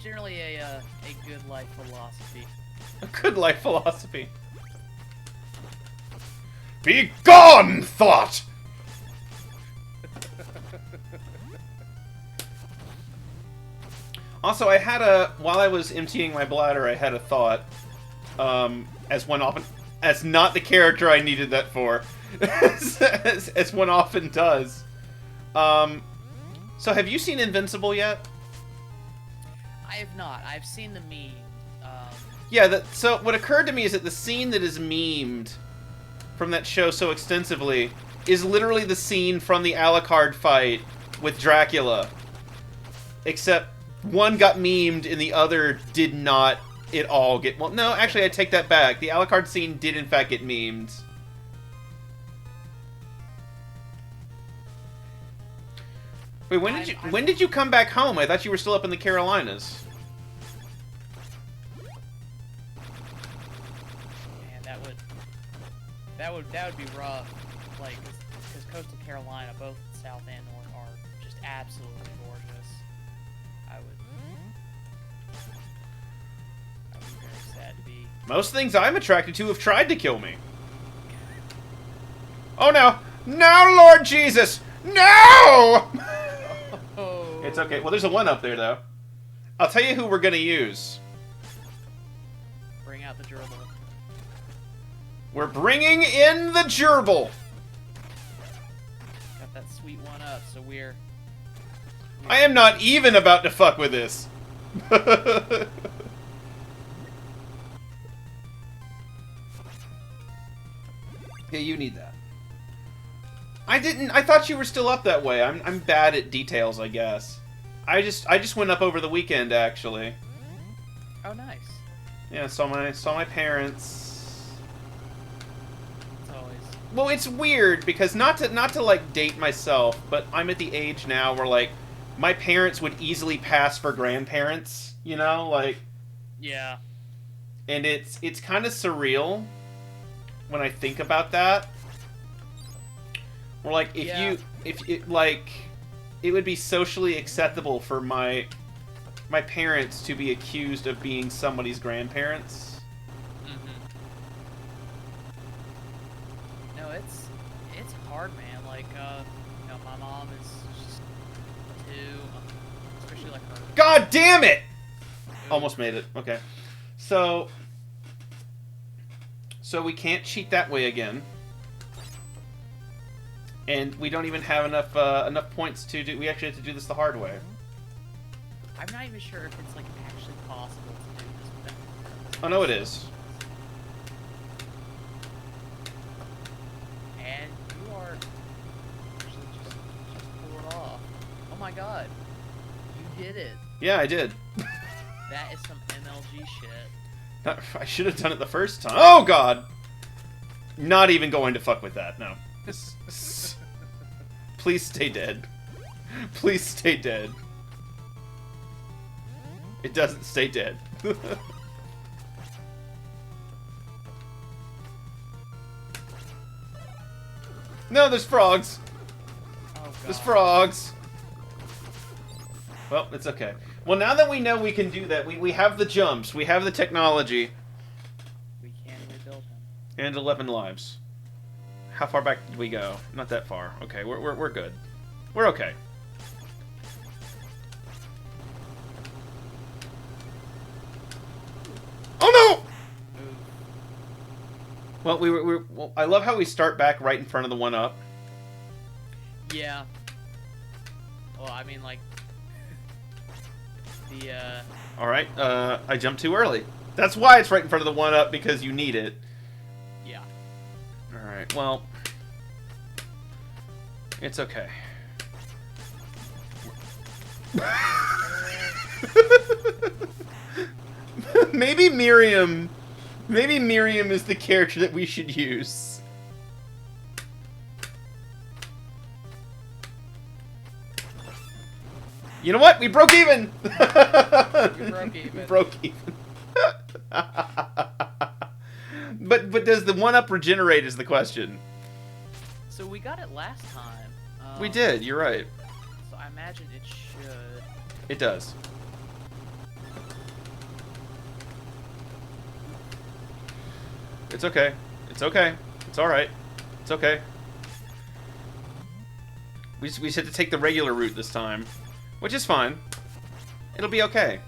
generally a good life philosophy. A good life philosophy. Be gone, thought! Also, I had while I was emptying my bladder, I had a thought, as not the character I needed that for, as one often does. So have you seen Invincible yet? I have not. I've seen the meme. Yeah, so what occurred to me is that the scene that is memed from that show so extensively is literally the scene from the Alucard fight with Dracula. Except one got memed and the other did not at all get... Well, no, actually, I take that back. The Alucard scene did, in fact, get memed. Wait, when did you come back home? I thought you were still up in the Carolinas. That would be rough, like, because coastal Carolina, both south and north, are just absolutely gorgeous. I would be very sad to be. Most things I'm attracted to have tried to kill me. Oh no! No, Lord Jesus! No! Oh. It's okay. Well, there's a one up there, though. I'll tell you who we're gonna use. Bring out the gerbil. We're bringing in the gerbil. Got that sweet one up, so we're I am not even about to fuck with this. Yeah, you need that. I thought you were still up that way. I'm bad at details, I guess. I just went up over the weekend, actually. Oh, nice. Yeah, saw my parents. Well, it's weird because not to like date myself, but I'm at the age now where like my parents would easily pass for grandparents, you know, like. Yeah. And it's kind of surreal when I think about that. Or like if it like it would be socially acceptable for my parents to be accused of being somebody's grandparents. It's hard, man. Like, you know, my mom is just too, especially like her. God damn it! Almost made it. Okay, so we can't cheat that way again, and we don't even have enough points to do. We actually have to do this the hard way. I'm not even sure if it's like actually possible to do this without. Oh no, it is. And you are actually just pull it off. Oh my god, you did it. Yeah, I did. That is some MLG shit. I should have done it the first time. Oh, God! Not even going to fuck with that, no. Please stay dead. Please stay dead. It doesn't stay dead. No, there's frogs. Oh, God. There's frogs. Well, it's okay. Well, now that we know we can do that, we have the jumps, we have the technology. We can rebuild him. And 11 lives. How far back did we go? Not that far. Okay, we're good. We're okay. Oh no! Move. Well, well, I love how we start back right in front of the one up. Yeah. Well, I mean, like, the, Alright, I jumped too early. That's why it's right in front of the one up, because you need it. yeah. Alright, well... It's okay. Maybe Miriam is the character that we should use. You know what? We broke even! We broke even. We broke even. But does the one-up regenerate is the question. So we got it last time. We did, you're right. So I imagine it should. It does. It's okay. It's okay. It's alright. It's okay. We just had to take the regular route this time. Which is fine. It'll be okay.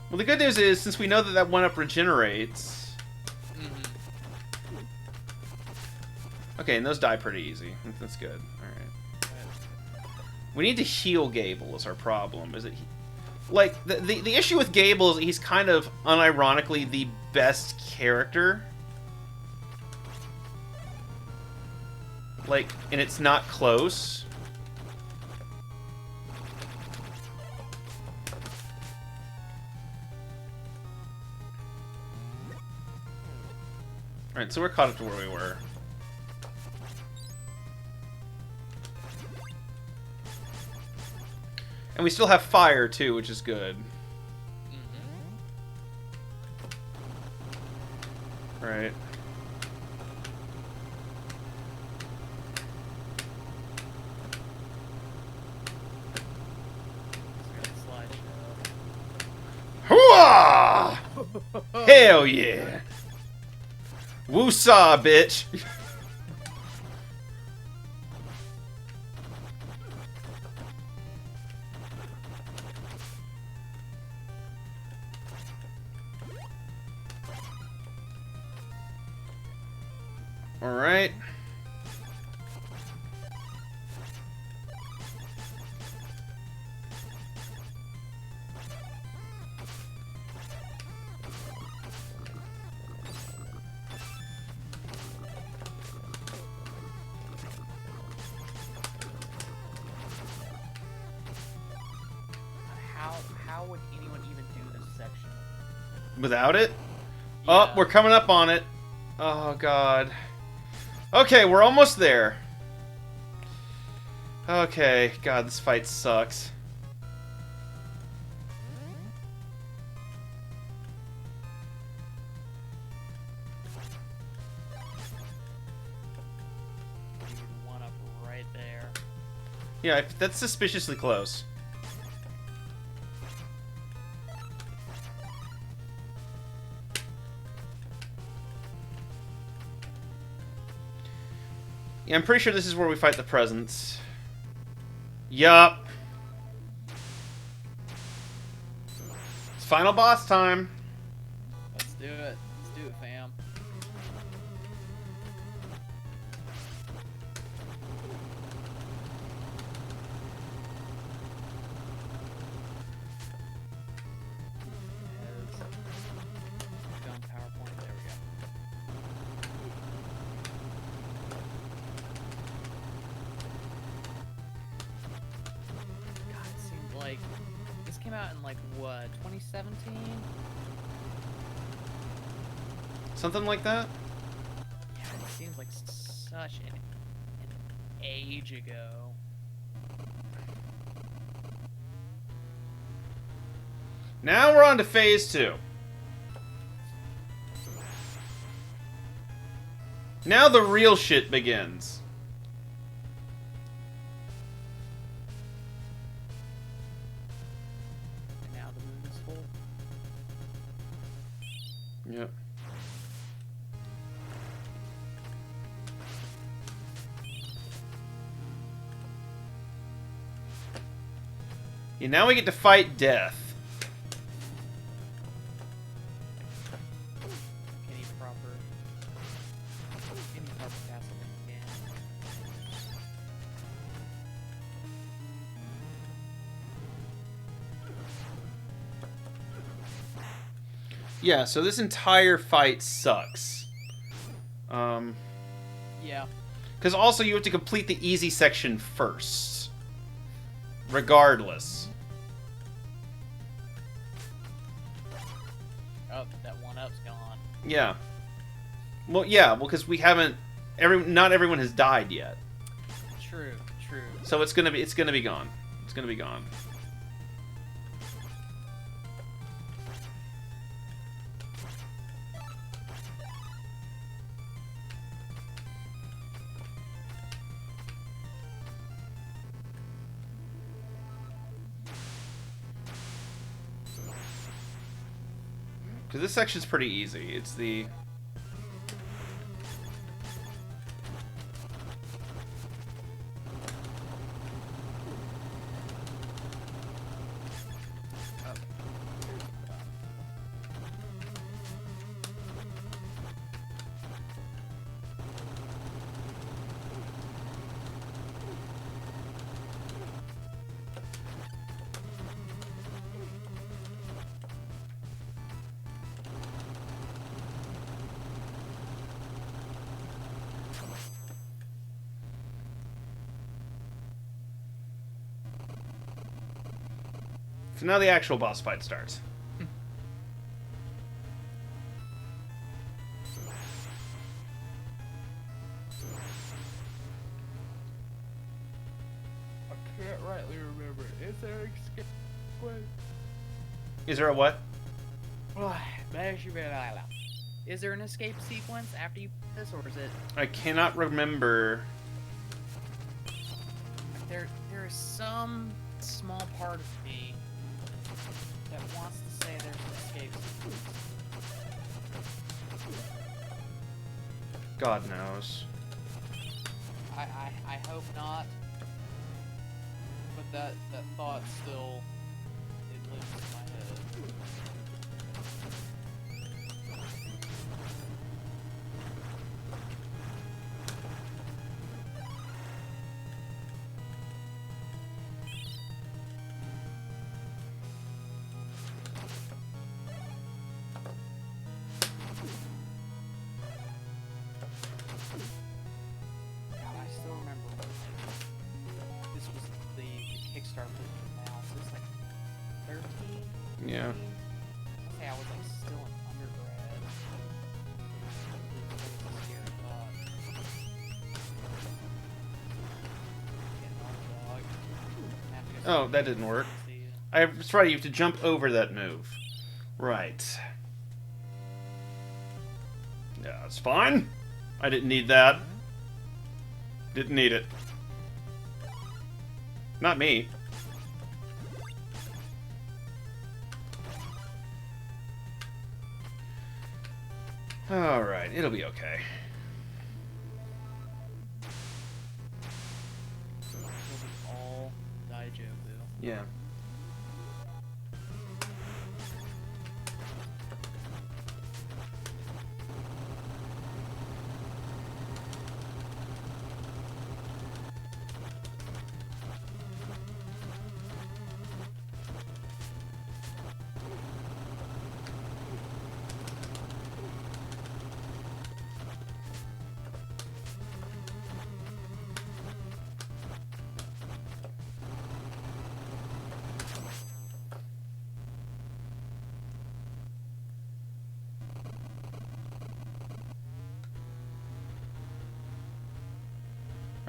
Well, the good news is, since we know that that one-up regenerates... Mm-hmm. Okay, and those die pretty easy. That's good. Alright. We need to heal Gable is our problem. Is it... Like, the issue with Gable is he's kind of, unironically, the best character. Like, and it's not close. Alright, so we're caught up to where we were. And we still have fire, too, which is good. Mm-hmm. Right. Hooah! Hell yeah! Woosah, bitch! Alright. How would anyone even do this section? Without it? Yeah. Oh, we're coming up on it. Oh, God. Okay, we're almost there. Okay, God, this fight sucks. One up right there. Yeah, that's suspiciously close. Yeah, I'm pretty sure this is where we fight the presence. Yup. It's final boss time. Let's do it. Let's do it, fam. Gun PowerPoint. There we go. God, it seemed like this came out in like what, 2017? Something like that? Yeah, it seems like such an age ago. Now we're on to phase 2. Now the real shit begins. And now the moon is full. Yep. Yeah, now we get to fight death. Any proper castle again. Yeah, so this entire fight sucks. Yeah. Because also you have to complete the easy section first. Regardless. Oh, that one up's gone. Yeah. Well, because we haven't... not everyone has died yet. True. So it's gonna be gone. It's gonna be gone. Because this section's pretty easy. It's the... So now the actual boss fight starts. I can't rightly remember. Is there an escape? Is there a what? Is there an escape sequence after you put this, or is it? I cannot remember. There is some small part of me that wants to say there's an escape sequence. God knows. I hope not. But that thought still, it lives in my head. Yeah. Okay, I was like still an undergrad. Oh, that didn't work. That's right, you have to jump over that move. Right. Yeah, that's fine. I didn't need that. Didn't need it. Not me. Alright, it'll be okay. All Daijobu. Yeah.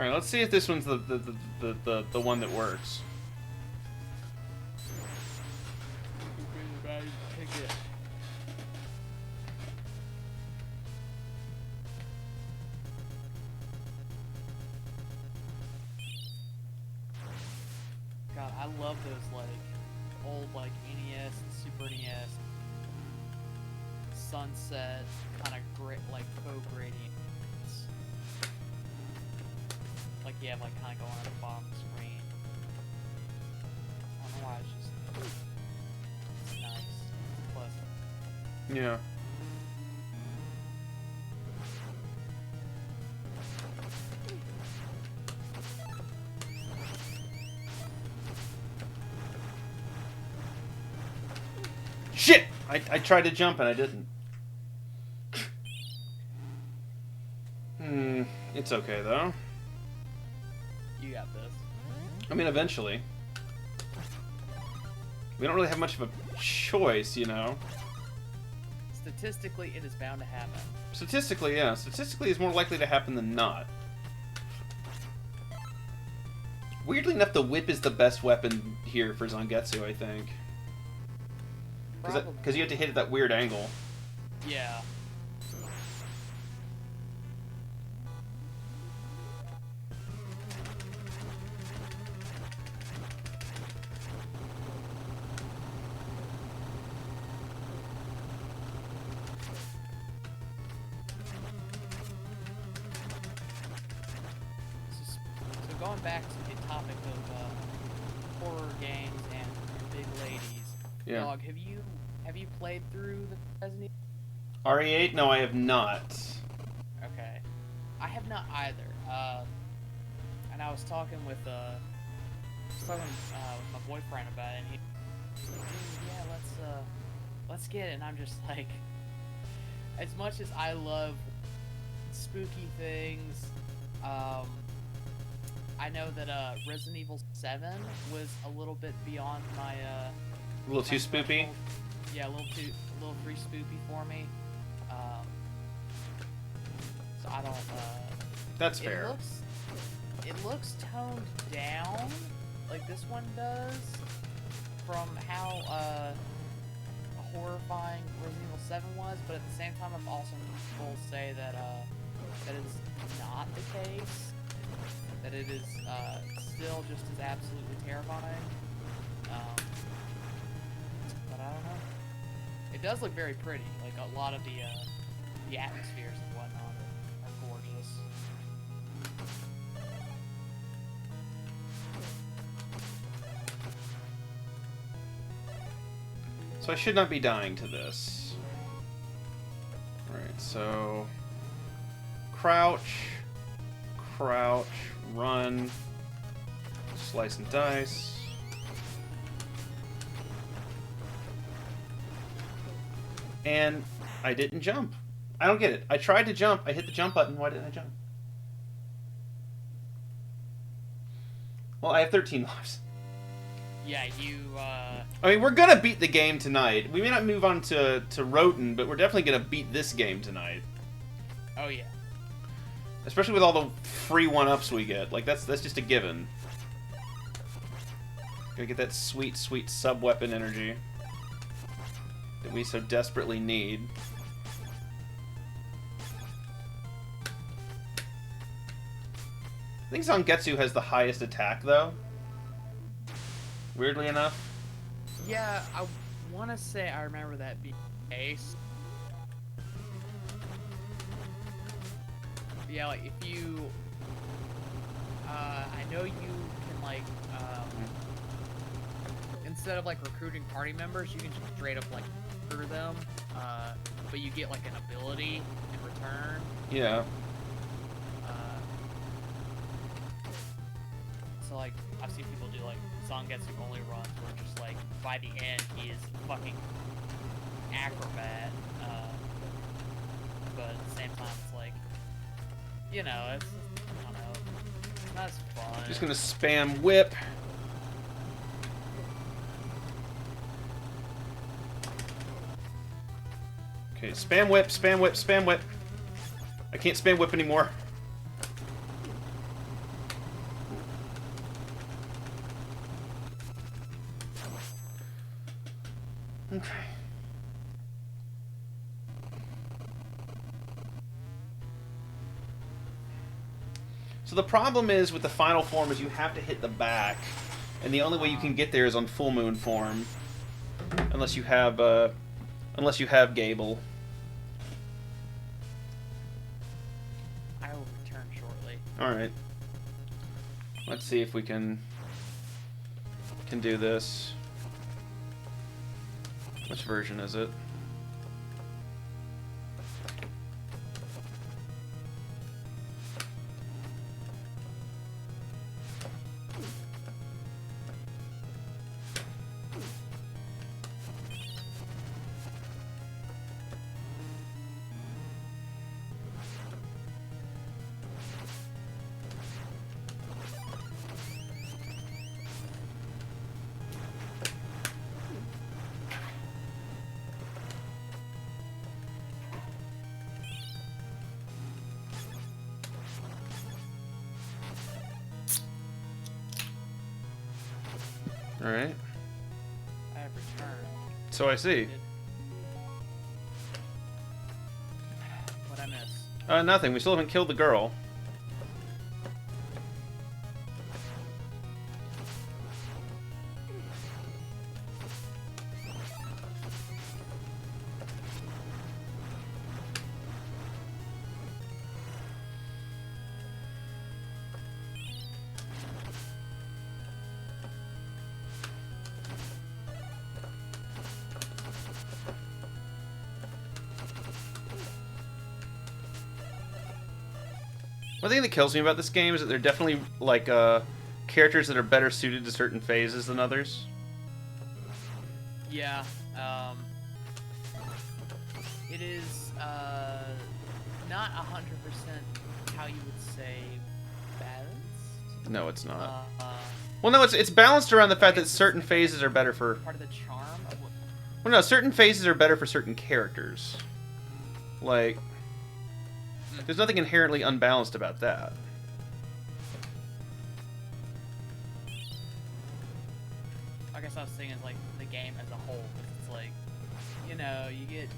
All right, let's see if this one's the one that works. God, I love those like old like NES and Super NES sunset kind of great like faux gradients. Like you have like kind of going on the bottom of the screen. I don't know why it's nice. It's pleasant. Yeah. Shit! I tried to jump and I didn't. It's okay though. You got this. I mean, eventually. We don't really have much of a choice, you know? Statistically, it is bound to happen. Statistically, yeah. Statistically, it's more likely to happen than not. Weirdly enough, the whip is the best weapon here for Zangetsu, I think. Because you have to hit at that weird angle. Yeah. So going back to the topic of horror games and big ladies, Yeah. Dog, have you played through the Resident Evil? RE8? No, I have not. Okay, I have not either. And I was talking with my boyfriend about it, and he's like, "Dude, yeah, let's get it." And I'm just like, as much as I love spooky things, I know that Resident Evil 7 was a little bit beyond my A little too spoopy? Yeah, a little too spoopy for me. So I don't. That's fair. It looks toned down, like this one does, from how horrifying Resident Evil 7 was. But at the same time, I've also heard people say that that is not the case. That it is still just as absolutely terrifying. But I don't know. It does look very pretty. Like a lot of the atmospheres and whatnot are gorgeous. So I should not be dying to this. Alright, so... Crouch, run, slice and dice. And I didn't jump. I don't get it. I tried to jump. I hit the jump button. Why didn't I jump? Well, I have 13 lives. Yeah, you. I mean, we're gonna beat the game tonight. We may not move on to Roten, but we're definitely gonna beat this game tonight. Oh yeah. Especially with all the free one-ups we get. Like, that's just a given. Gonna get that sweet, sweet sub-weapon energy that we so desperately need. I think Zangetsu has the highest attack, though. Weirdly enough. Yeah, I want to say I remember that being the case. Yeah, like if you, I know you can like, instead of like recruiting party members, you can just straight up like recruit them, but you get like an ability in return. Yeah. So like I've seen people do like Zangetsu only runs where just like by the end he is fucking acrobat, but at the same time it's like, you know, it's, I don't know, that's fun. Just gonna spam whip. Okay, spam whip, spam whip, spam whip. I can't spam whip anymore. Okay. So the problem is with the final form is you have to hit the back, and the only way you can get there is on full moon form, unless you have Gable. I will return shortly. All right. Let's see if we can do this. Which version is it? All right. I have returned. So I see. What'd I miss? Nothing. We still haven't killed the girl. One thing that kills me about this game is that they're definitely like characters that are better suited to certain phases than others. Yeah. It is not 100% how you would say balanced. No, it's not. Uh, Well, no, it's balanced around the fact that certain phases are better for. part of the charm of what. Well, no, certain phases are better for certain characters. Like, there's nothing inherently unbalanced about that. I guess I was thinking like the game as a whole, 'cause it's like, you know, you get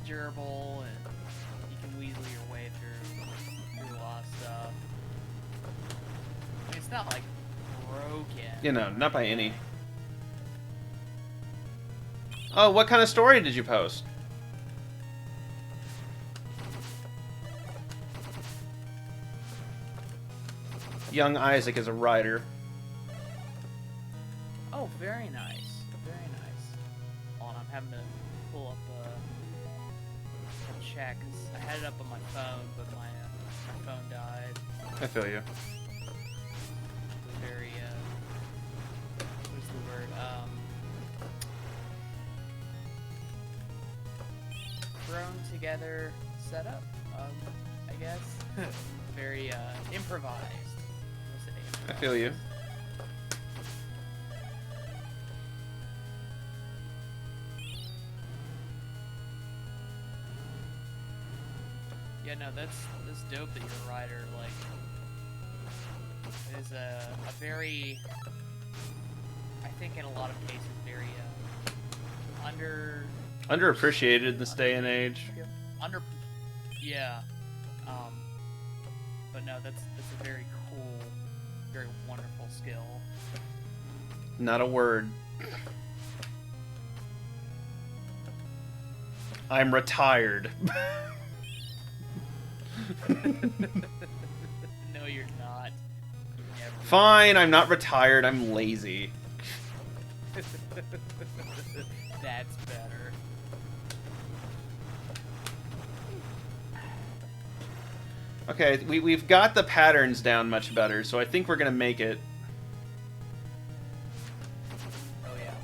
gerbil and you can weasel your way through a lot of stuff. I mean, it's not like broken. You know, not by any. Oh, what kind of story did you post? Young Isaac is a writer. Oh, very nice, very nice. Hold on, I'm having to pull up a chat because I had it up on my phone, but my phone died. I feel you. Very what's the word? Thrown together setup, I guess. Very improvised. We'll say I feel you. Yeah, no, that's dope that you're a writer. Like, it is a very, I think in a lot of cases, very Underappreciated in this day and age. Yeah. But no, that's a very cool, very wonderful skill. Not a word. I'm retired. No, you're not. Never. Fine, I'm not retired. I'm lazy. That's better. Okay, we've got the patterns down much better, so I think we're gonna make it. Oh yeah.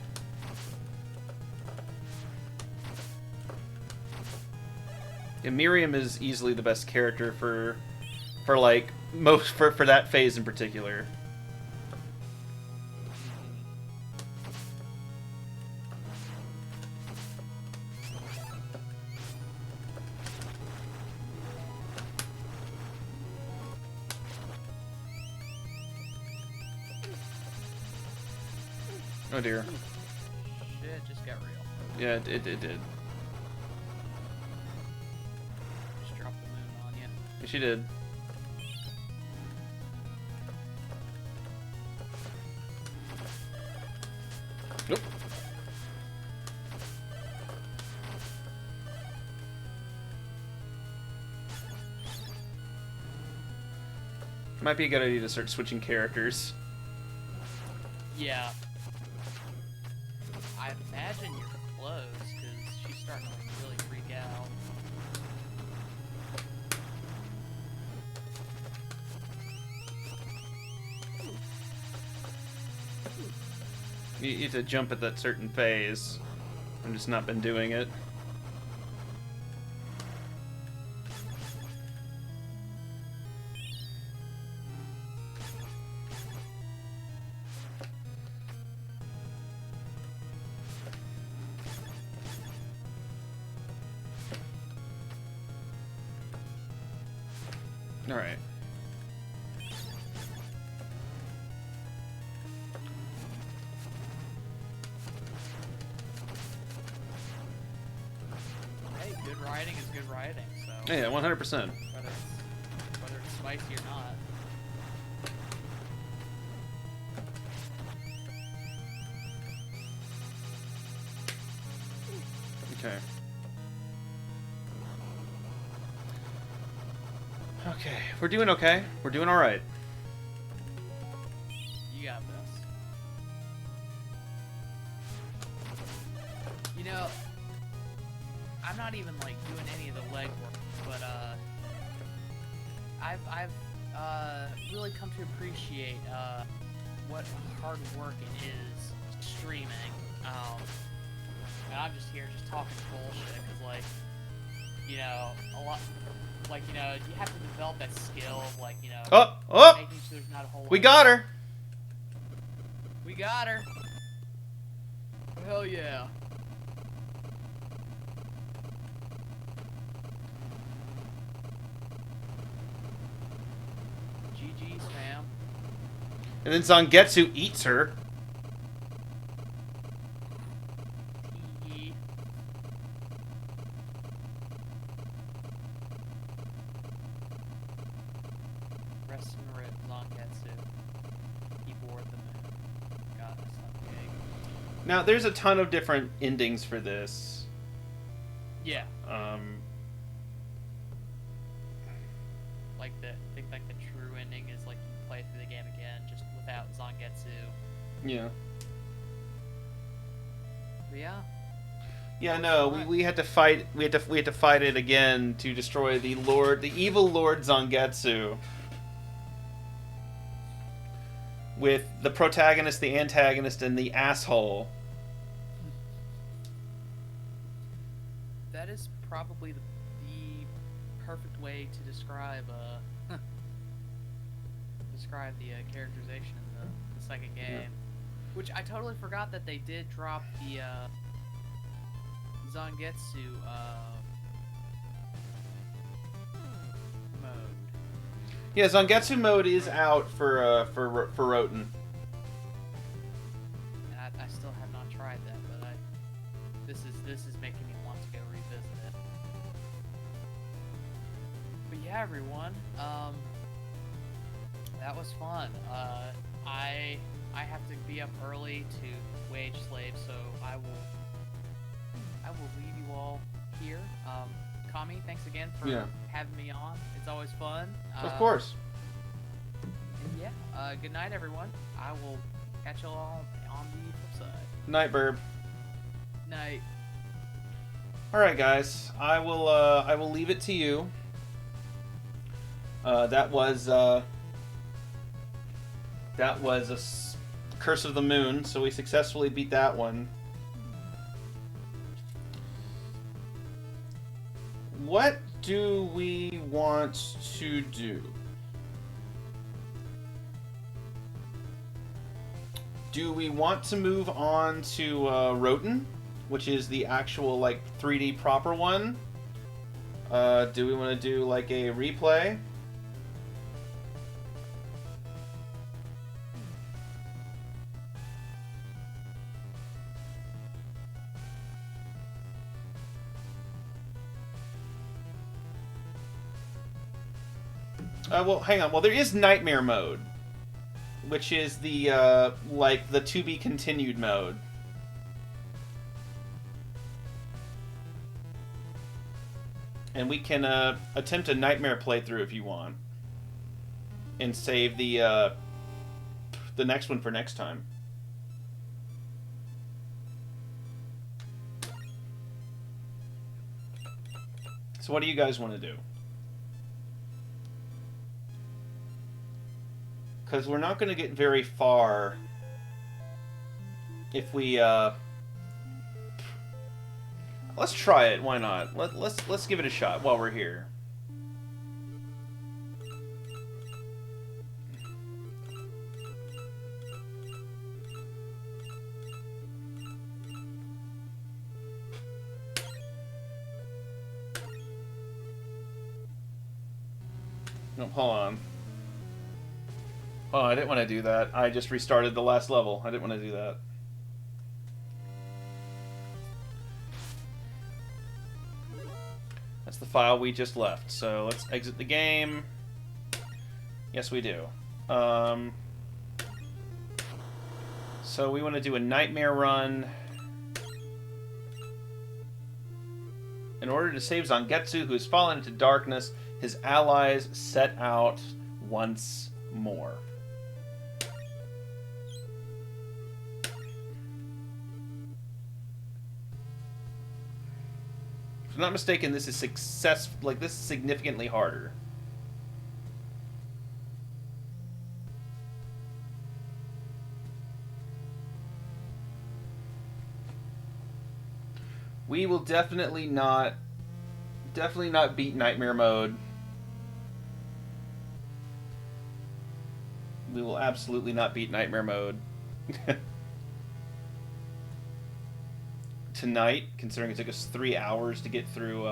Yeah, Miriam is easily the best character for like most for that phase in particular. Oh dear. Shit just got real. Yeah, it did. Just drop the moon on you. Yeah, she did. Nope. Might be a good idea to start switching characters. Yeah. I imagine you're close, because she's starting to like, really freak out. You have to jump at that certain phase. I've just not been doing it. Alright. Hey, good riding is good riding, so Yeah, 100%. whether it's spicy or not. Okay. Okay, we're doing okay. We're doing alright. You got this. You know, I'm not even like doing any of the legwork, but I've really come to appreciate what hard work it is streaming. And I'm just here just talking bullshit because like, you know, a lot. Like, you know, you have to develop that skill of, like, you know, making sure there's not a whole lot. We got her! We got her! Hell yeah. GG's, fam. And then Zangetsu eats her. Tee. Rest in rip, Zangetsu. He bored the moon. God, that's not big. Now, there's a ton of different endings for this. Yeah. Like I think like the true ending is like you play through the game again, just without Zangetsu. Yeah. But yeah. Yeah, no, we had to fight. We had to fight it again to destroy the evil Lord Zangetsu. With the protagonist, the antagonist, and the asshole. That is probably the perfect way to describe characterization in the second game. Yeah. Which I totally forgot that they did drop the Zangetsu mode. Yeah, Zangetsu mode is out for Roten. And I still have not tried that, but this is making me want to go revisit it. But yeah, everyone, that was fun. I have to be up early to wage slave, so I will leave you all here. Kami, thanks again for having me on. It's always fun. Of course. And yeah, good night, everyone. I will catch you all on the flip side. Night, Burb. Night. All right, guys. I will leave it to you. That was a Curse of the Moon, so we successfully beat that one. What do we want to do? Do we want to move on to Roten, which is the actual like 3D proper one? Do we want to do like a replay? Well, hang on. Well, there is Nightmare mode, which is the, like, the to be continued mode. And we can, attempt a Nightmare playthrough if you want. And save the next one for next time. So what do you guys want to do? Because we're not going to get very far if we, let's try it. Why not? Let's give it a shot while we're here. No, hold on. Oh, I didn't want to do that. I just restarted the last level. I didn't want to do that. That's the file we just left. So let's exit the game. Yes, we do. So we want to do a nightmare run. In order to save Zangetsu, who has fallen into darkness, his allies set out once more. If I'm not mistaken, this is this is significantly harder. We will definitely not beat Nightmare mode. We will absolutely not beat Nightmare mode. Tonight, considering it took us 3 hours to get through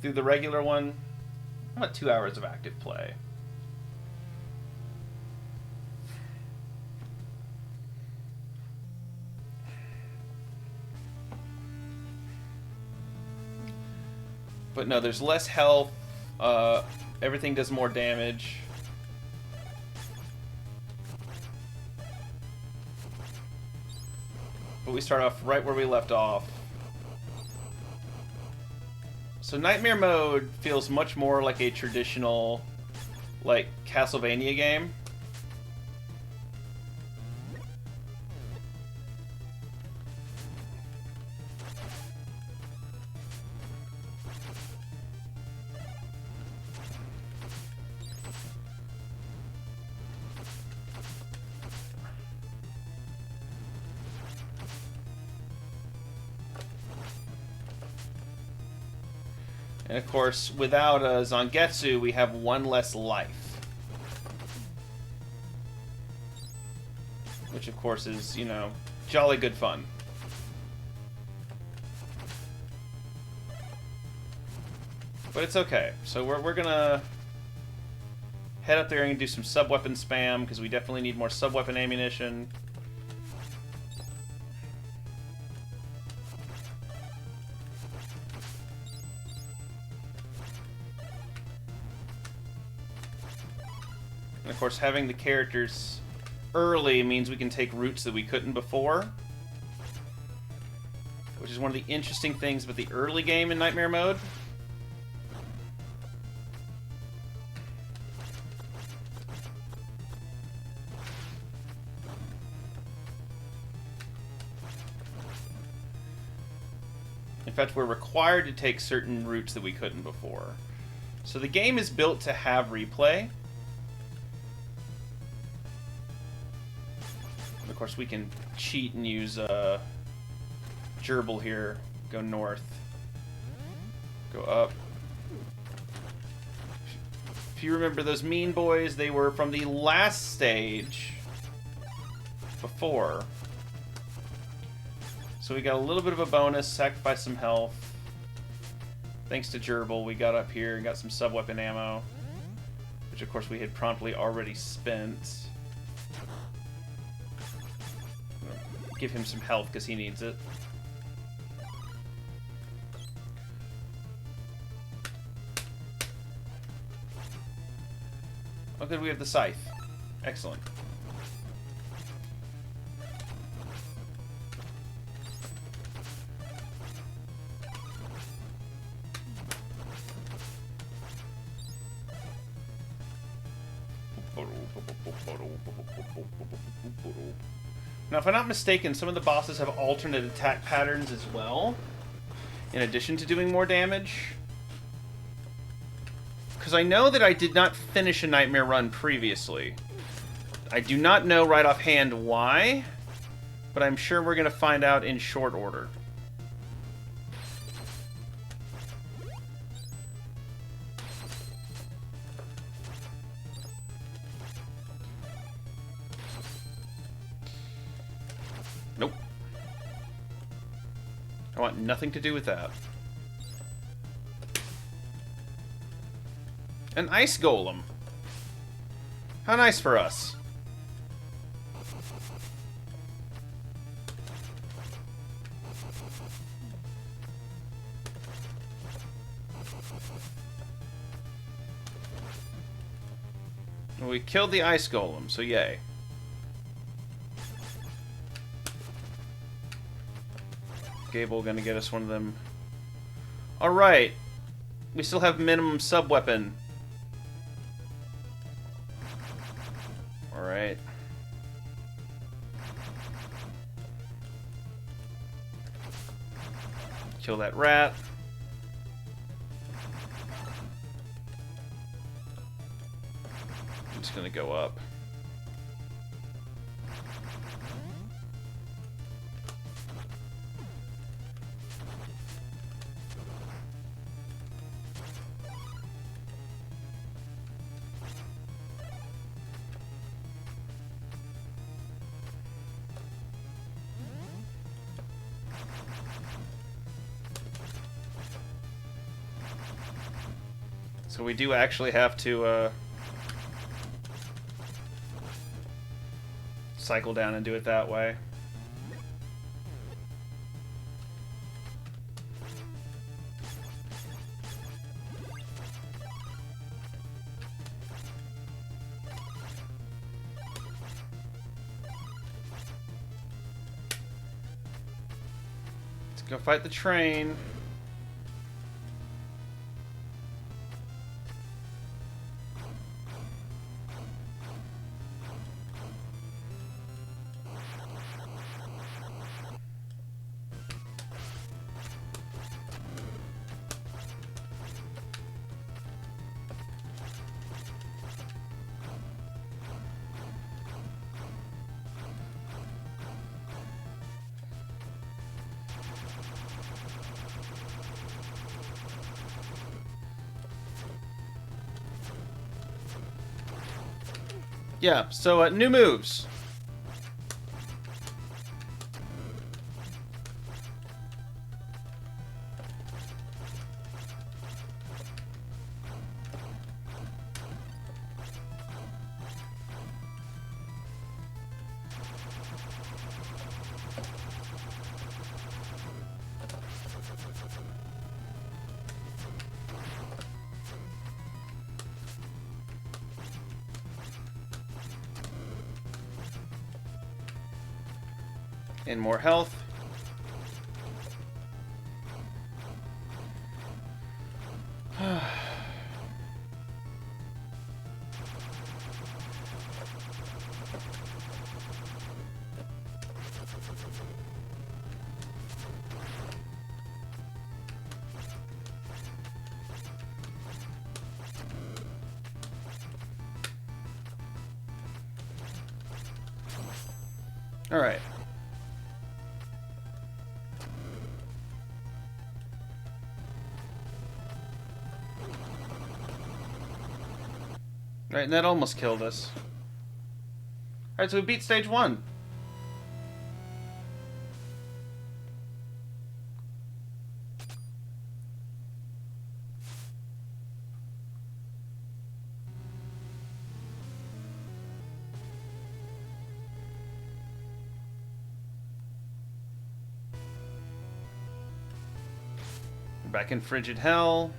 the regular one. How about 2 hours of active play? But no, there's less health. Everything does more damage. But we start off right where we left off. So Nightmare mode feels much more like a traditional, like, Castlevania game. And of course, without Zangetsu, we have one less life. Which of course is, you know, jolly good fun. But it's okay. So we're gonna head up there and do some sub-weapon spam, because we definitely need more sub-weapon ammunition. And of course, having the characters early means we can take routes that we couldn't before. Which is one of the interesting things about the early game in Nightmare mode. In fact, we're required to take certain routes that we couldn't before. So the game is built to have replay. Of course, we can cheat and use gerbil here. Go north. Go up. If you remember those mean boys, they were from the last stage before. So we got a little bit of a bonus, sacrifice some health. Thanks to gerbil, we got up here and got some sub-weapon ammo. Which of course we had promptly already spent. Give him some health because he needs it. Oh, good, we have the scythe. Excellent. Now, if I'm not mistaken, some of the bosses have alternate attack patterns as well, in addition to doing more damage. Because I know that I did not finish a Nightmare run previously. I do not know right offhand why, but I'm sure we're going to find out in short order. Nope. I want nothing to do with that. An ice golem. How nice for us. We killed the ice golem, so yay. Gable gonna get us one of them. Alright. We still have minimum sub-weapon. Alright. Kill that rat. I'm just gonna go up. So we do actually have to cycle down and do it that way. Let's go fight the train. Yeah, so new moves. And more health. All right. Right, and that almost killed us. Alright, so we beat stage 1. We're back in Frigid Hell.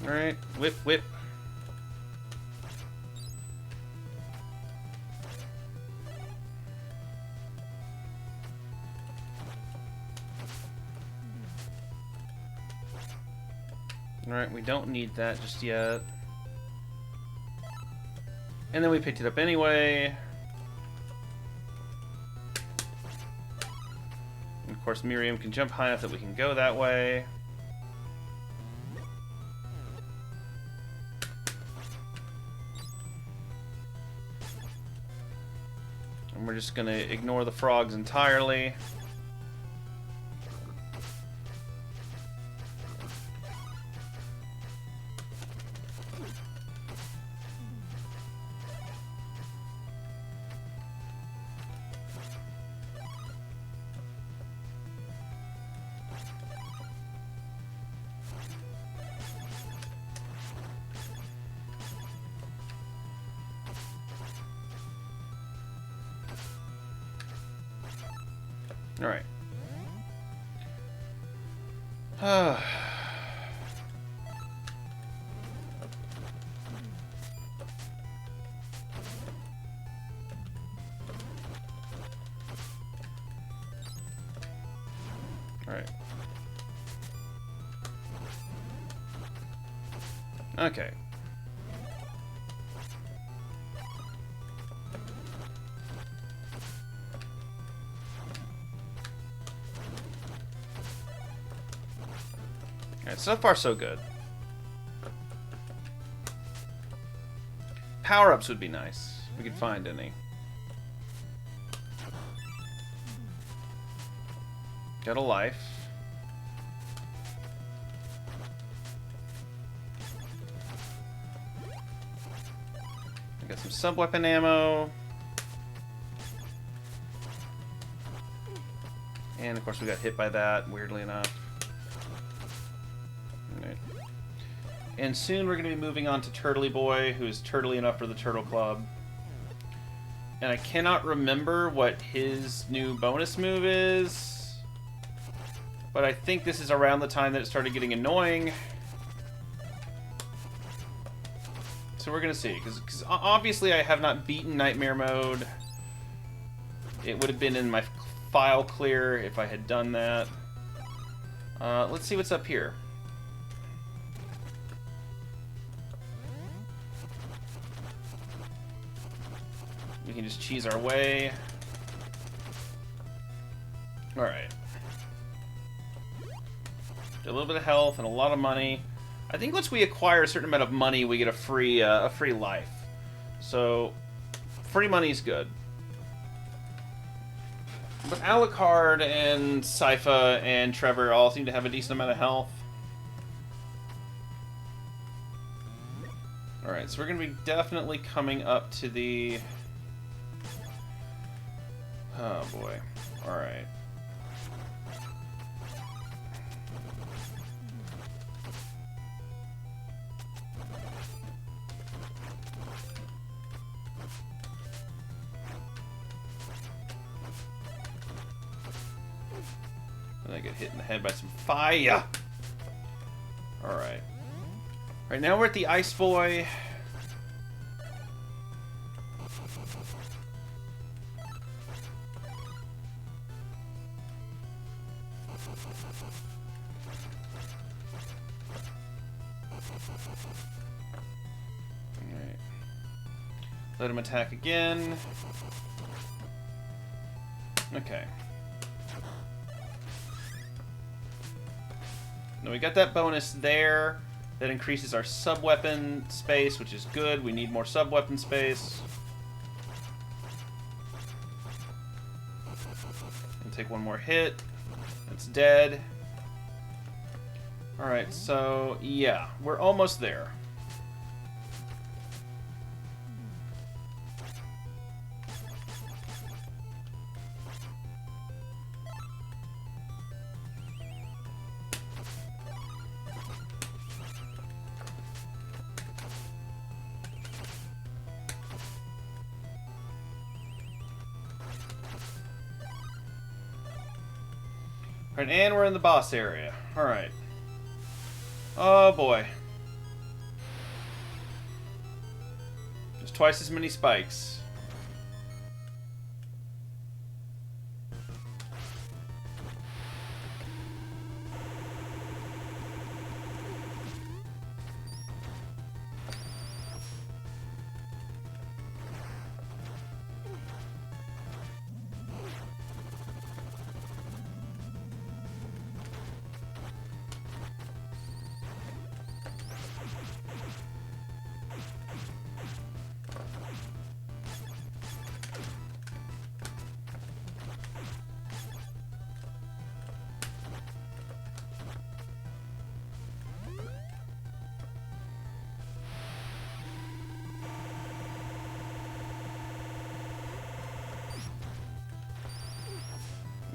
Alright, whip, whip. Alright, we don't need that just yet. And then we picked it up anyway. And of course, Miriam can jump high enough that we can go that way. And we're just gonna ignore the frogs entirely. Alright. Alright. Okay. Alright, so far so good. Power-ups would be nice. If we could find any. Got a life. I got some sub-weapon ammo. And of course we got hit by that, weirdly enough. Alright. And soon we're going to be moving on to Turtley Boy, who is turtly enough for the Turtle Club. And I cannot remember what his new bonus move is. But I think this is around the time that it started getting annoying. So we're going to see. Because obviously I have not beaten Nightmare Mode. It would have been in my file clear if I had done that. Let's see what's up here. We can just cheese our way. Alright. A little bit of health and a lot of money. I think once we acquire a certain amount of money, we get a free life. So, free money's good. But Alucard and Sypha and Trevor all seem to have a decent amount of health. Alright, so we're going to be definitely coming up to the... Oh boy. Alright. And I get hit in the head by some fire. Alright. Right now we're at the Ice Boy. Alright. Let him attack again. Okay. Now we got that bonus there. That increases our sub-weapon space, which is good. We need more sub-weapon space. And take one more hit. It's dead. Alright, so yeah, we're almost there. Alright, and we're in the boss area. Alright. Oh boy. twice as many spikes.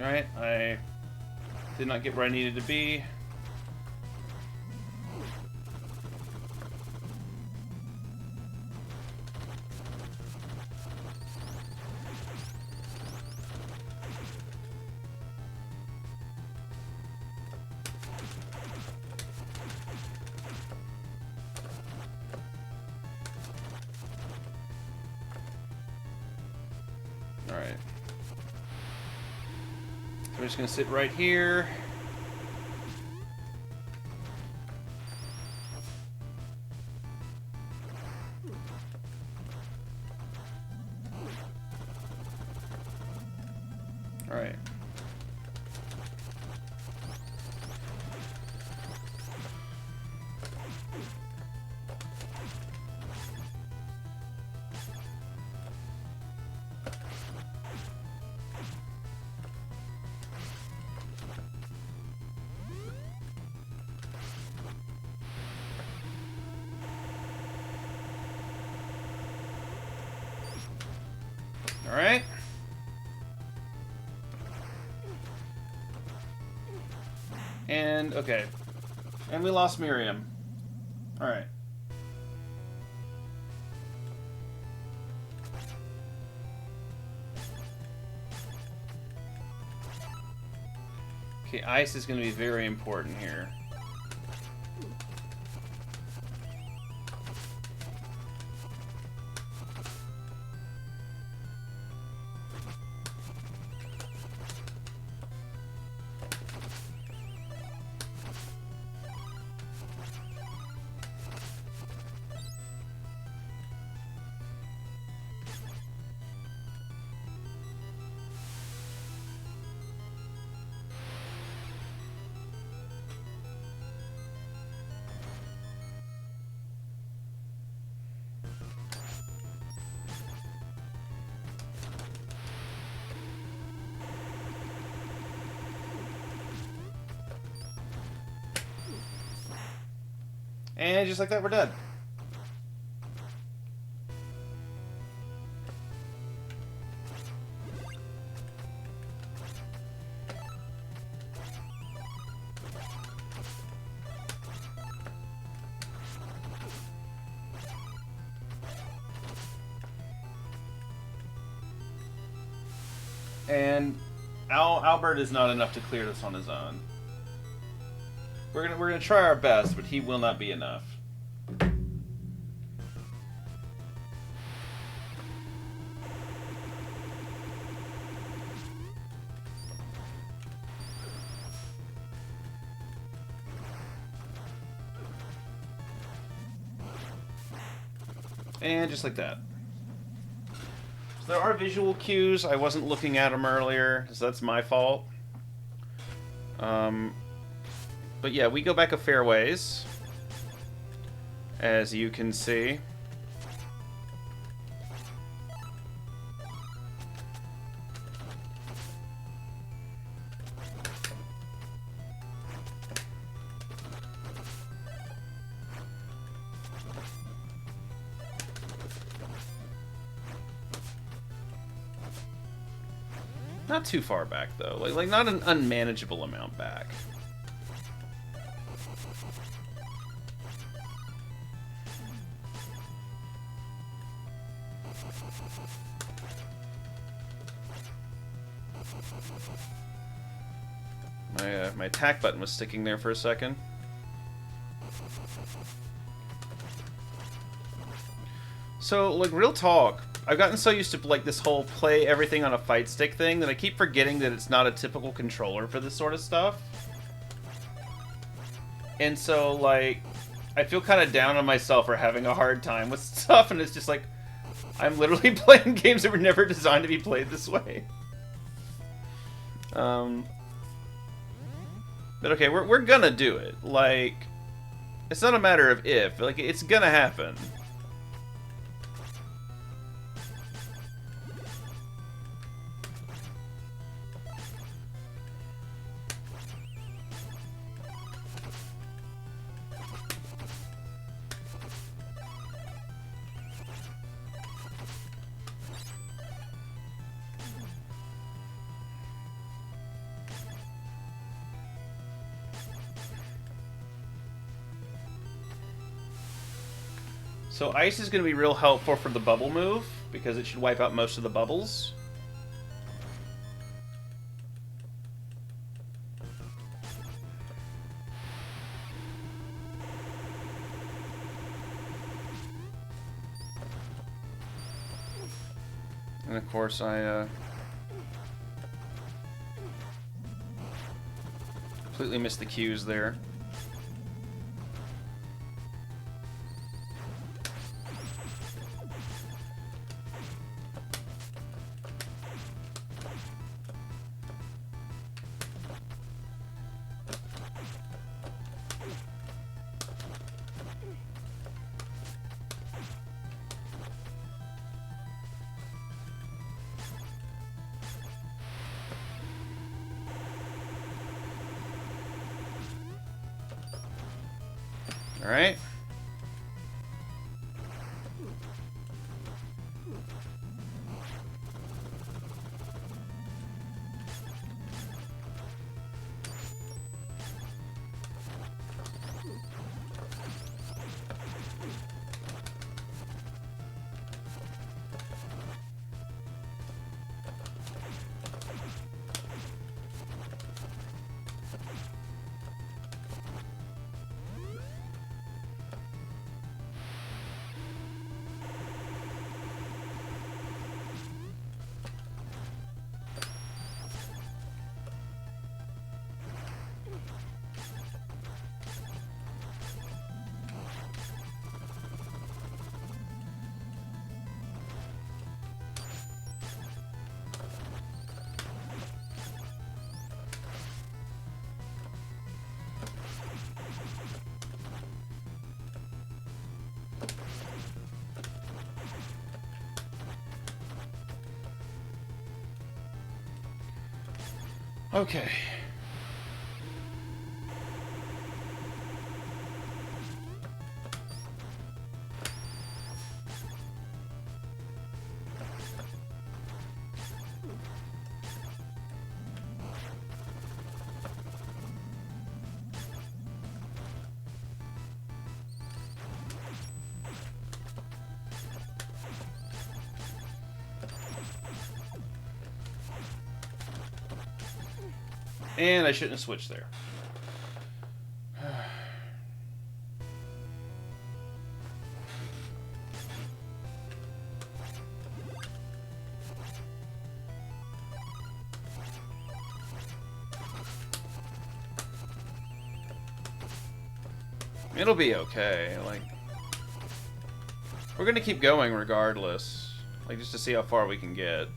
Alright, I did not get where I needed to be. Alright. I'm just gonna sit right here. All right. All right. And, okay. And we lost Miriam. All right. Okay, ice is going to be very important here. And just like that, we're done. And Albert is not enough to clear this on his own. We're gonna try our best, but he will not be enough. And just like that. So there are visual cues. I wasn't looking at them earlier, so that's my fault. But yeah, we go back a fair ways, as you can see. Not too far back though, like not an unmanageable amount back. My attack button was sticking there for a second. So, like, real talk, I've gotten so used to, like, this whole play everything on a fight stick thing that I keep forgetting that it's not a typical controller for this sort of stuff. And so, like, I feel kind of down on myself for having a hard time with stuff, and it's just like, I'm literally playing games that were never designed to be played this way. But okay, we're gonna do it. Like, it's not a matter of if, like, it's gonna happen. So ice is going to be real helpful for the bubble move, because it should wipe out most of the bubbles. And of course I completely missed the cues there. All right. Okay. And I shouldn't have switched there. It'll be okay. Like, we're gonna keep going regardless. Like, just to see how far we can get.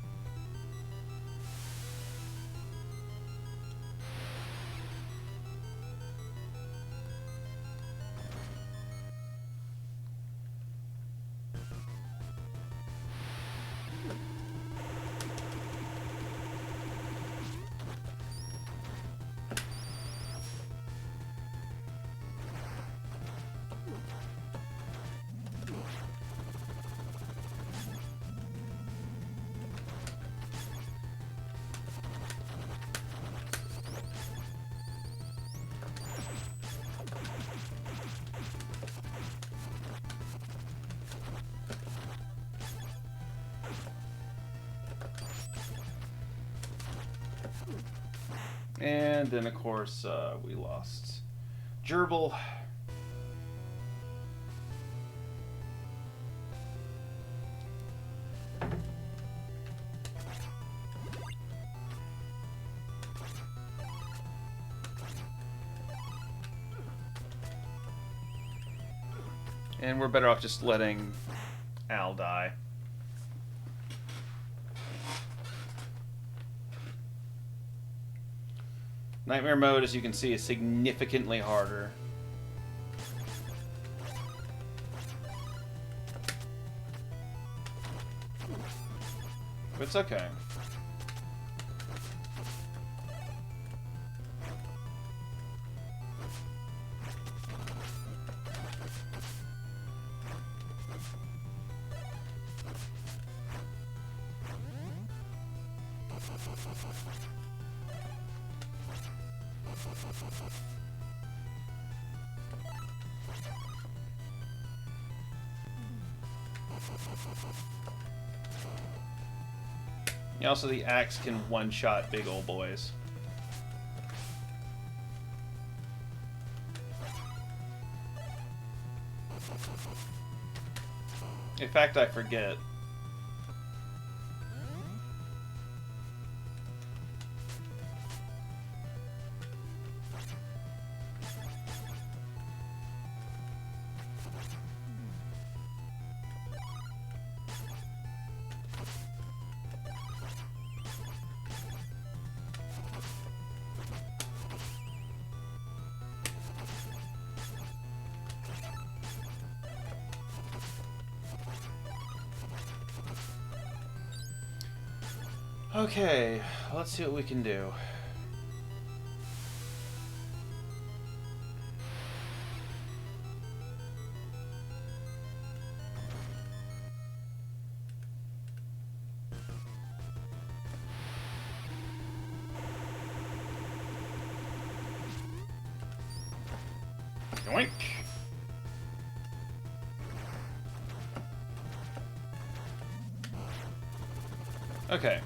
And then, of course, we lost Gerbil. And we're better off just letting Al die. Nightmare mode, as you can see, is significantly harder. But it's okay. Yeah, also the axe can one-shot big old boys. In fact, I forget. Okay, let's see what we can do. Yoink! Okay.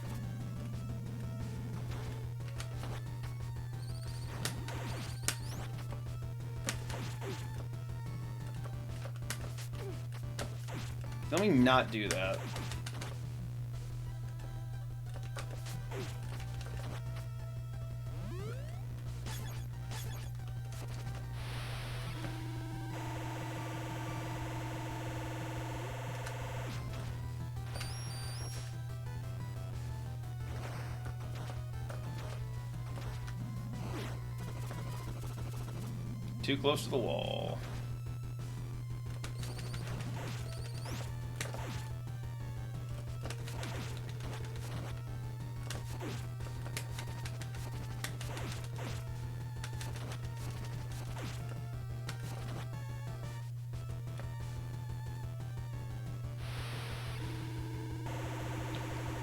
Let me not do that. Too close to the wall.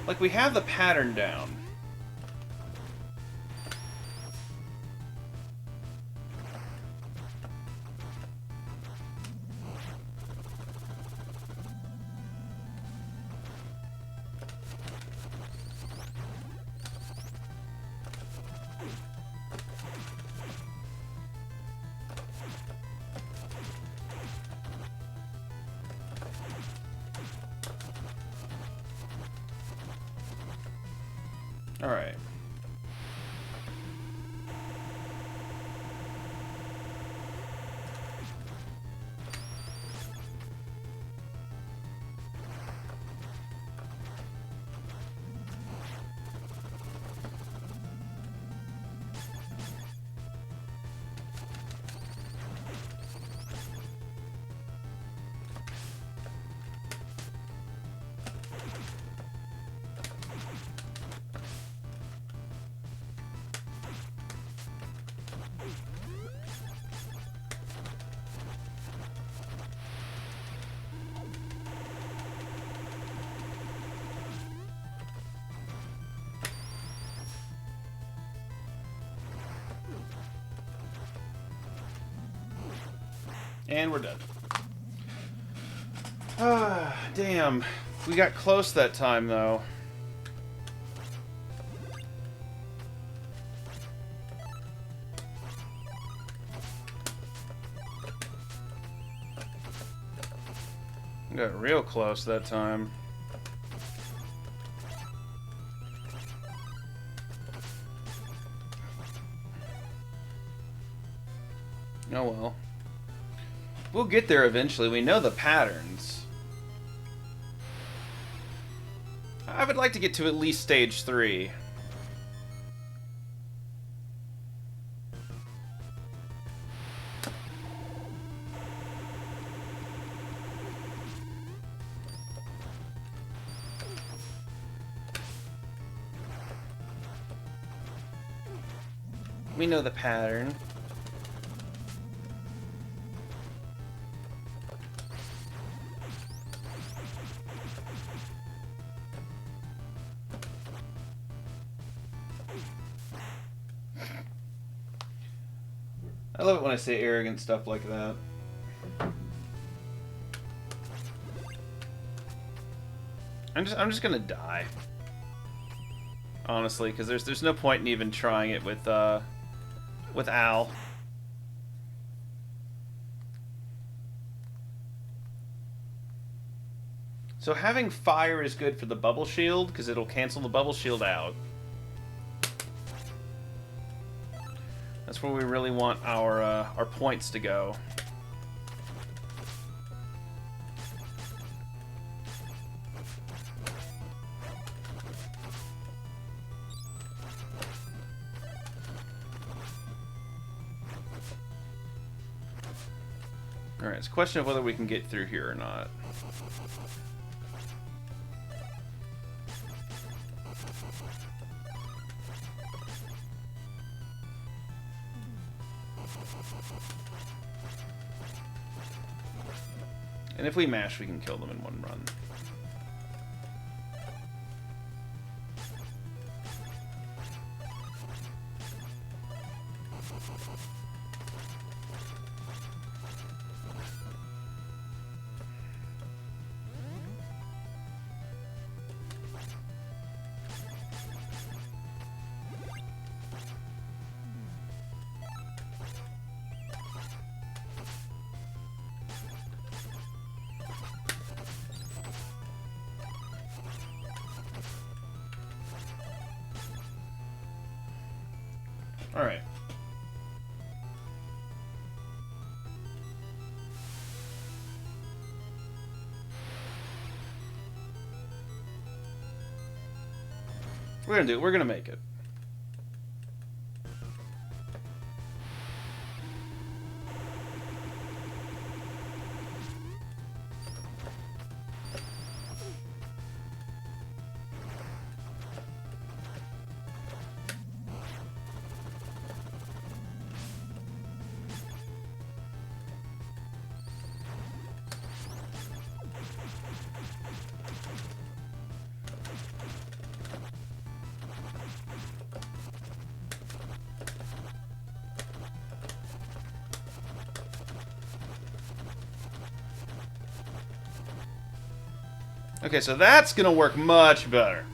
Like, we have the pattern down. All right. And we're done. Ah, damn. We got close that time, though. We got real close that time. Oh well. We'll get there eventually. We know the patterns. I would like to get to at least stage 3. We know the pattern. I love it when I say arrogant stuff like that. I'm just gonna die. Honestly, because there's no point in even trying it with Al. So having fire is good for the bubble shield, because it'll cancel the bubble shield out. That's where we really want our points to go. Alright, it's a question of whether we can get through here or not. And if we mash, we can kill them in one run. Alright. We're gonna do it. We're gonna make it. Okay, so that's gonna work much better.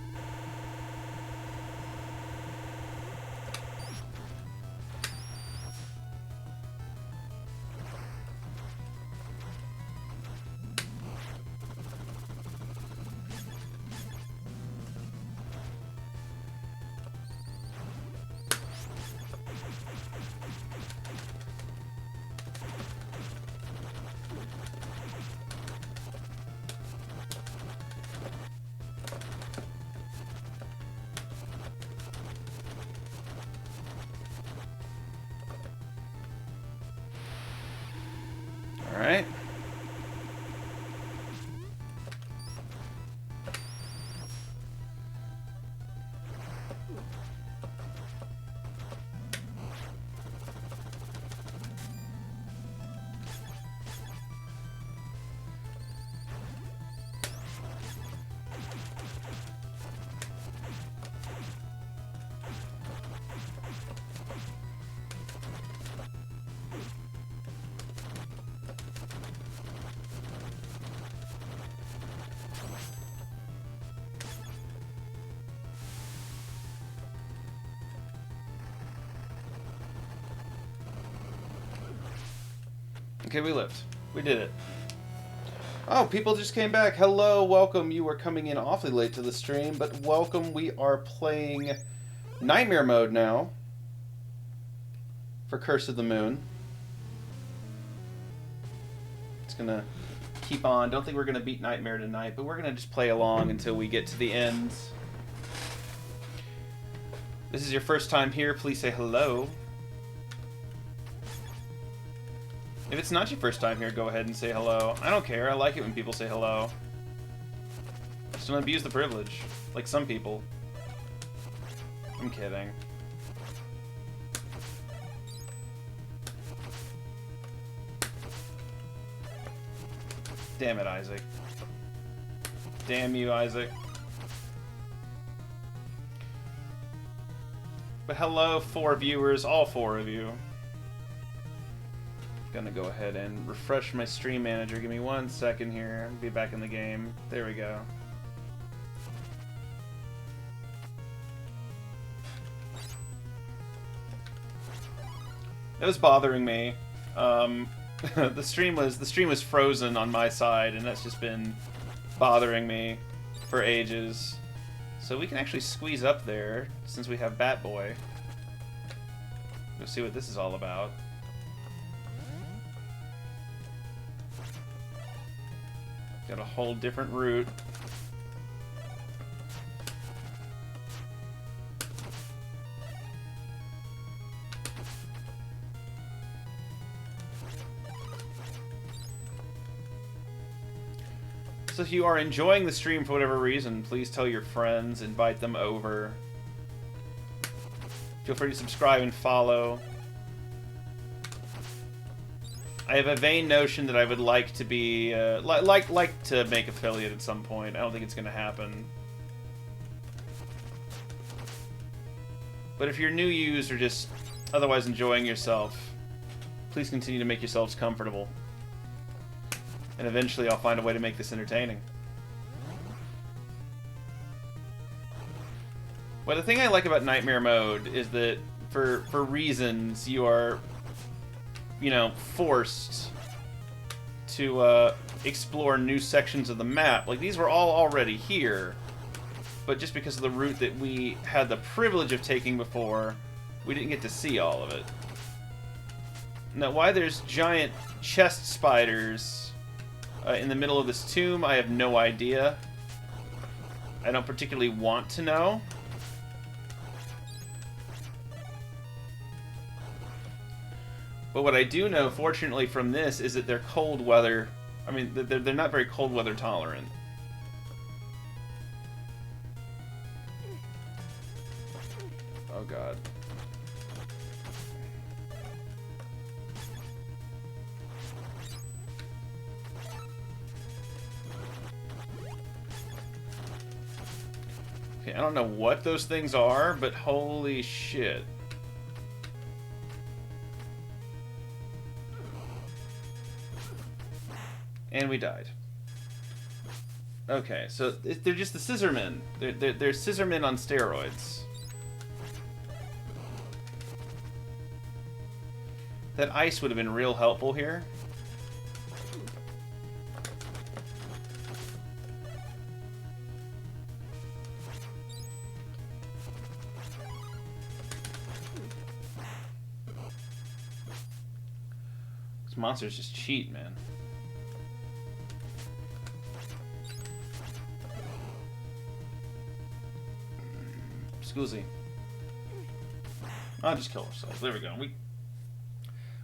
Alright. Okay, we lived. We did it. Oh, people just came back. Hello, welcome. You are coming in awfully late to the stream, but welcome. We are playing Nightmare Mode now for Curse of the Moon. gonna keep on. Don't think we're gonna beat Nightmare tonight, but we're gonna just play along until we get to the end. This is your first time here, please say hello. If it's not your first time here, go ahead and say hello. I don't care. I like it when people say hello. Just don't abuse the privilege, like some people. I'm kidding. Damn it, Isaac. Damn you, Isaac. But hello, 4 viewers, all 4 of you. Gonna go ahead and refresh my stream manager. Give me 1 second here. I'll be back in the game. There we go. It was bothering me. The stream was frozen on my side, and that's just been bothering me for ages. So we can actually squeeze up there since we have Bat Boy. Go see what this is all about. Got a whole different route. So if you are enjoying the stream for whatever reason, please tell your friends, invite them over. Feel free to subscribe and follow. I have a vain notion that I would like to be, like to make affiliate at some point. I don't think it's going to happen. But if you're new users or just otherwise enjoying yourself, please continue to make yourselves comfortable. And eventually I'll find a way to make this entertaining. Well, the thing I like about Nightmare Mode is that for reasons you are, you know, forced to explore new sections of the map. Like, these were all already here, but just because of the route that we had the privilege of taking before, we didn't get to see all of it. Now, why there's giant chest spiders in the middle of this tomb, I have no idea. I don't particularly want to know. But what I do know, fortunately, from this is that they're cold weather. I mean, they're not very cold weather tolerant. Oh, God. Okay, I don't know what those things are, but holy shit. And we died. Okay, so they're just the scissormen. They're scissormen on steroids. That ice would have been real helpful here. These monsters just cheat, man. Scusi. I'll just kill ourselves. There we go.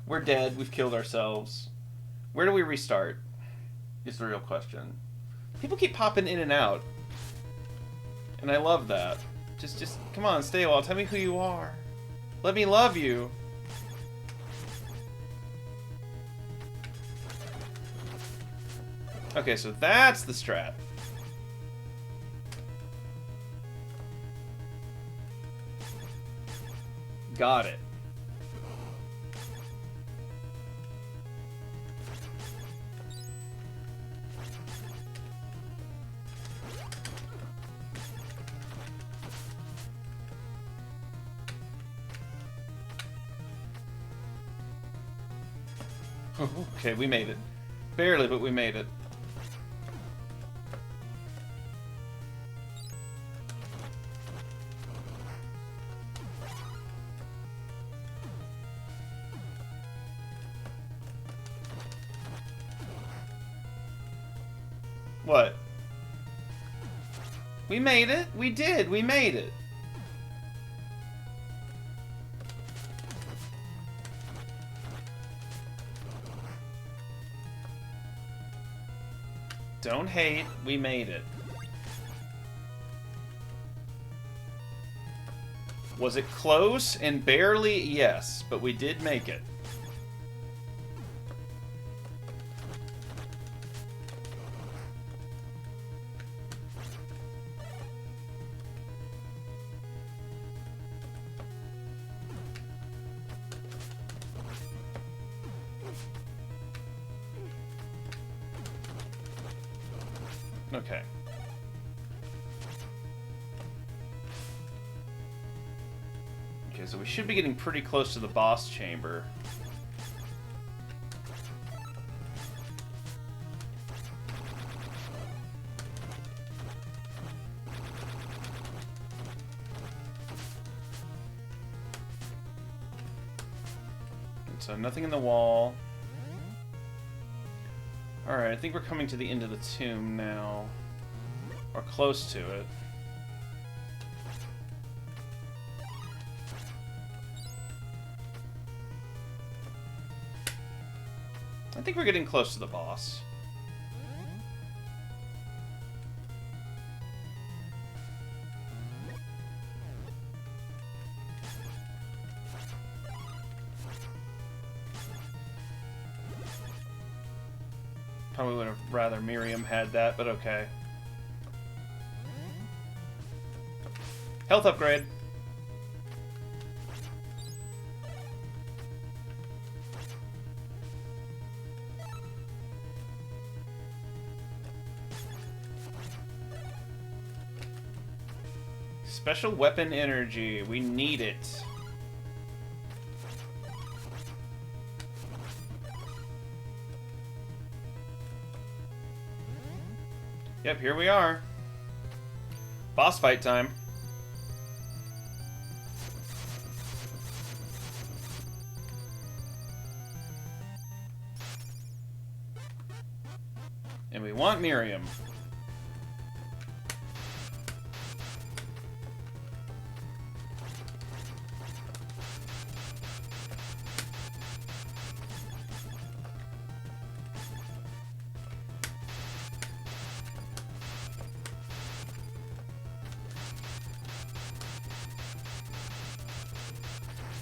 We're dead. We've killed ourselves. Where do we restart? Is the real question. People keep popping in and out, and I love that. Just come on, stay a while. Tell me who you are. Let me love you. Okay, so that's the strat. Got it. Okay, we made it. Barely, but we made it. What? We made it? We did. We made it. Don't hate. We made it. Was it close and barely? Yes, but we did make it. Okay. Okay, so we should be getting pretty close to the boss chamber. And so nothing in the wall. Alright, I think we're coming to the end of the tomb now. Or close to it. I think we're getting close to the boss. Probably would have rather Miriam had that, but okay. Health upgrade. Special weapon energy. We need it. Yep, here we are. Boss fight time. And we want Miriam.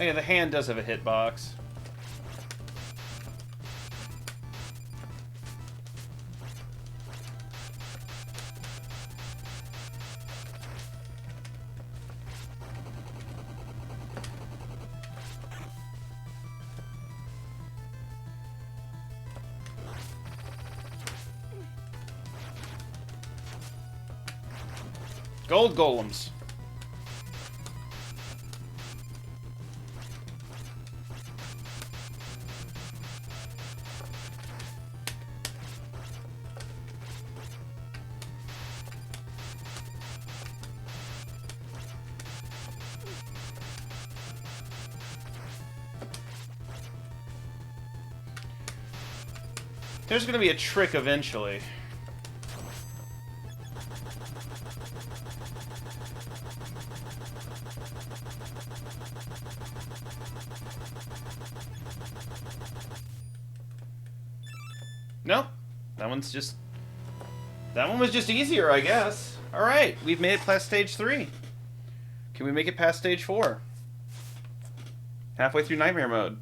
Oh yeah, the hand does have a hitbox. Gold golems. There's gonna be a trick eventually. Nope. That one was just easier, I guess. Alright, we've made it past stage 3. Can we make it past stage 4? Halfway through Nightmare Mode.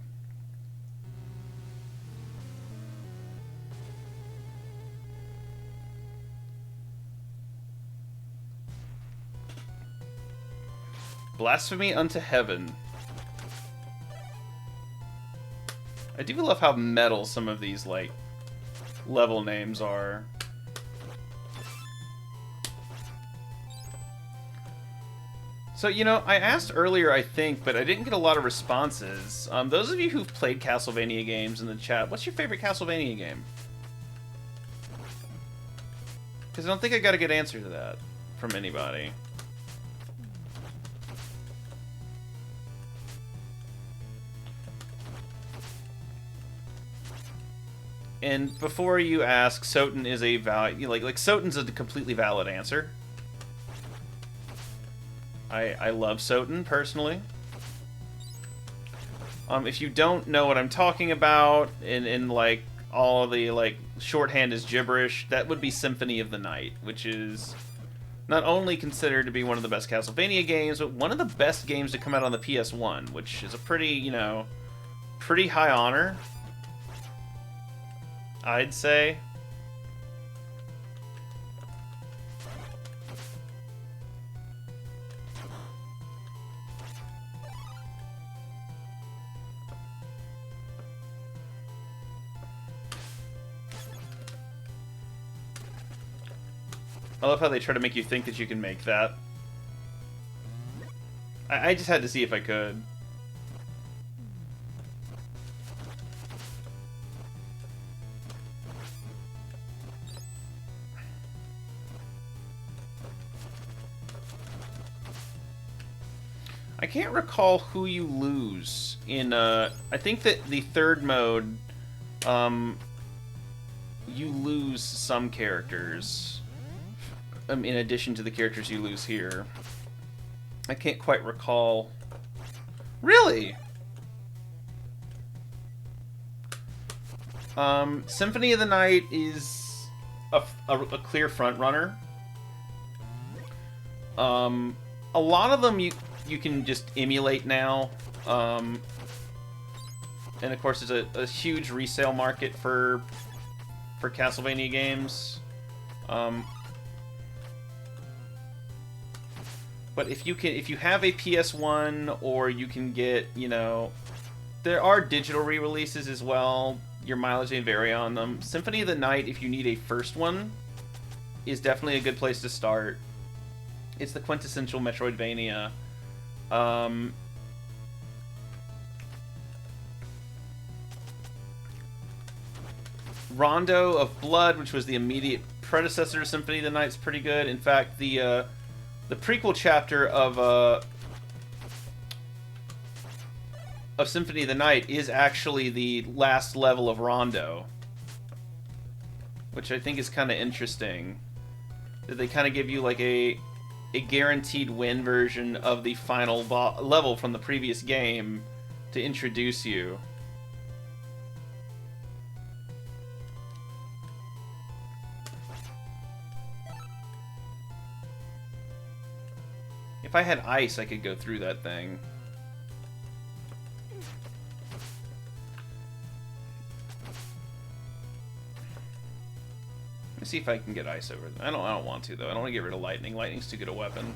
Blasphemy unto heaven. I do love how metal some of these, like, level names are. So, you know, I asked earlier, I think, but I didn't get a lot of responses. Those of you who've played Castlevania games in the chat, what's your favorite Castlevania game? Because I don't think I got a good answer to that from anybody. And before you ask, Soten is a like Soten's a completely valid answer. I love Soten personally. If you don't know what I'm talking about, and like all the like shorthand is gibberish, that would be Symphony of the Night, which is not only considered to be one of the best Castlevania games, but one of the best games to come out on the PS1, which is a pretty, you know, pretty high honor, I'd say. I love how they try to make you think that you can make that. I just had to see if I could. I can't recall who you lose in, I think that the third mode, you lose some characters. In addition to the characters you lose here. I can't quite recall. Really? Symphony of the Night is a clear front runner. A lot of them you can just emulate now. And of course there's a huge resale market for Castlevania games. But if you have a PS1, or you can get, you know, there are digital re-releases as well. Your mileage may vary on them. Symphony of the Night, if you need a first one, is definitely a good place to start. It's the quintessential Metroidvania. Rondo of Blood, which was the immediate predecessor to Symphony of the Night, is pretty good. In fact, the prequel chapter of Symphony of the Night is actually the last level of Rondo, which I think is kind of interesting. That they kind of give you like a guaranteed win version of the final level from the previous game to introduce you. If I had ice, I could go through that thing. Let me see if I can get ice over there. I don't want to, though. I don't want to get rid of lightning. Lightning's too good a weapon.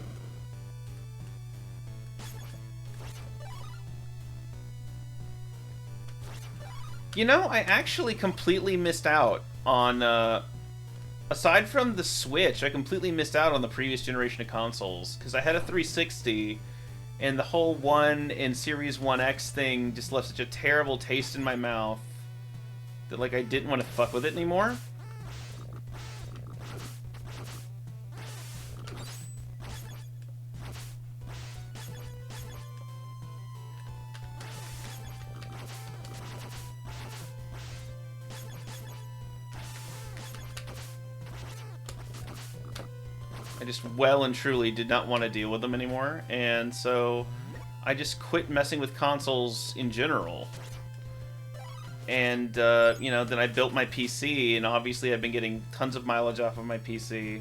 You know, I actually completely missed out on, aside from the Switch, I completely missed out on the previous generation of consoles, because I had a 360, and the whole 1 and Series 1X thing just left such a terrible taste in my mouth that, like, I didn't want to fuck with it anymore. I just well and truly did not want to deal with them anymore, and so I just quit messing with consoles in general. And, you know, then I built my PC, and obviously I've been getting tons of mileage off of my PC.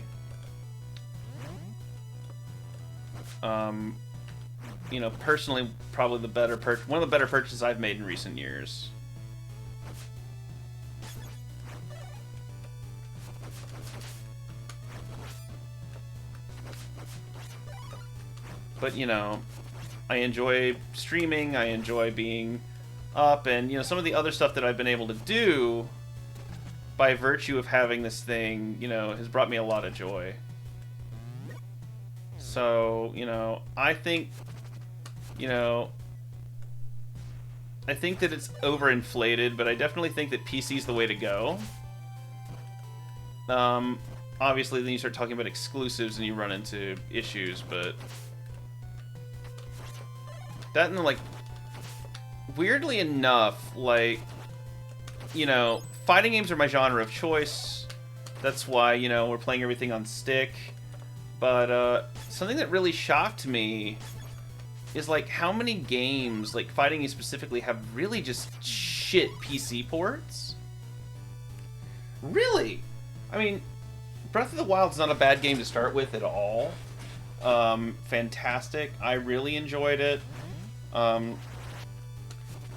You know, personally, probably one of the better purchases I've made in recent years. But, you know, I enjoy streaming, I enjoy being up, and, you know, some of the other stuff that I've been able to do by virtue of having this thing, you know, has brought me a lot of joy. So, you know, I think, you know, I think that it's overinflated, but I definitely think that PC's the way to go. Obviously, then you start talking about exclusives and you run into issues, but that and, like, weirdly enough, like, you know, fighting games are my genre of choice. That's why, you know, we're playing everything on stick. But something that really shocked me is like how many games, like fighting games specifically, have really just shit PC ports. Really? I mean, Breath of the Wild's not a bad game to start with at all. Fantastic. I really enjoyed it. And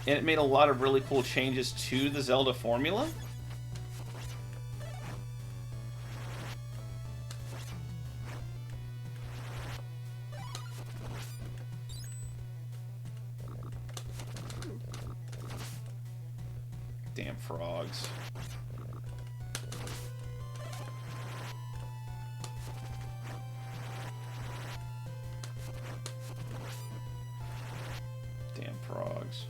it made a lot of really cool changes to the Zelda formula. Damn frogs. Damn frogs.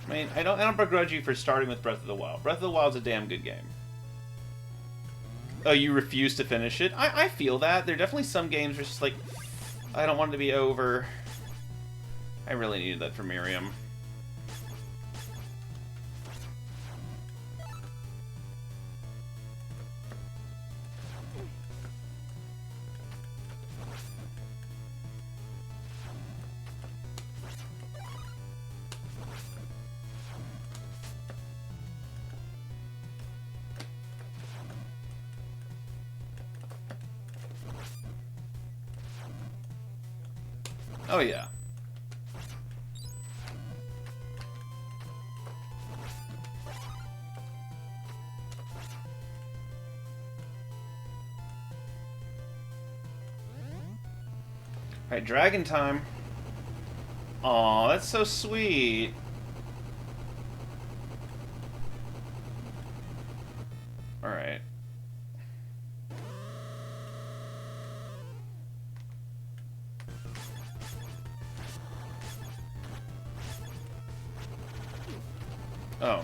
I mean, I don't begrudge you for starting with Breath of the Wild. Breath of the Wild's a damn good game. Oh, you refuse to finish it? I feel that. There are definitely some games where it's just like, I don't want it to be over. I really needed that for Miriam. Oh, yeah. Alright, dragon time. Aw, that's so sweet. Alright. Oh.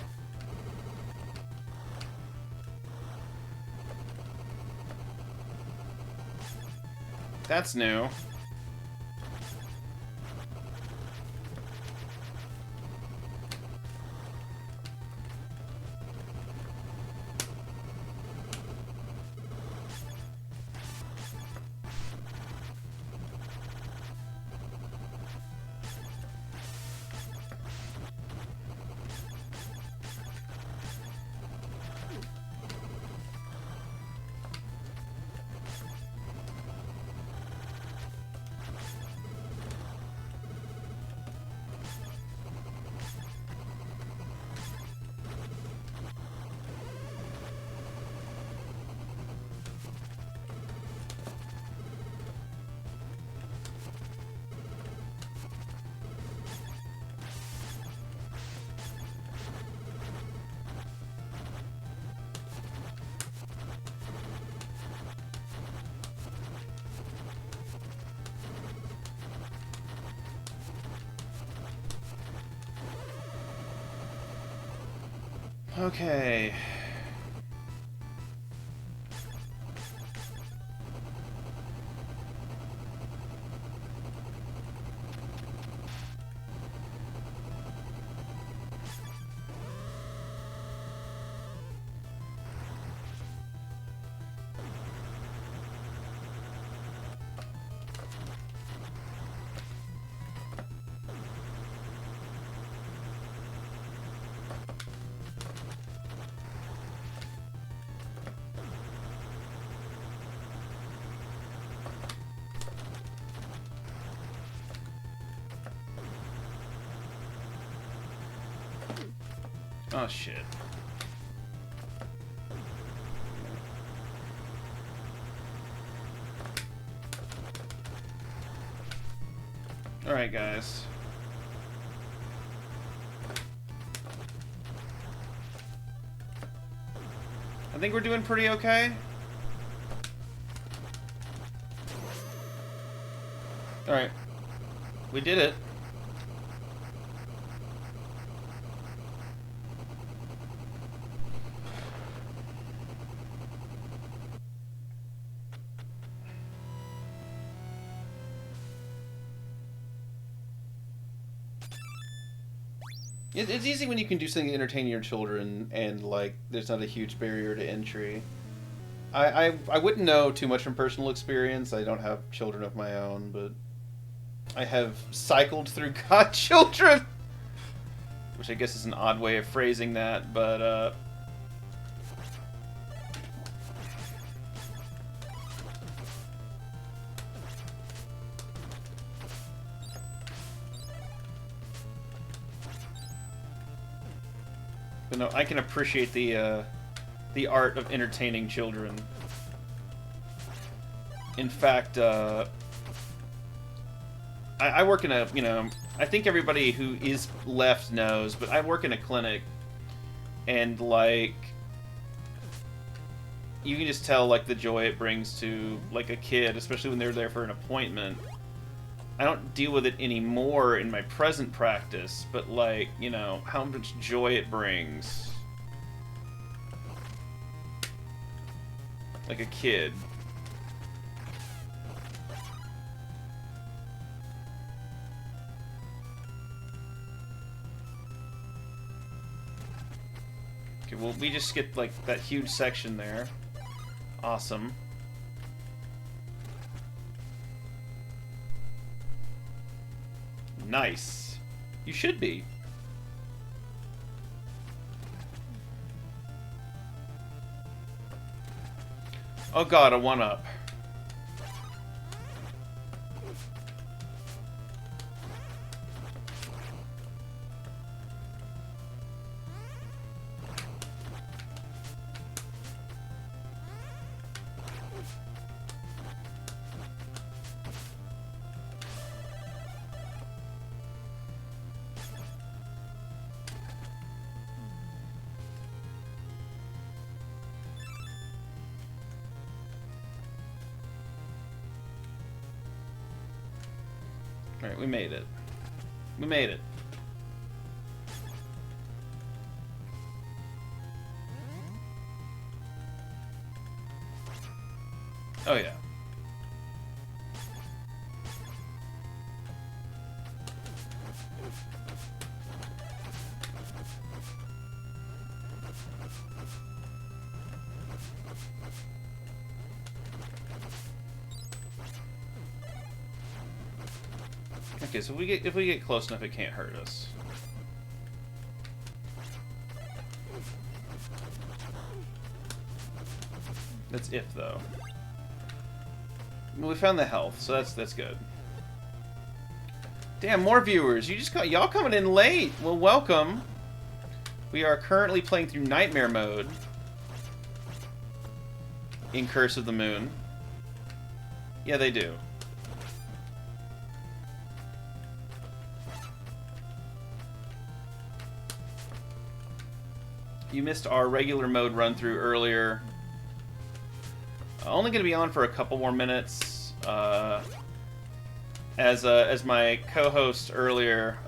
That's new. Okay. Oh, shit. Alright, guys. I think we're doing pretty okay. Alright. We did it. It's easy when you can do something to entertain your children, and like there's not a huge barrier to entry. I wouldn't know too much from personal experience. I don't have children of my own, but I have cycled through godchildren, which I guess is an odd way of phrasing that, but no, I can appreciate the art of entertaining children. In fact, I work in a, you know, I think everybody who is left knows, but I work in a clinic, and, like, you can just tell, like, the joy it brings to, like, a kid, especially when they're there for an appointment. I don't deal with it anymore in my present practice, but, like, you know, how much joy it brings. Like a kid. Okay, well, we just skipped, like, that huge section there. Awesome. Nice. You should be. Oh god, a 1-up. Alright, we made it. We made it. Oh yeah. Okay, so if we get close enough, it can't hurt us. That's if though. Well, we found the health, so that's good. Damn, more viewers! Y'all coming in late. Well, welcome. We are currently playing through Nightmare mode in Curse of the Moon. Yeah, they do. You missed our regular mode run through earlier. Only going to be on for a couple more minutes. As my co-host earlier,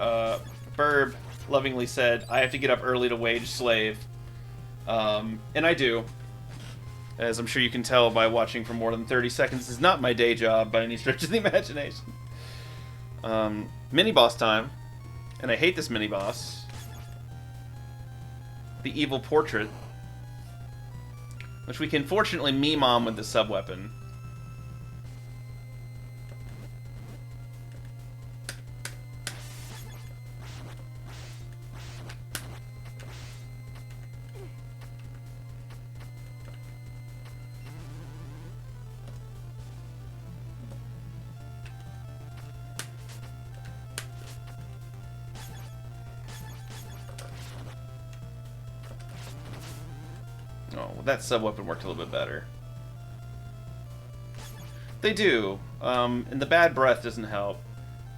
Burb, lovingly said, I have to get up early to wage slave. And I do. As I'm sure you can tell by watching for more than 30 seconds, this is not my day job by any stretch of the imagination. Mini-boss time. And I hate this mini-boss. The evil portrait, which we can fortunately meme on with the sub-weapon. Oh, well, that sub-weapon worked a little bit better. They do. And the bad breath doesn't help.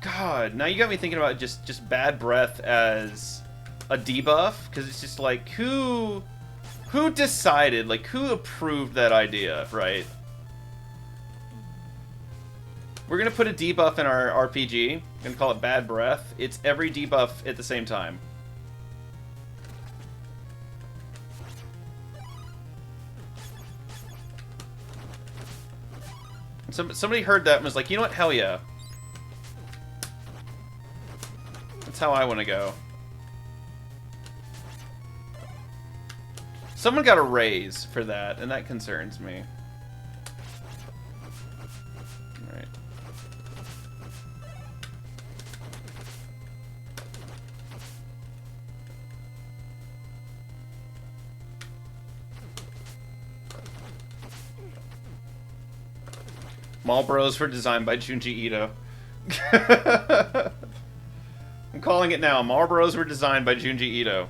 God, now you got me thinking about just bad breath as a debuff, because it's just like, who decided, like, who approved that idea, right? We're gonna put a debuff in our RPG, and call it bad breath. It's every debuff at the same time. Somebody heard that and was like, you know what, hell yeah. That's how I want to go. Someone got a raise for that, and that concerns me. Alright. Marlboros were designed by Junji Ito. I'm calling it now. Marlboros were designed by Junji Ito.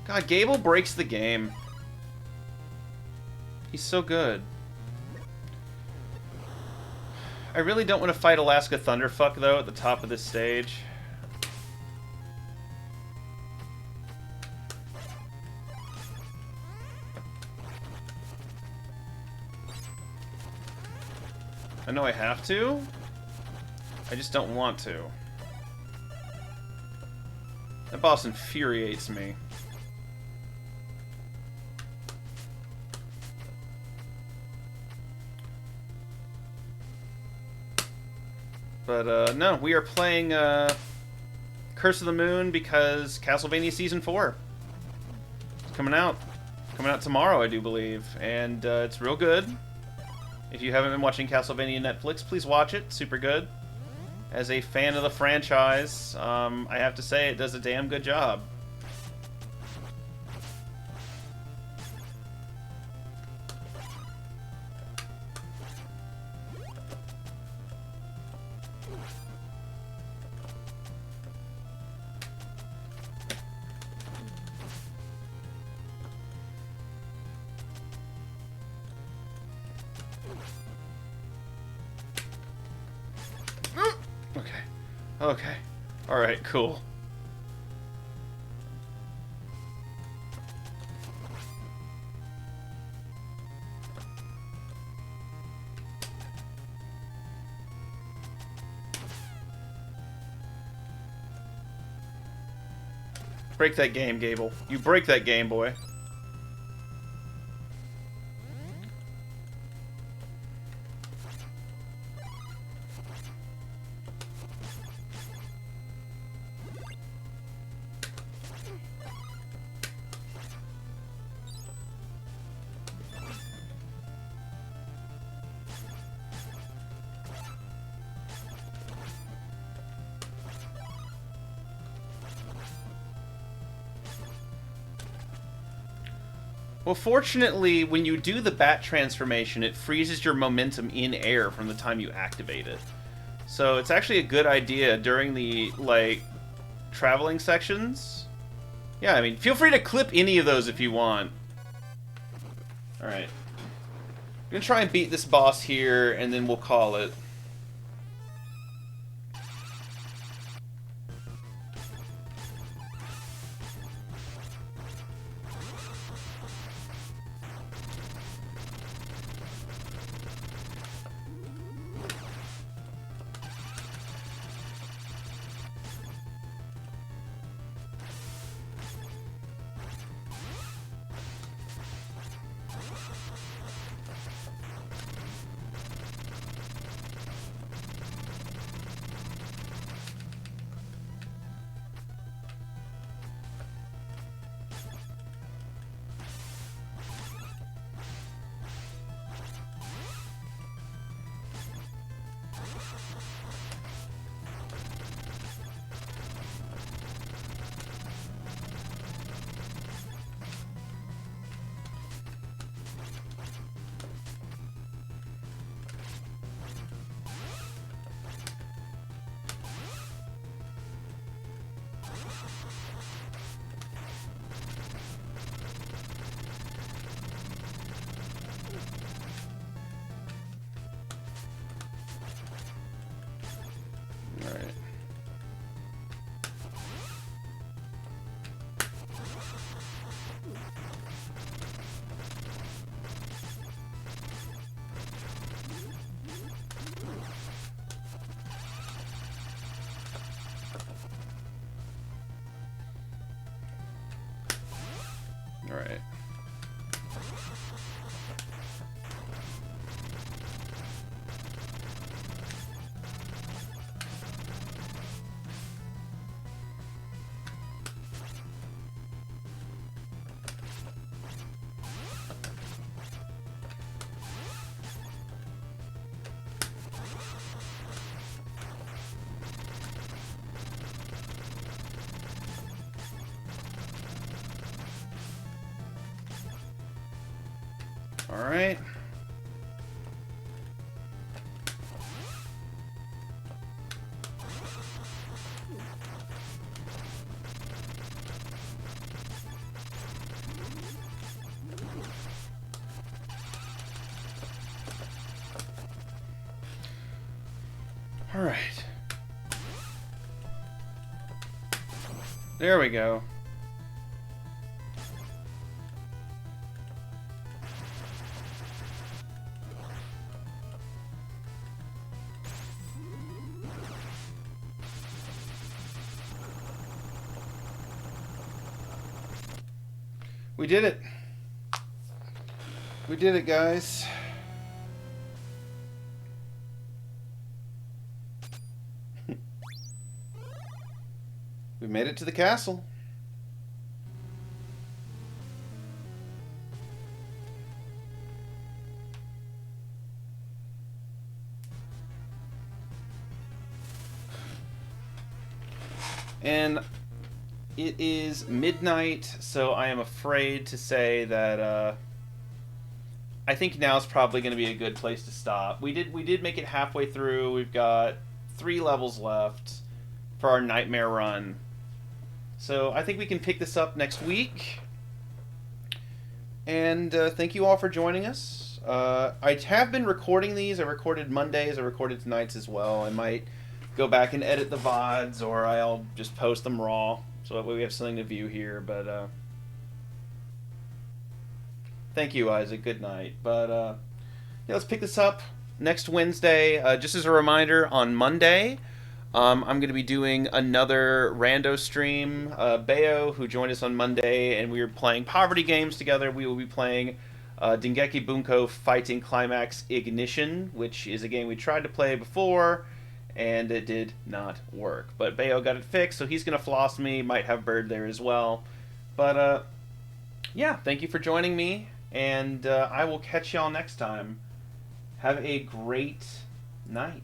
God, Gable breaks the game. He's so good. I really don't want to fight Alaska Thunderfuck, though, at the top of this stage. I know I have to. I just don't want to. That boss infuriates me. But, no, we are playing, Curse of the Moon because Castlevania Season 4. It's coming out. Coming out tomorrow, I do believe. And, it's real good. If you haven't been watching Castlevania Netflix, please watch it. Super good. As a fan of the franchise, I have to say it does a damn good job. Okay. Alright, cool. Break that game, Gable. You break that game, boy. Well, fortunately, when you do the bat transformation, it freezes your momentum in air from the time you activate it. So it's actually a good idea during the, like, traveling sections. Yeah, I mean, feel free to clip any of those if you want. Alright. I'm gonna try and beat this boss here, and then we'll call it. All right. All right. All right. There we go. We did it. We did it, guys. We made it to the castle. And it is midnight, so I am afraid to say that I think now is probably going to be a good place to stop. We did make it halfway through. We've got 3 levels left for our nightmare run. So I think we can pick this up next week. And thank you all for joining us. I have been recording these. I recorded Mondays. I recorded tonight's as well. I might go back and edit the VODs, or I'll just post them raw, so that way we have something to view here. But thank you, Isaac. Good night. But yeah, let's pick this up next Wednesday. Just as a reminder, on Monday, I'm going to be doing another rando stream. Bayo, who joined us on Monday, and we were playing Poverty games together. We will be playing Dengeki Bunko Fighting Climax Ignition, which is a game we tried to play before, and it did not work. But Bayo got it fixed, so he's going to floss me. Might have Bird there as well. But yeah, thank you for joining me, and I will catch y'all next time. Have a great night.